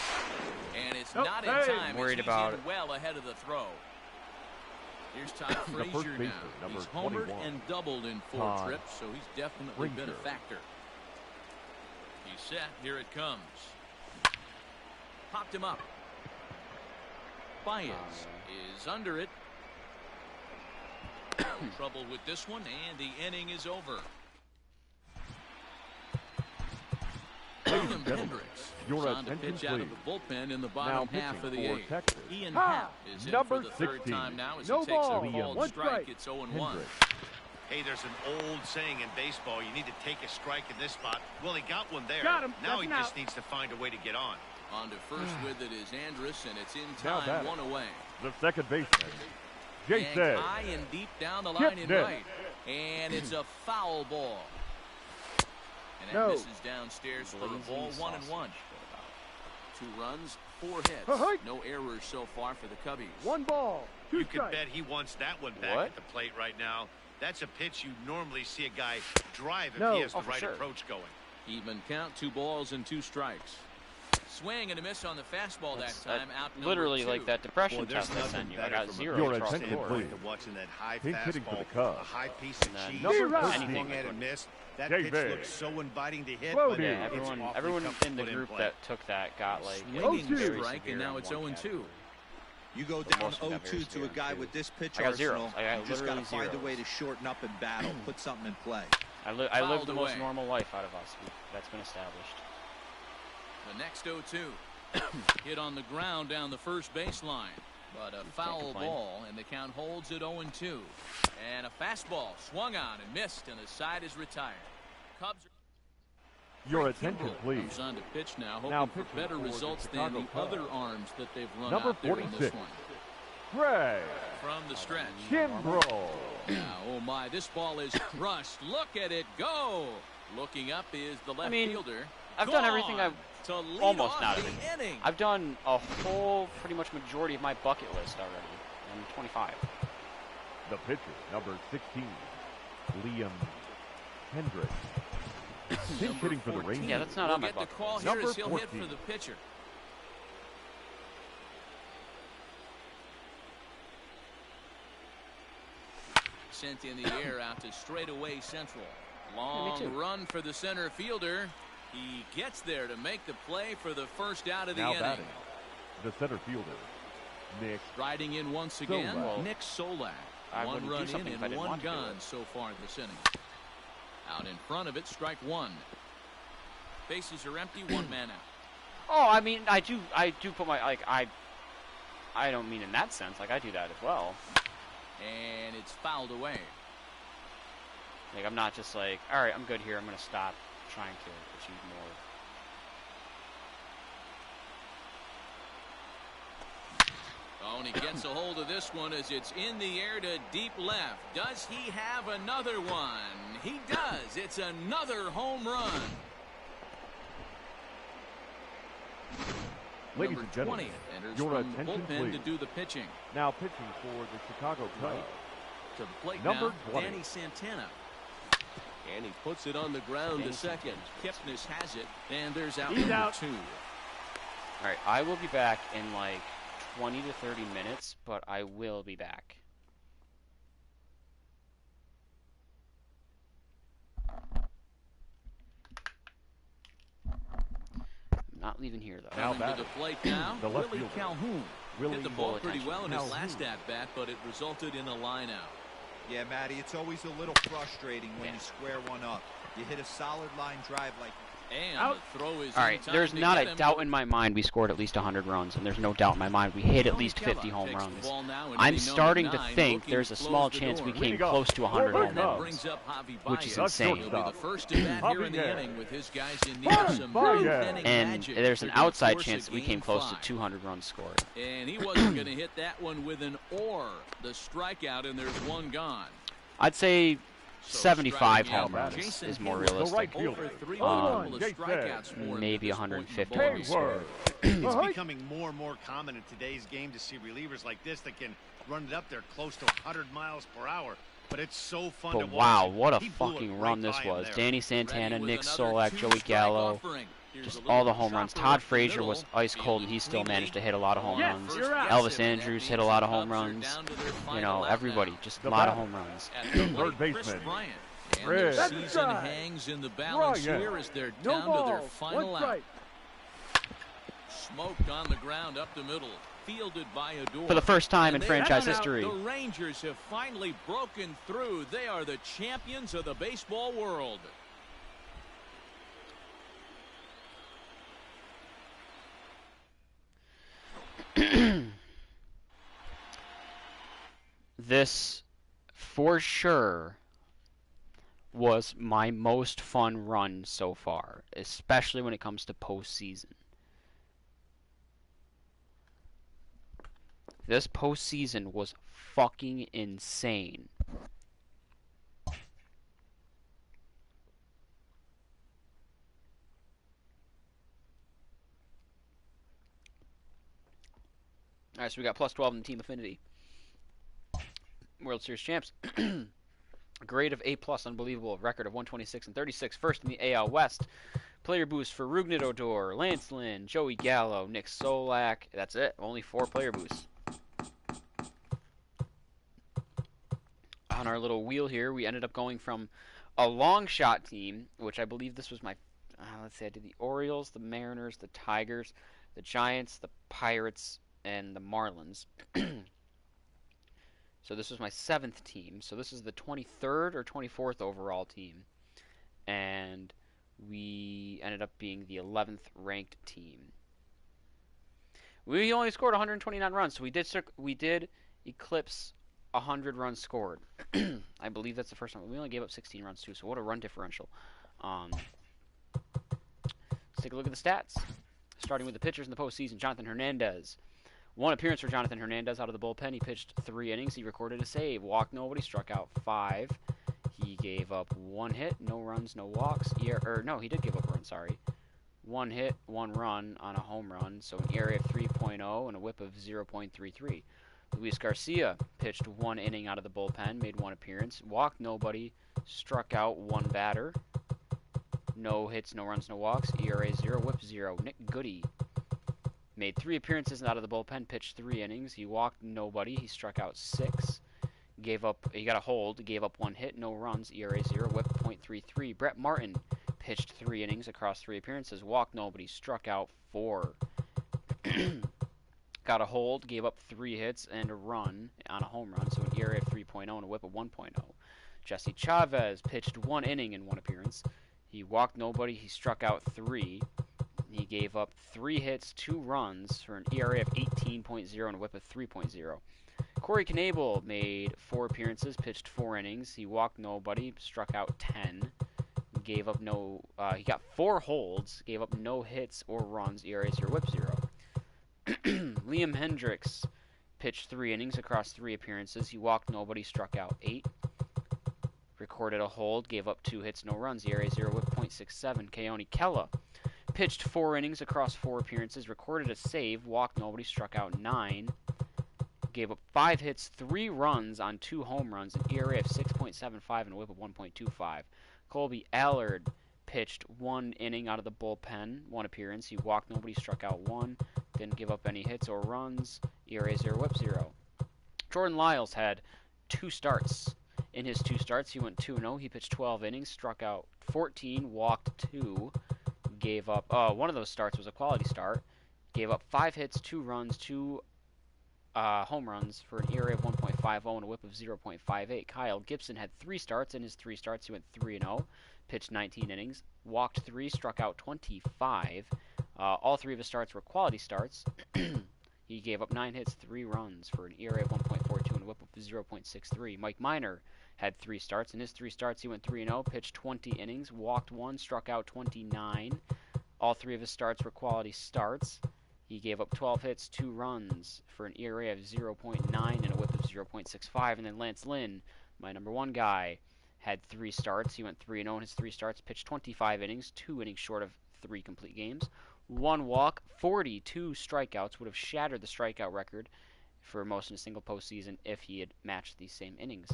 and it's Nope. not in Hey. time. Worried as he's about in it. well ahead of the throw. Here's Todd The first Frazier baseman, now. number He's homered 21, and doubled in 4 Todd trips, so he's definitely been a Frazier. factor. He's set. Here it comes. Popped him up. Baez is under it. Trouble with this one, and the inning is over. William Hendricks your on to attention, pitch out of please. the bullpen in the Now bottom pitching half of the for 8th. Texas. Ian Ha! Happ is in Number for the third 16. time now as No he takes ball. a called One strike. strike. It's 0-1. Hendricks. Hey, there's an old saying in baseball, you need to take a strike in this spot. Well, he got one there. Got him. Now That's he an just out. needs to find a way to get on. On to first with it is Andrus, and it's in Now time, batting. 1 away. The second baseman, Yanked Jason. high and deep down the line in Gibson. right. And it's a foul ball. And that No. misses downstairs for a ball, 1-1. 2 runs, 4 hits. Ahoy. No errors so far for the Cubbies. One ball, two You could strikes. bet he wants that one back What? at the plate right now. That's a pitch you normally see a guy drive if No. he has the Oh, for right sure. approach going. Even count, 2 balls and 2 strikes. Swing and a miss on the fastball That's- that time. Out number literally 2. like that depression Boy, there's test I nothing sent you. I better got from a 0 Your across the attention, board. please. To watching that high Pinch hitting for fastball, the Cubs. a high piece of And then cheese. Number Swung 13. at and missed. That Jay pitch Bay. looks so inviting to hit, Whoa, but dude. Yeah, it's everyone awfully tough to in the put group play. that took that got like Swinging very strike, severe and now in it's one 0-2. category. You go But down most of them got 0-2 very to a severe, guy too. with this pitch I got zeros. arsenal. I got You just got to literally find a way to zeros. shorten up and battle, put something in play. I live Fouled the most away. normal life out of us. That's been established. The next 0-2. Hit on the ground down the first baseline. But a foul complain. ball, and the count holds at 0-2. And a fastball swung on and missed, and the side is retired. Cubs are Your attention, please. comes on to pitch now, hoping Now for pitching better for the results than Chicago the Cubs. other arms that they've run Number out there in this 46. one. Gray. From the stretch. Kimbrel. Now, oh my, this ball is crushed. Look at it go. Looking up is the left mean, fielder. I've done everything Gone I've to lead almost off not the everything. inning. I've done a whole pretty much majority of my bucket list already. I'm 25. The pitcher, number 16, Liam Hendricks. Pinch hitting for the 14. Rangers. Yeah, that's not we'll on my get the bucket call list. here Number as he'll hit 14. for the pitcher. Sent in the air out to straightaway central. Long too. run for the center fielder. He gets there to make the play for the first out of the Now inning. batting, the center fielder, Nick. Riding in once again, Solak. Nick Solak. I One wouldn't do run in something if I and didn't one want to do gone it. so far this inning. Out in front of it, strike 1. Bases are empty, 1 man out. Oh, I mean, I do put my I don't mean in that sense. Like I do that as well. And it's fouled away. Like I'm not just like, all right, I'm good here. I'm gonna stop trying to achieve more. Oh, and he gets a hold of this one as it's in the air to deep left. Does he have another one? He does. It's another home run. Ladies Number and gentlemen, 20 enters your from the attention, bullpen to please. do the pitching. Now pitching for the Chicago Cubs, To the plate Number now, 20. Danny Santana. And he puts it on the ground to second. Kipnis has it, and there's out He's number out. 2. All right, I will be back in like 20 to 30 minutes, but I will be back. I'm not leaving here though. Now Coming to batting, the plate now, the left Willie fielder. Calhoun. Hit the ball pretty well in his last at-bat, but it resulted in a line-out. Yeah, Matty, it's always a little frustrating when you square one up. You hit a solid line drive like... And the throw is all right, there's not a doubt in my mind we scored at least 100 runs, and there's no doubt in my mind we hit at least 50 home runs. I'm starting to think there's a small chance we came close to 100 home runs, which is insane. And there's an outside chance that we came close to 200 runs scored. And he wasn't going to hit that one with an or. The strikeout, and there's one gone. I'd say 75 home runs is more realistic. Maybe 150 when we score. It's becoming more and more common in today's game to see relievers like this that can run it up there close to 100 miles per hour. But it's so fun to watch. Wow, what a fucking run this was. Danny Santana, Nick Solak, Joey Gallo. Just all the home runs. Todd Frazier was ice cold, and he still managed to hit a lot of home runs. Elvis Andrews hit a lot of home runs. You know, everybody, just a lot of home runs. Third baseman. And their season hangs in the balance here as they're down to their final out. Smoked on the ground up the middle. Fielded by Odor. For the first time in franchise history. The Rangers have finally broken through. They are the champions of the baseball world. This, for sure, was my most fun run so far, especially when it comes to postseason. This postseason was fucking insane. Alright, so we got plus 12 in Team Affinity. World Series champs. Grade of A+, unbelievable. Record of 126 and 36. First in the AL West. Player boost for Rougned Odor, Lance Lynn, Joey Gallo, Nick Solak. That's it. Only 4 player boosts. On our little wheel here, we ended up going from a long shot team, which I believe this was my... let's see, I did the Orioles, the Mariners, the Tigers, the Giants, the Pirates, and the Marlins. So this was my 7th team. So this is the 23rd or 24th overall team. And we ended up being the 11th ranked team. We only scored 129 runs, so we did eclipse 100 runs scored. I believe that's the first time. We only gave up 16 runs too, so what a run differential. Let's take a look at the stats. Starting with the pitchers in the postseason, Jonathan Hernandez. 1 appearance for Jonathan Hernandez out of the bullpen. He pitched 3 innings. He recorded a save. Walked nobody, struck out 5. He gave up 1 hit, no runs, no walks. No, he did give up a run, sorry. 1 hit, 1 run on a home run. So an ERA of 3.0 and a whip of 0.33. Luis Garcia pitched 1 inning out of the bullpen, made 1 appearance. Walked nobody, struck out 1 batter. No hits, no runs, no walks. ERA 0, whip 0. Nick Goody made 3 appearances out of the bullpen, pitched 3 innings. He walked nobody. He struck out 6. He got a hold, gave up 1 hit, no runs, ERA 0, whip .33. Brett Martin pitched 3 innings across 3 appearances, walked nobody, struck out 4. Got a hold, gave up 3 hits and a run on a home run, so an ERA of 3.0 and a whip of 1.0. Jesse Chavez pitched 1 inning in 1 appearance. He walked nobody, he struck out 3. He gave up 3 hits, 2 runs for an ERA of 18.0 and a whip of 3.0. Corey Knebel made 4 appearances, pitched 4 innings. He walked nobody, struck out 10. He got 4 holds, gave up no hits or runs, ERA 0, whip 0. Liam Hendricks pitched 3 innings across 3 appearances. He walked nobody, struck out 8. Recorded a hold, gave up 2 hits, no runs, ERA 0, whip .67. Keone Kela pitched 4 innings across 4 appearances, recorded a save, walked nobody, struck out 9. Gave up 5 hits, 3 runs on 2 home runs, an ERA of 6.75 and a whip of 1.25. Colby Allard pitched 1 inning out of the bullpen, 1 appearance. He walked nobody, struck out 1. Didn't give up any hits or runs, ERA 0, whip 0. Jordan Lyles had 2 starts. In his 2 starts, he went 2-0. He pitched 12 innings, struck out 14, walked 2. Gave up, one of those starts was a quality start. Gave up 5 hits, 2 runs, 2 home runs for an ERA of 1.50 and a WHIP of 0.58. Kyle Gibson had 3 starts. In his 3 starts, he went 3-0, pitched 19 innings, walked 3, struck out 25. All 3 of his starts were quality starts. He gave up 9 hits, 3 runs for an ERA of 1.42 and a WHIP of 0.63. Mike Minor had 3 starts. In his 3 starts, he went 3-0, pitched 20 innings, walked 1, struck out 29. All 3 of his starts were quality starts. He gave up 12 hits, 2 runs for an ERA of 0.9 and a WHIP of 0.65. And then Lance Lynn, my number 1 guy, had 3 starts. He went 3-0 in his 3 starts, pitched 25 innings, 2 innings short of 3 complete games. 1 walk, 42 strikeouts, would have shattered the strikeout record for most in a single postseason if he had matched these same innings.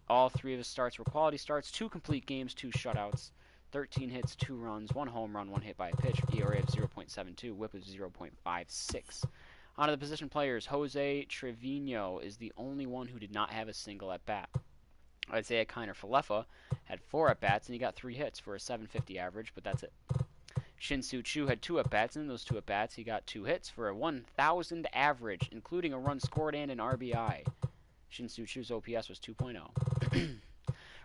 All 3 of his starts were quality starts, 2 complete games, 2 shutouts, 13 hits, 2 runs, 1 home run, 1 hit by a pitch, ERA of 0.72, WHIP of 0.56. On to the position players. Jose Trevino is the only one who did not have a single at-bat. Isaiah Kiner Falefa had 4 at-bats, and he got 3 hits for a 750 average, but that's it. Shin-Soo Choo had 2 at-bats, and in those 2 at-bats, he got 2 hits for a 1,000 average, including a run scored and an RBI. Shin-Soo Choo's OPS was 2.0.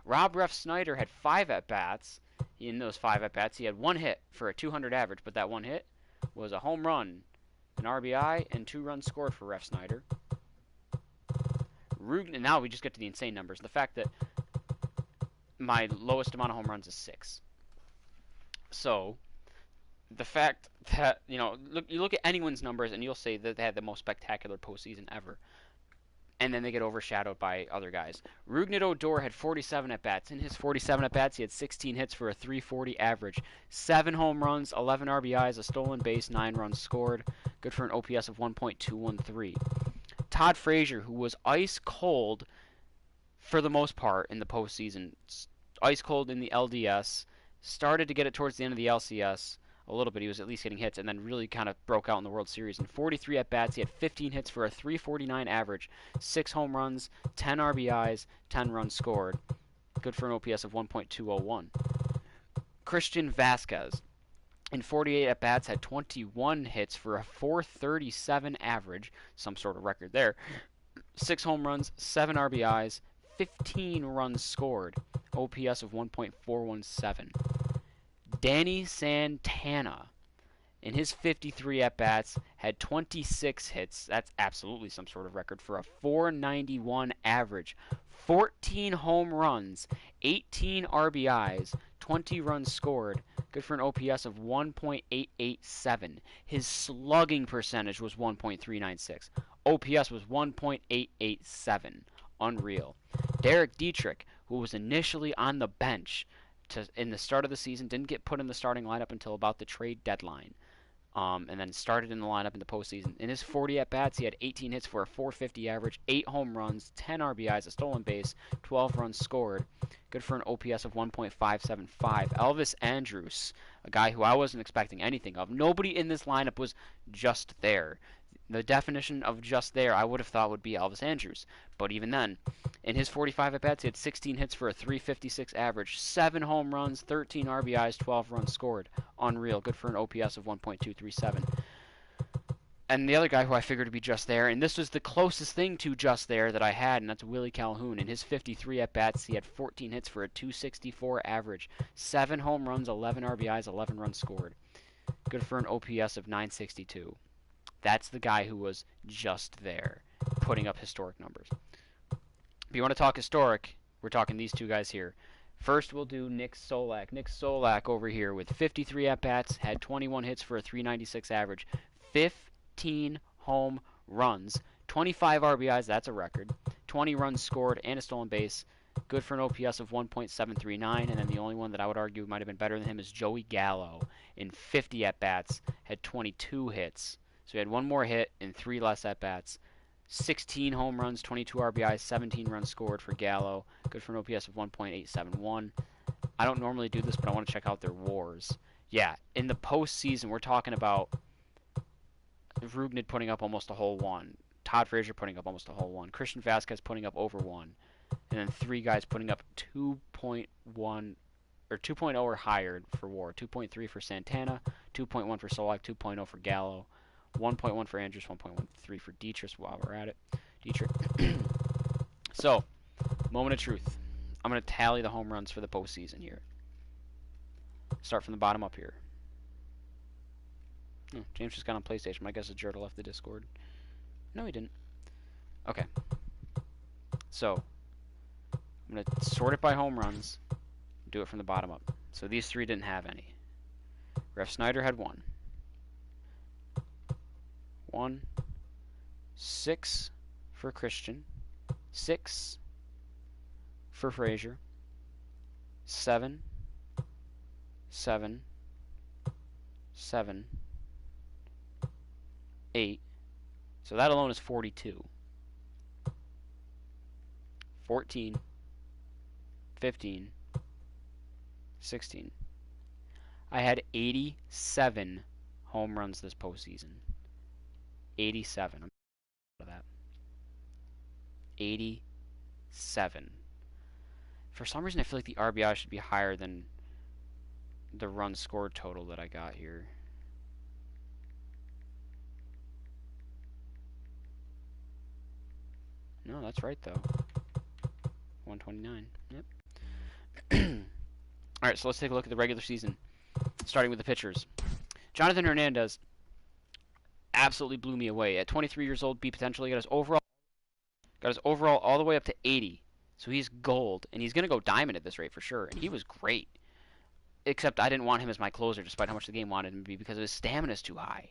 Rob Ref Snyder had 5 at-bats. In those 5 at-bats, he had 1 hit for a 200 average, but that 1 hit was a home run, an RBI, and 2 runs scored for Ref Snyder. Now we just get to the insane numbers. The fact that my lowest amount of home runs is 6. So, the fact that, you look at anyone's numbers and you'll say that they had the most spectacular postseason ever. And then they get overshadowed by other guys. Rougned Odor had 47 at-bats. In his 47 at-bats, he had 16 hits for a 340 average. 7 home runs, 11 RBIs, a stolen base, 9 runs scored. Good for an OPS of 1.213. Todd Frazier, who was ice cold for the most part in the postseason, ice cold in the LDS, started to get it towards the end of the LCS a little bit. He was at least getting hits, and then really kind of broke out in the World Series. In 43 at-bats, he had 15 hits for a 349 average, 6 home runs, 10 RBIs, 10 runs scored. Good for an OPS of 1.201. Christian Vasquez, in 48 at-bats, had 21 hits for a 437 average, some sort of record there, 6 home runs, 7 RBIs, 15 runs scored, OPS of 1.417. Danny Santana, in his 53 at-bats, had 26 hits. That's absolutely some sort of record for a 491 average. 14 home runs, 18 RBIs, 20 runs scored. Good for an OPS of 1.887. His slugging percentage was 1.396. OPS was 1.887. Unreal. Derek Dietrich, who was initially on the bench in the start of the season, didn't get put in the starting lineup until about the trade deadline, and then started in the lineup in the postseason. In his 40 at-bats, he had 18 hits for a 450 average, 8 home runs, 10 RBIs, a stolen base, 12 runs scored. Good for an OPS of 1.575. Elvis Andrus, a guy who I wasn't expecting anything of. Nobody in this lineup was just there. The definition of just there, I would have thought, would be Elvis Andrus. But even then, in his 45 at-bats, he had 16 hits for a 356 average, 7 home runs, 13 RBIs, 12 runs scored. Unreal. Good for an OPS of 1.237. And the other guy who I figured to be just there, and this was the closest thing to just there that I had, and that's Willie Calhoun. In his 53 at-bats, he had 14 hits for a 264 average, 7 home runs, 11 RBIs, 11 runs scored. Good for an OPS of 962. That's the guy who was just there, putting up historic numbers. If you want to talk historic, we're talking these 2 guys here. First, we'll do Nick Solak. Nick Solak over here with 53 at-bats, had 21 hits for a 396 average, 15 home runs, 25 RBIs, that's a record, 20 runs scored, and a stolen base. Good for an OPS of 1.739, and then the only one that I would argue might have been better than him is Joey Gallo. In 50 at-bats, had 22 hits. So he had 1 more hit and 3 less at-bats. 16 home runs, 22 RBIs, 17 runs scored for Gallo. Good for an OPS of 1.871. I don't normally do this, but I want to check out their WARs. Yeah, in the postseason, we're talking about Rougned putting up almost a whole 1. Todd Frazier putting up almost a whole 1. Christian Vasquez putting up over 1. And then 3 guys putting up 2.1 or 2.0 or higher for WAR. 2.3 for Santana, 2.1 for Solak, 2.0 for Gallo. 1.1 for Andrews, 1.13 for Dietrich while we're at it. Dietrich. So, moment of truth. I'm going to tally the home runs for the postseason here. Start from the bottom up here. Oh, James just got on PlayStation. My guess is Jurda left the Discord. No, he didn't. Okay. So, I'm going to sort it by home runs. Do it from the bottom up. So these three didn't have any. Ref Snyder had 1. 1. 6 for Christian. 6 for Frazier. 7. 7. 7. 8. So that alone is 42. 14. 15. 16. I had 87 home runs this postseason. 87. I'm proud of that. 87. For some reason, I feel like the RBI should be higher than the run scored total that I got here. No, that's right, though. 129. Yep. Alright, so let's take a look at the regular season, starting with the pitchers. Jonathan Hernandez absolutely blew me away. At 23 years old, potentially got his overall all the way up to 80. So he's gold, and he's going to go diamond at this rate for sure, and he was great. Except I didn't want him as my closer, despite how much the game wanted him to be, because his stamina is too high.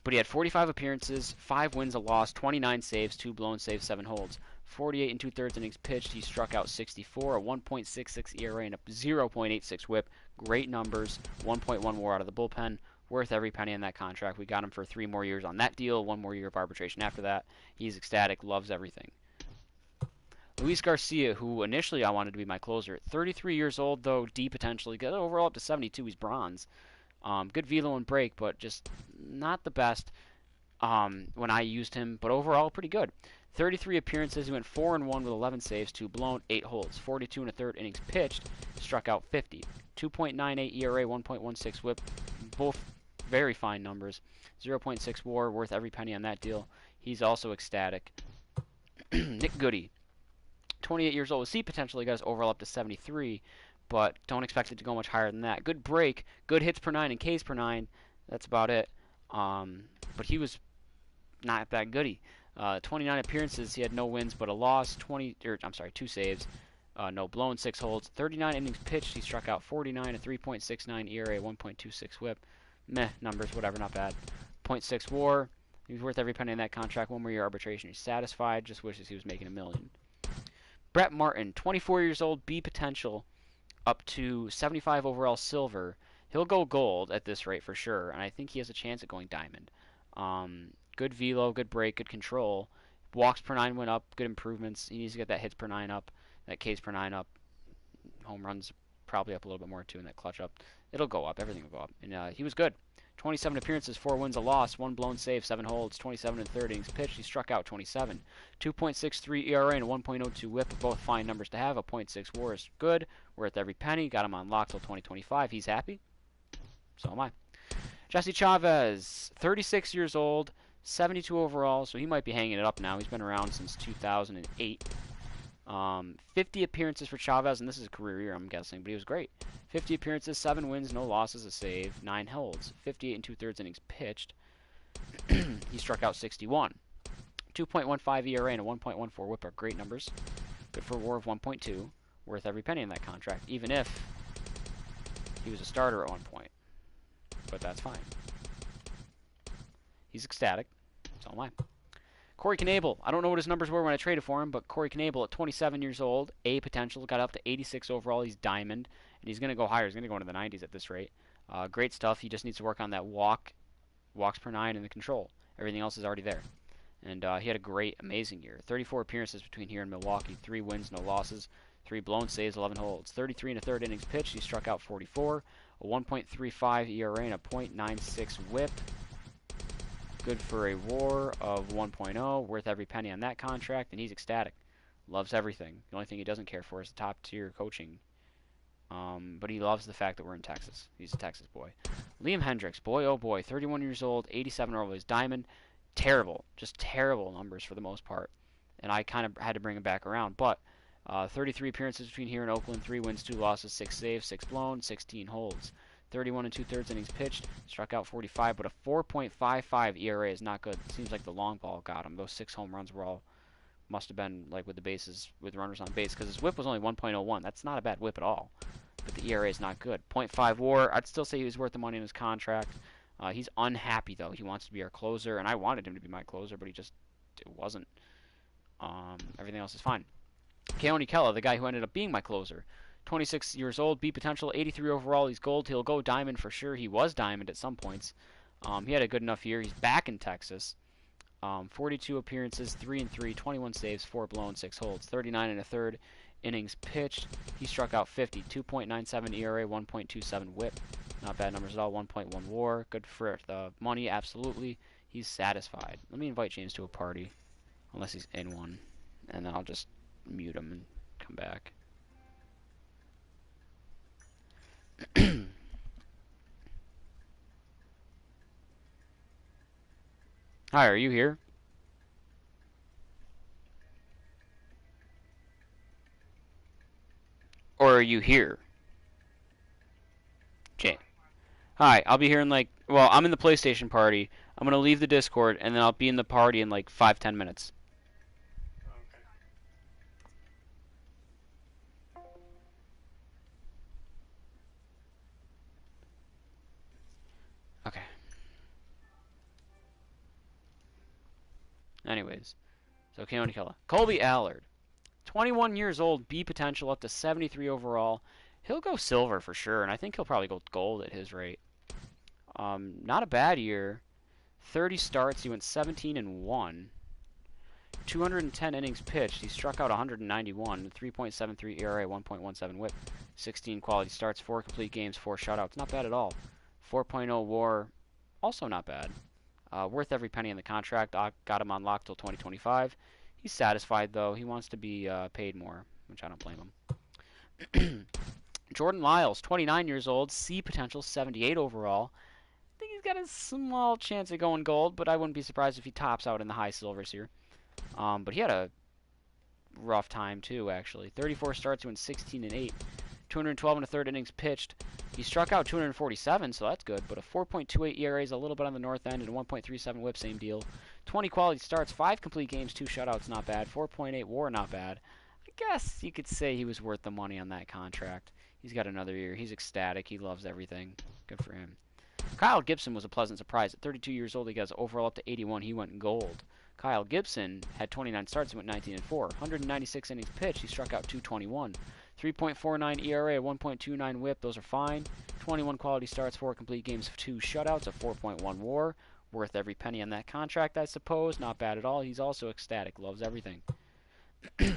But he had 45 appearances, 5 wins, a loss, 29 saves, 2 blown saves, 7 holds. 48 and 2/3 innings pitched. He struck out 64, a 1.66 ERA, and a 0.86 WHIP. Great numbers. 1.1 WAR out of the bullpen. Worth every penny on that contract. We got him for 3 more years on that deal. 1 more year of arbitration after that. He's ecstatic. Loves everything. Luis Garcia, who initially I wanted to be my closer. 33 years old, though. D potentially. Got overall up to 72. He's bronze. Good velo and break, but just not the best when I used him. But overall, pretty good. 33 appearances, he went 4-1 with 11 saves, 2 blown, 8 holds. 42 1/3 innings pitched, struck out 50. 2.98 ERA, 1.16 WHIP, both very fine numbers. 0.6 WAR, worth every penny on that deal. He's also ecstatic. Nick Goody, 28 years old. C potentially got his overall up to 73, but don't expect it to go much higher than that. Good break, good hits per 9 and Ks per 9. That's about it. But he was not that goody. 29 appearances, he had no wins but a loss. 2 saves, no blown, 6 holds. 39 innings pitched, he struck out 49, a 3.69 ERA, 1.26 WHIP. Meh numbers, whatever, not bad. 0.6 WAR. He's worth every penny in that contract. 1 more year arbitration. He's satisfied. Just wishes he was making $1 million. Brett Martin, 24 years old, B potential, up to 75 overall silver. He'll go gold at this rate for sure, and I think he has a chance at going diamond. Good velo, good break, good control. Walks per 9 went up, good improvements. He needs to get that hits per 9 up, that Ks per 9 up. Home runs probably up a little bit more too, and that clutch up. It'll go up. Everything will go up. And he was good. 27 appearances, 4 wins, a loss, 1 blown save, 7 holds, 27 1/3 innings pitched. He struck out 27. 2.63 ERA and a 1.02 WHIP, both fine numbers to have. A 0.6 WAR is good. Worth every penny. Got him on lock till 2025. He's happy. So am I. Jesse Chavez, 36 years old, 72 overall, so he might be hanging it up now. He's been around since 2008. 50 appearances for Chavez, and this is a career year, I'm guessing, but he was great. 50 appearances, 7 wins, no losses, a save, 9 holds. 58 and 2/3 innings pitched. He struck out 61. 2.15 ERA and a 1.14 WHIP are great numbers. Good for a WAR of 1.2. Worth every penny in that contract, even if he was a starter at one point. But that's fine. He's ecstatic. So am I. Corey Knebel. I don't know what his numbers were when I traded for him, but Corey Knebel at 27 years old, A potential, got up to 86 overall. He's diamond, and he's going to go higher. He's going to go into the 90s at this rate. Great stuff. He just needs to work on that walks per 9 and the control. Everything else is already there. And he had a great, amazing year. 34 appearances between here and Milwaukee. 3 wins, no losses. 3 blown saves, 11 holds. 33 1/3 innings pitched. He struck out 44. A 1.35 ERA and a 0.96 WHIP. Good for a WAR of 1.0. Worth every penny on that contract, and he's ecstatic. Loves everything. The only thing he doesn't care for is the top-tier coaching But he loves the fact that we're in Texas. He's a Texas boy. Liam Hendricks, boy oh boy, 31 years old, 87 overall. His diamond, terrible, just terrible numbers for the most part. And I kind of had to bring him back around. But 33 appearances between here and Oakland, 3 wins, 2 losses, 6 saves, 6 blown, 16 holds. 31 and 2/3 innings pitched, struck out 45, but a 4.55 ERA is not good. It seems like the long ball got him. Those 6 home runs were all, must have been like with the bases, with runners on base, because his whip was only 1.01. That's not a bad whip at all. But the ERA is not good. .5 WAR. I'd still say he was worth the money in his contract. He's unhappy though. He wants to be our closer, and I wanted him to be my closer, but it wasn't. Everything else is fine. Keone Kela, the guy who ended up being my closer, 26 years old, B potential, 83 overall. He's gold. He'll go diamond for sure. He was diamond at some points. He had a good enough year. He's back in Texas. 42 appearances, 3-3, 21 saves, 4 blown, 6 holds, 39 and a third innings pitched. He struck out 50, 2.97 ERA, 1.27 WHIP. Not bad numbers at all. 1.1 WAR. Good for the money, absolutely. He's satisfied. Let me invite James to a party, unless he's in one, and then I'll just mute him and come back. Hi, are you here? Or are you here? Jay. Hi, I'll be here in well, I'm in the PlayStation party. I'm going to leave the Discord, and then I'll be in the party in like 5-10 minutes. Okay. Anyways, so Keone Kela. Colby Allard, 21 years old, B potential, up to 73 overall. He'll go silver for sure, and I think he'll probably go gold at his rate. Not a bad year. 30 starts, he went 17-1. 210 innings pitched. He struck out 191, 3.73 ERA, 1.17 WHIP, 16 quality starts, 4 complete games, 4 shutouts. Not bad at all. 4.0 WAR, also not bad. Worth every penny in the contract. Got him on lock till 2025. He's satisfied though. He wants to be paid more, which I don't blame him. Jordan Lyles, 29 years old, C potential, 78 overall. I think he's got a small chance of going gold, but I wouldn't be surprised if he tops out in the high silvers here. But he had a rough time too, actually. 34 starts, went 16-8. 212 and a third innings pitched. He struck out 247, so that's good, but a 4.28 ERA is a little bit on the north end, and a 1.37 WHIP, same deal. 20 quality starts, 5 complete games, 2 shutouts, not bad. 4.8 WAR, not bad. I guess you could say he was worth the money on that contract. He's got another year. He's ecstatic. He loves everything. Good for him. Kyle Gibson was a pleasant surprise. At 32 years old, he got his overall up to 81. He went gold. Kyle Gibson had 29 starts and went 19-4. 196 innings pitched. He struck out 221. 3.49 ERA, 1.29 WHIP. Those are fine. 21 quality starts, 4 complete games, 2 shutouts, a 4.1 WAR. Worth every penny on that contract, I suppose. Not bad at all. He's also ecstatic. Loves everything.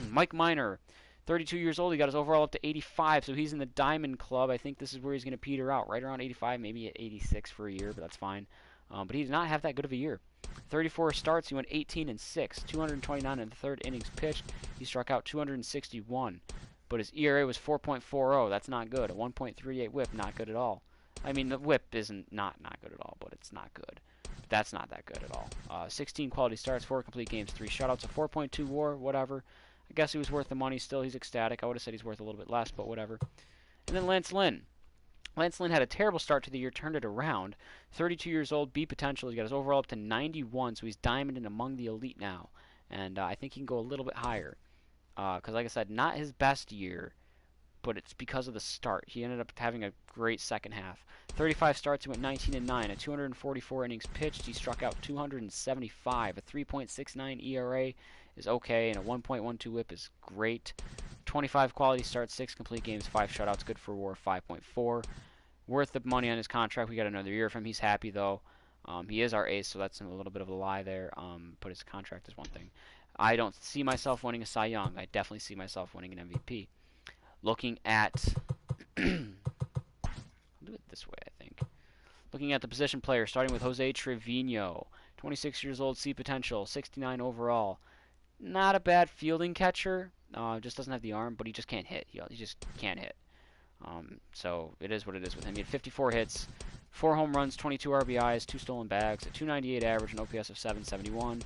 Mike Minor, 32 years old. He got his overall up to 85, so he's in the Diamond Club. I think this is where he's going to peter out, right around 85, maybe at 86 for a year, but that's fine. But he did not have that good of a year. 34 starts, he went 18-6, 229 in the third innings pitched. He struck out 261, but his ERA was 4.40. That's not good. A 1.38 WHIP, not good at all. I mean, the WHIP isn't not good at all, but it's not good. That's not that good at all. 16 quality starts, 4 complete games, 3 shutouts, a 4.2 WAR, whatever. I guess he was worth the money still. He's ecstatic. I would have said he's worth a little bit less, but whatever. And then Lance Lynn. Lance Lynn had a terrible start to the year, turned it around. 32 years old, B potential. He's got his overall up to 91, so he's diamond and among the elite now. And I think he can go a little bit higher. Because, like I said, not his best year, but it's because of the start. He ended up having a great second half. 35 starts, he went 19-9. At 244 innings pitched, he struck out 275. A 3.69 ERA is okay, and a 1.12 WHIP is great. 25 quality starts, 6 complete games, 5 shutouts, good for WAR 5.4. Worth the money on his contract. We got another year from him. He's happy, though. He is our ace, so that's a little bit of a lie there. But his contract is one thing. I don't see myself winning a Cy Young. I definitely see myself winning an MVP. Looking at... I'll do it this way, I think. Looking at the position player, starting with Jose Trevino. 26 years old, C potential, 69 overall. Not a bad fielding catcher. Just doesn't have the arm, but he just can't hit. He just can't hit. So it is what it is with him. He had 54 hits, 4 home runs, 22 RBIs, 2 stolen bags, a 298 average, an OPS of 771.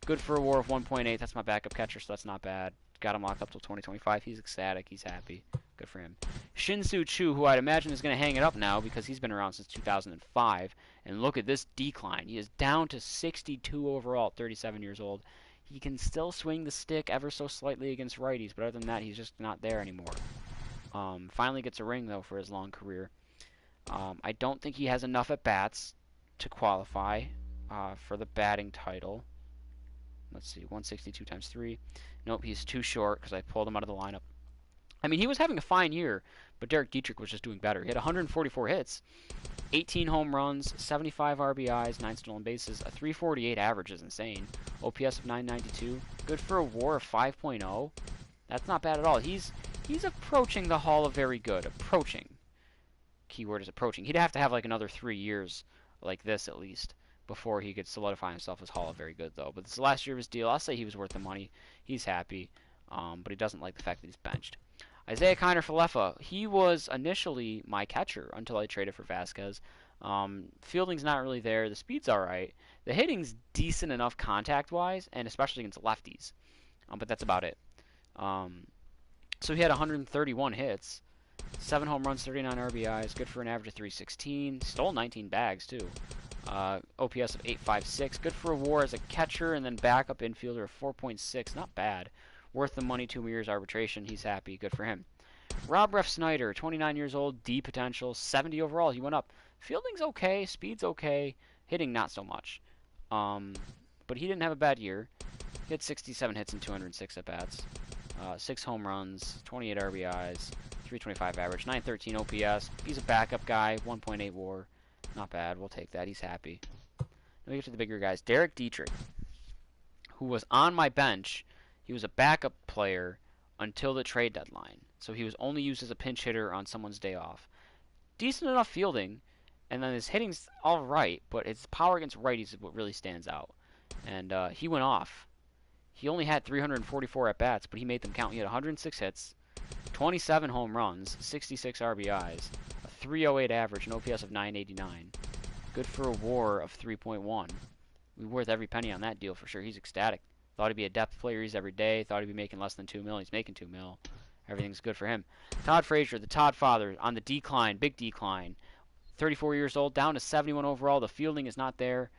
Good for a WAR of 1.8. That's my backup catcher, so that's not bad. Got him locked up till 2025. He's ecstatic. He's happy. Good for him. Shin-Soo Choo, who I'd imagine is going to hang it up now because he's been around since 2005. And look at this decline. He is down to 62 overall at 37 years old. He can still swing the stick ever so slightly against righties, but other than that, he's just not there anymore. Finally gets a ring, though, for his long career. I don't think he has enough at-bats to qualify for the batting title. Let's see, 162 times 3. Nope, he's too short because I pulled him out of the lineup. I mean, he was having a fine year, but Derek Dietrich was just doing better. He had 144 hits, 18 home runs, 75 RBIs, 9 stolen bases, a 348 average is insane. OPS of 992. Good for a WAR of 5.0. That's not bad at all. He's approaching the Hall of Very Good. Approaching. Keyword is approaching. He'd have to have like another 3 years like this at least before he could solidify himself as Hall of Very Good, though. But this is the last year of his deal. I'll say he was worth the money. He's happy, but he doesn't like the fact that he's benched. Isaiah Kiner Falefa, he was initially my catcher until I traded for Vasquez. Fielding's not really there. The speed's all right. The hitting's decent enough contact-wise, and especially against lefties. But that's about it. So he had 131 hits, 7 home runs, 39 RBIs, good for an average of 316. Stole 19 bags, too. OPS of 856. Good for a WAR as a catcher and then backup infielder of 4.6. Not bad. Worth the money, 2 years arbitration. He's happy. Good for him. Rob Ref Snyder, 29 years old, D potential, 70 overall. He went up. Fielding's okay, speed's okay, hitting not so much. But he didn't have a bad year. He had 67 hits and 206 at-bats. 6 home runs, 28 RBIs, 325 average, 913 OPS. He's a backup guy, 1.8 WAR. Not bad. We'll take that. He's happy. Then we get to the bigger guys. Derek Dietrich, who was on my bench. He was a backup player until the trade deadline. So he was only used as a pinch hitter on someone's day off. Decent enough fielding, and then his hitting's all right, but his power against righties is what really stands out. And he went off. He only had 344 at-bats, but he made them count. He had 106 hits, 27 home runs, 66 RBIs, a 308 average, an OPS of 989. Good for a WAR of 3.1. We're worth every penny on that deal for sure. He's ecstatic. Thought he'd be a depth player. He's every day. Thought he'd be making less than $2 million. He's making $2 million. Everything's good for him. Todd Frazier, the Todd father, on the decline, big decline. 34 years old, down to 71 overall. The fielding is not there.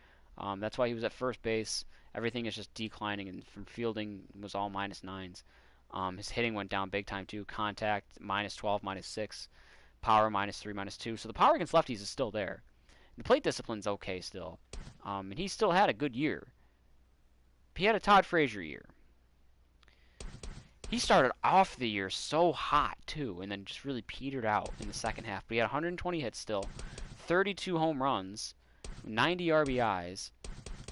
That's why he was at first base. Everything is just declining, and from fielding was all -9s. His hitting went down big time too. Contact -12, -6. Power -3, -2. So the power against lefties is still there. The plate discipline's okay still. And he still had a good year. He had a Todd Frazier year. He started off the year so hot, too, and then just really petered out in the second half. But he had 120 hits still, 32 home runs, 90 RBIs,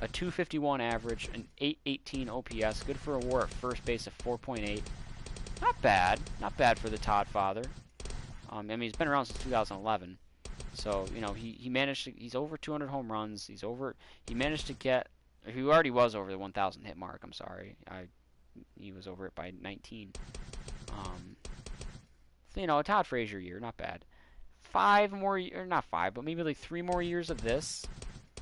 a 251 average, an 818 OPS. Good for a WAR at first base of 4.8. Not bad. Not bad for the Todd father. I mean, he's been around since 2011. So, you know, he managed to, he's over 200 home runs. He managed to get, he already was over the 1,000 hit mark, I'm sorry. He was over it by 19. So, you know, a Todd Frazier year, not bad. 5 more, or not 5, but maybe like 3 more years of this.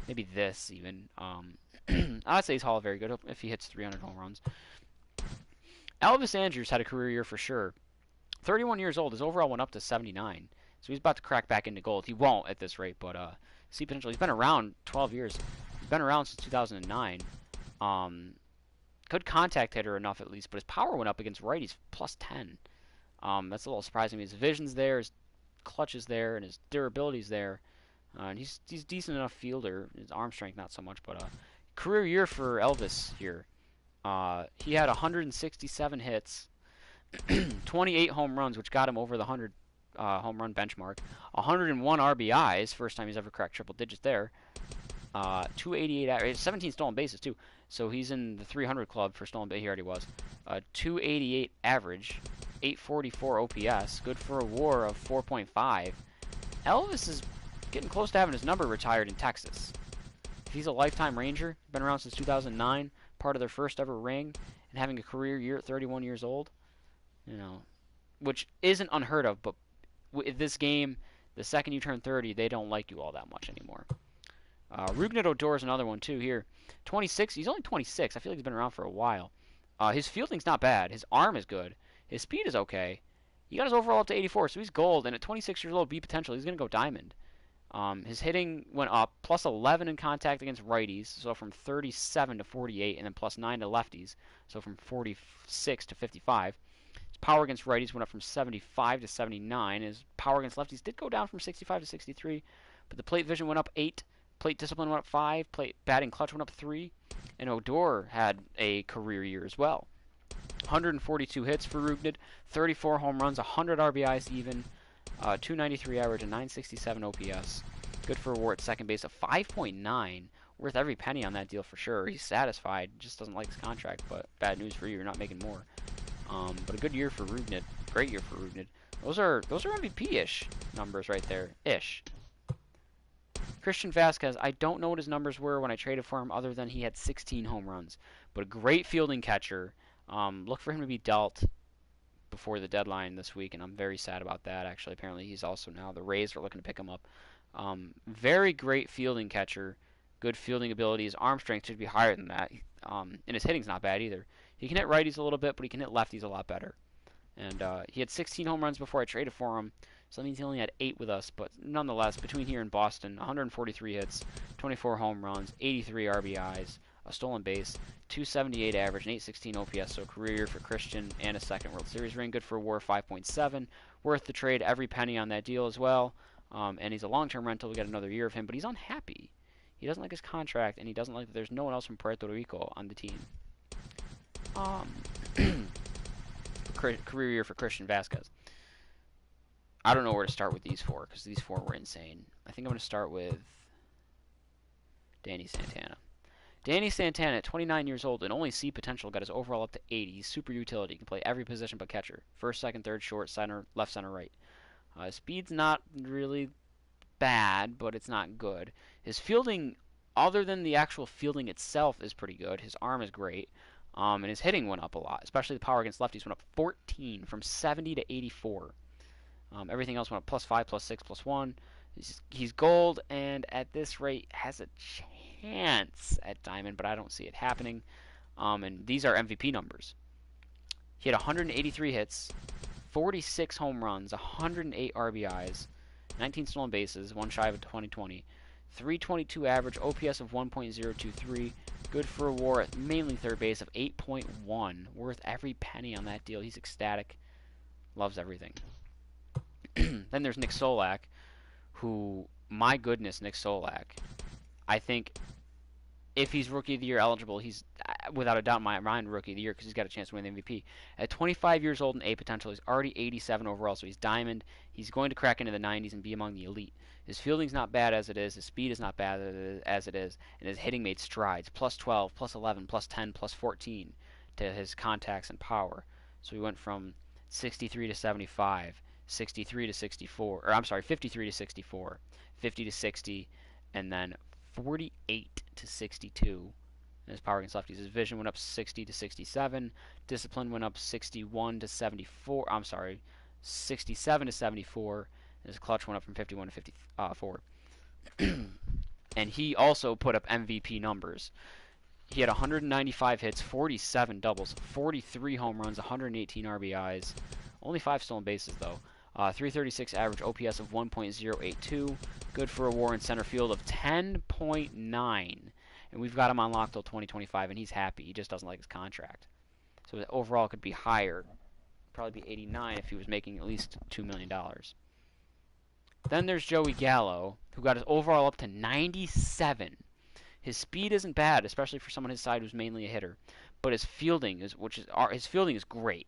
Maybe this, even. I'd say he's Hall of Very Good if he hits 300 home runs. Elvis Andrus had a career year for sure. 31 years old. His overall went up to 79. So he's about to crack back into gold. He won't at this rate, but see potential. He's been around 12 years. He's been around since 2009. Good contact hitter enough at least, but his power went up against righties +10. That's a little surprising. His vision's there, his clutch is there, and his durability's there. And he's decent enough fielder. His arm strength not so much, but career year for Elvis here. He had 167 hits, 28 home runs, which got him over the 100 home run benchmark. 101 RBIs, first time he's ever cracked triple digits there. 288, 17 stolen bases too. So he's in the 300 club for stolen base. He already was. 288 average, 844 OPS. Good for a WAR of 4.5. Elvis is getting close to having his number retired in Texas. If he's a lifetime Ranger, been around since 2009, part of their first ever ring, and having a career year at 31 years old, you know, which isn't unheard of, but this game, the second you turn 30, they don't like you all that much anymore. Rougned Odor is another one too here. 26. He's only 26. I feel like he's been around for a while. His fielding's not bad. His arm is good. His speed is okay. He got his overall up to 84, so he's gold. And at 26 years old, B potential, he's going to go diamond. His hitting went up, plus 11 in contact against righties, so from 37 to 48, and then plus 9 to lefties, so from 46 to 55. His power against righties went up from 75 to 79. His power against lefties did go down from 65 to 63, but the plate vision went up 8, plate discipline went up 5, plate batting clutch went up 3, and Odor had a career year as well. 142 hits for Rougned, 34 home runs, 100 RBIs even, 293 average, and 967 OPS. Good for a WAR at second base of 5.9. Worth every penny on that deal for sure. He's satisfied. Just doesn't like his contract, but bad news for you. You're not making more. But a good year for Rougned. Great year for Rougned. Those are MVP-ish numbers right there. Ish. Christian Vasquez, I don't know what his numbers were when I traded for him other than he had 16 home runs. But a great fielding catcher. Look for him to be dealt before the deadline this week, and I'm very sad about that, actually. Apparently he's also now, the Rays are looking to pick him up. Very great fielding catcher, good fielding ability. His arm strength should be higher than that, and his hitting's not bad either. He can hit righties a little bit, but he can hit lefties a lot better. And he had 16 home runs before I traded for him, so that means he only had 8 with us, but nonetheless, between here and Boston, 143 hits, 24 home runs, 83 RBIs, a stolen base, 278 average, and 816 OPS, so career year for Christian and a second World Series ring. Good for a WAR 5.7. Worth the trade, every penny on that deal as well. And he's a long-term rental. We got another year of him, but he's unhappy. He doesn't like his contract, and he doesn't like that there's no one else from Puerto Rico on the team. Career year for Christian Vasquez. I don't know where to start with these 4, because these 4 were insane. I think I'm going to start with Danny Santana. Danny Santana, at 29 years old and only C potential, got his overall up to 80. He's super utility. He can play every position but catcher. First, second, third, short, center, left, center, right. His speed's not really bad, but it's not good. His fielding, other than the actual fielding itself, is pretty good. His arm is great. And his hitting went up a lot, especially the power against lefties went up 14 from 70 to 84. Everything else went up plus 5, plus 6, plus 1. He's gold, and at this rate has a chance at diamond, but I don't see it happening. And these are MVP numbers. He had 183 hits, 46 home runs, 108 RBIs, 19 stolen bases, one shy of 2020, 322 average, OPS of 1.023, good for a WAR at mainly third base of 8.1. Worth every penny on that deal. He's ecstatic. Loves everything. Then there's Nick Solak, who, my goodness, Nick Solak. I think if he's Rookie of the Year eligible, he's without a doubt in my mind Rookie of the Year because he's got a chance to win the MVP. At 25 years old and A potential, he's already 87 overall, so he's diamond. He's going to crack into the 90s and be among the elite. His fielding's not bad as it is. His speed is not bad as it is. And his hitting made strides. Plus 12, plus 11, plus 10, plus 14 to his contacts and power. So he went from 63 to 75, 63 to 64, or I'm sorry, 53 to 64, 50 to 60, and then 48 to 62. And his power against lefties. His vision went up 60 to 67. Discipline went up 61 to 74. I'm sorry, 67 to 74. And his clutch went up from 51 to 54. And he also put up MVP numbers. He had 195 hits, 47 doubles, 43 home runs, 118 RBIs. Only 5 stolen bases, though. 336 average, OPS of 1.082. Good for a WAR in center field of 10.9. And we've got him on lock till 2025, and he's happy. He just doesn't like his contract. So the overall could be higher. Probably be 89 if he was making at least $2 million. Then there's Joey Gallo, who got his overall up to 97. His speed isn't bad, especially for someone his side who's mainly a hitter. But his fielding is great.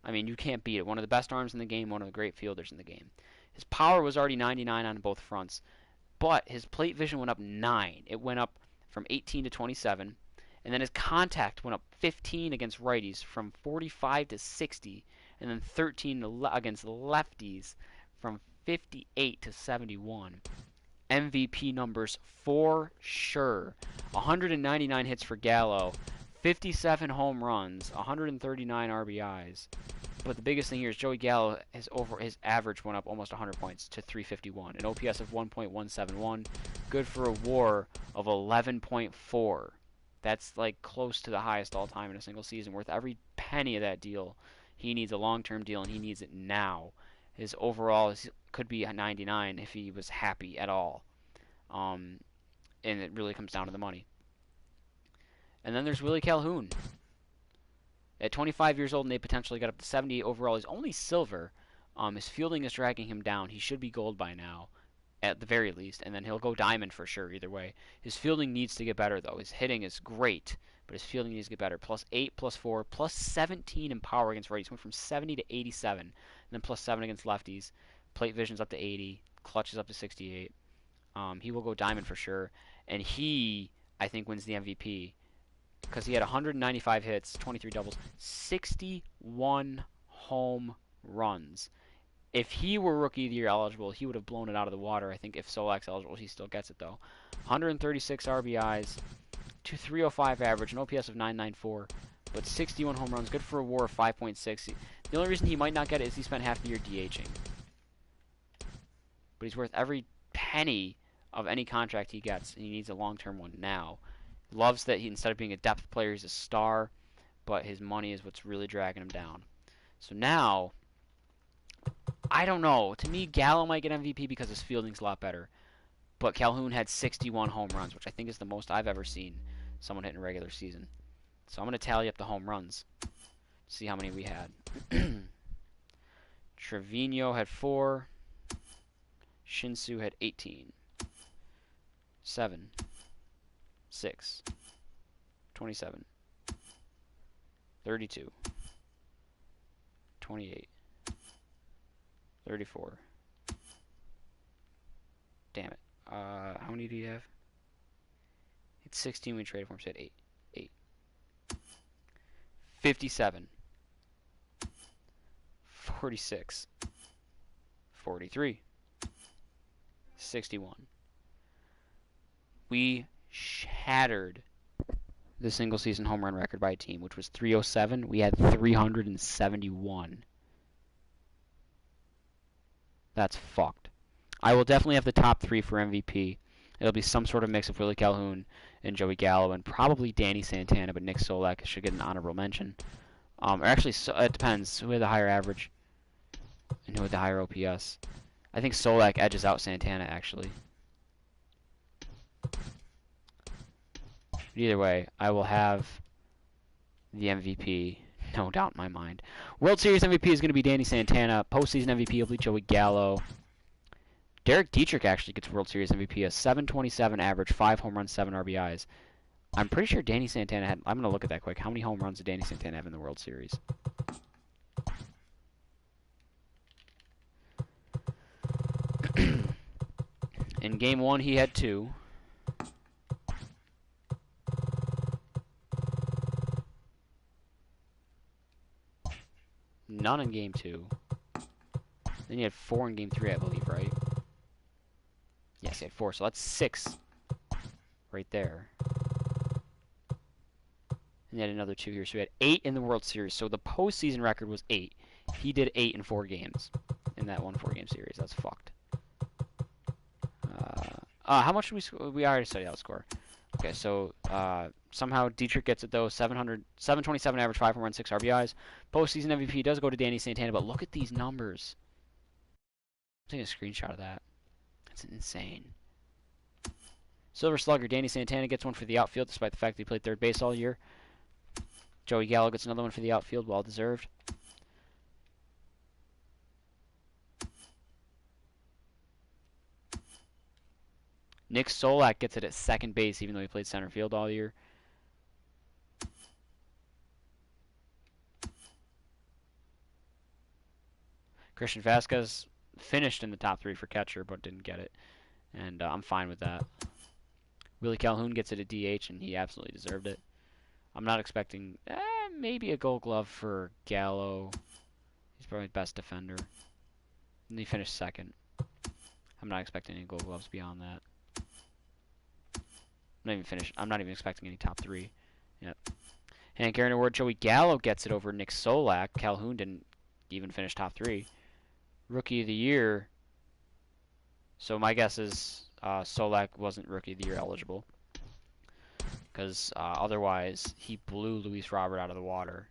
I mean, you can't beat it. One of the best arms in the game, one of the great fielders in the game. His power was already 99 on both fronts, but his plate vision went up 9. It went up from 18 to 27, and then his contact went up 15 against righties from 45 to 60, and then 13 against lefties from 58 to 71. MVP numbers for sure. 199 hits for Gallo, 57 home runs, 139 RBIs. But the biggest thing here is Joey Gallo his average went up almost 100 points to 351. An OPS of 1.171, good for a WAR of 11.4. That's like close to the highest all time in a single season. Worth every penny of that deal. He needs a long-term deal, and he needs it now. His overall could be a 99 if he was happy at all. And it really comes down to the money. And then there's Willie Calhoun. At 25 years old, and they potentially got up to 78 overall. He's only silver. His fielding is dragging him down. He should be gold by now, at the very least, and then he'll go diamond for sure either way. His fielding needs to get better, though. His hitting is great, but his fielding needs to get better. +8, +4, +17 in power against righties. Went from 70 to 87, and then +7 against lefties. Plate vision's up to 80. Clutch is up to 68. He will go diamond for sure, and he, I think, wins the MVP. Because he had 195 hits, 23 doubles, 61 home runs. If he were Rookie of the Year eligible, he would have blown it out of the water. I think if Solak's eligible, he still gets it, though. 136 RBIs, 305 average, an OPS of 994, but 61 home runs, good for a WAR of 5.6. The only reason he might not get it is he spent half the year DHing. But he's worth every penny of any contract he gets, and he needs a long-term one now. Loves that he, instead of being a depth player, he's a star, but his money is what's really dragging him down. So now, I don't know. To me, Gallo might get MVP because his fielding's a lot better. But Calhoun had 61 home runs, which I think is the most I've ever seen someone hit in a regular season. So I'm going to tally up the home runs, see how many we had. Trevino had 4. Shinsu had 18. 7. 6, 27, 32, 28, 34. Damn it. How many do you have? It's 16 we traded for him, so 8. 8. 57. 46. 43. 61. We shattered the single season home run record by a team, which was 307. We had 371. That's fucked. I will definitely have the top 3 for MVP. It'll be some sort of mix of Willie Calhoun and Joey Gallo and probably Danny Santana, but Nick Solak should get an honorable mention. Or actually, it depends who had the higher average and who had the higher OPS. I think Solak edges out Santana, actually. But either way, I will have the MVP, no doubt in my mind. World Series MVP is going to be Danny Santana. Postseason MVP will be Joey Gallo. Derek Dietrich actually gets World Series MVP, a 727 average, 5 home runs, 7 RBIs. I'm pretty sure Danny Santana had... I'm going to look at that quick. How many home runs did Danny Santana have in the World Series? In Game 1, he had 2. None in Game 2. Then he had 4 in Game 3, I believe, right? Yes, he had 4, so that's 6 right there. And he had another 2 here, so he had 8 in the World Series. So the postseason record was 8. He did 8 in 4 games in that one 4-game series. That's fucked. How much did we already studied out score. Okay, so somehow Dietrich gets it though. 727 average, 5 home runs, 6 RBIs. Postseason MVP does go to Danny Santana, but look at these numbers. I'm taking a screenshot of that. That's insane. Silver Slugger, Danny Santana gets one for the outfield, despite the fact that he played third base all year. Joey Gallo gets another one for the outfield, well deserved. Nick Solak gets it at second base, even though he played center field all year. Christian Vasquez finished in the top 3 for catcher, but didn't get it. And I'm fine with that. Willie Calhoun gets it at DH, and he absolutely deserved it. I'm not expecting maybe a Gold Glove for Gallo. He's probably the best defender. And he finished second. I'm not expecting any Gold Gloves beyond that. I'm not even expecting any top 3. Yep. Hank Aaron Award, Joey Gallo gets it over Nick Solak. Calhoun didn't even finish top 3. Rookie of the Year. So my guess is Solak wasn't Rookie of the Year eligible. Because otherwise, he blew Luis Robert out of the water.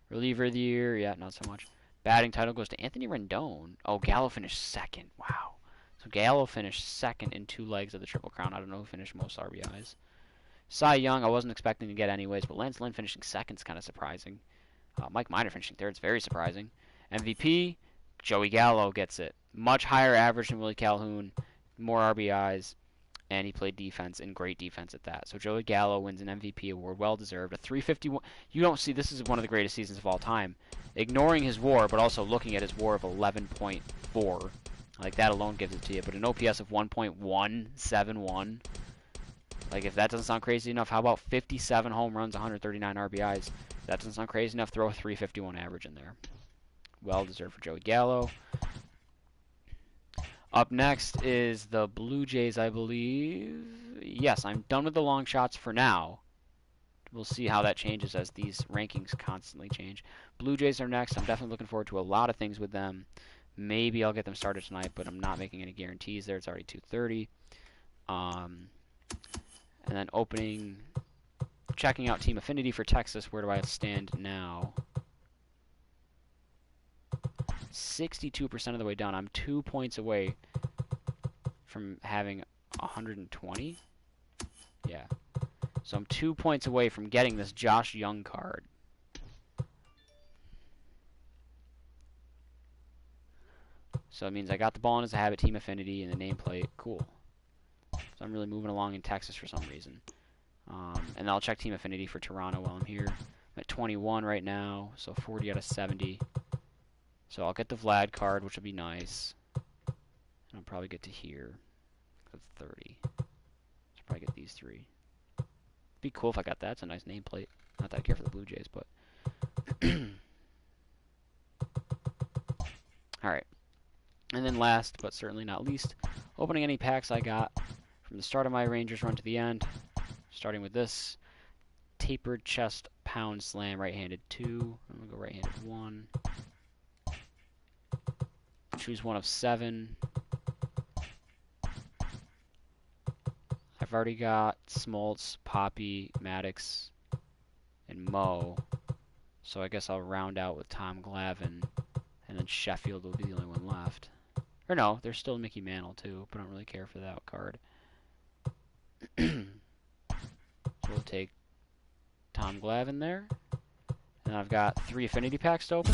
Reliever of the Year, yeah, not so much. Batting title goes to Anthony Rendon. Oh, Gallo finished 2nd. Wow. So Gallo finished 2nd in 2 legs of the Triple Crown. I don't know who finished most RBIs. Cy Young, I wasn't expecting to get anyways, but Lance Lynn finishing 2nd is kind of surprising. Mike Minor finishing 3rd is very surprising. MVP, Joey Gallo gets it. Much higher average than Willie Calhoun, more RBIs, and he played defense, and great defense at that. So Joey Gallo wins an MVP award, well deserved. A 351. You don't see, this is one of the greatest seasons of all time. Ignoring his WAR, but also looking at his WAR of 11.4. Like, that alone gives it to you. But an OPS of 1.171. Like, if that doesn't sound crazy enough, how about 57 home runs, 139 RBIs? If that doesn't sound crazy enough, throw a 351 average in there. Well deserved for Joey Gallo. Up next is the Blue Jays, I believe. Yes, I'm done with the long shots for now. We'll see how that changes as these rankings constantly change. Blue Jays are next. I'm definitely looking forward to a lot of things with them. Maybe I'll get them started tonight, but I'm not making any guarantees there. It's already 2:30. And then checking out Team Affinity for Texas. Where do I stand now? 62% of the way down. I'm 2 points away from having 120. Yeah. So I'm 2 points away from getting this Josh Young card. So it means I got the ball in his habit, Team Affinity, and the nameplate. Cool. So I'm really moving along in Texas for some reason. And I'll check Team Affinity for Toronto while I'm here. I'm at 21 right now, so 40 out of 70. So I'll get the Vlad card, which will be nice. And I'll probably get to here. That's 30. So I'll probably get these 3. It'd be cool if I got that. It's a nice nameplate. Not that I care for the Blue Jays, but... Alright. And then last, but certainly not least, opening any packs I got from the start of my Rangers run to the end. Starting with this. Tapered Chest Pound Slam, right-handed 2. I'm going to go right-handed 1. Choose one of 7. I've already got Smoltz, Poppy, Maddox, and Mo. So I guess I'll round out with Tom Glavine, and then Sheffield will be the only one left. Or no, there's still Mickey Mantle too, but I don't really care for that card. So we'll take Tom Glavine there. And I've got 3 affinity packs to open.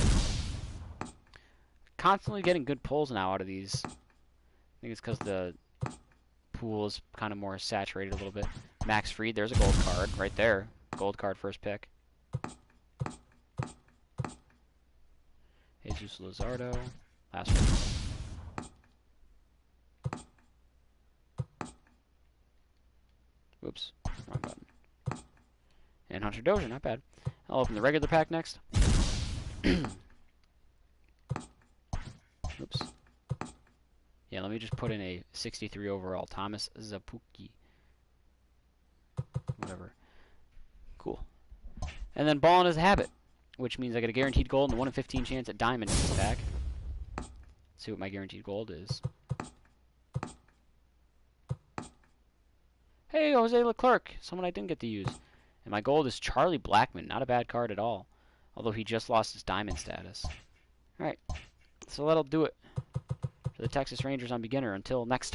Constantly getting good pulls now out of these. I think it's because the pool is kind of more saturated a little bit. Max Fried, there's a gold card right there. Gold card first pick. Jesus Luzardo, last one. Oops, wrong button. And Hunter Dozier, not bad. I'll open the regular pack next. Oops. Yeah, let me just put in a 63 overall. Thomas Zapuki. Whatever. Cool. And then Ball in his habit, which means I get a guaranteed gold and a 1 in 15 chance at diamond in this pack. Let's see what my guaranteed gold is. Hey, Jose Leclerc, someone I didn't get to use. And my gold is Charlie Blackmon. Not a bad card at all, although he just lost his diamond status. Alright, so that'll do it for the Texas Rangers on beginner. Until next time.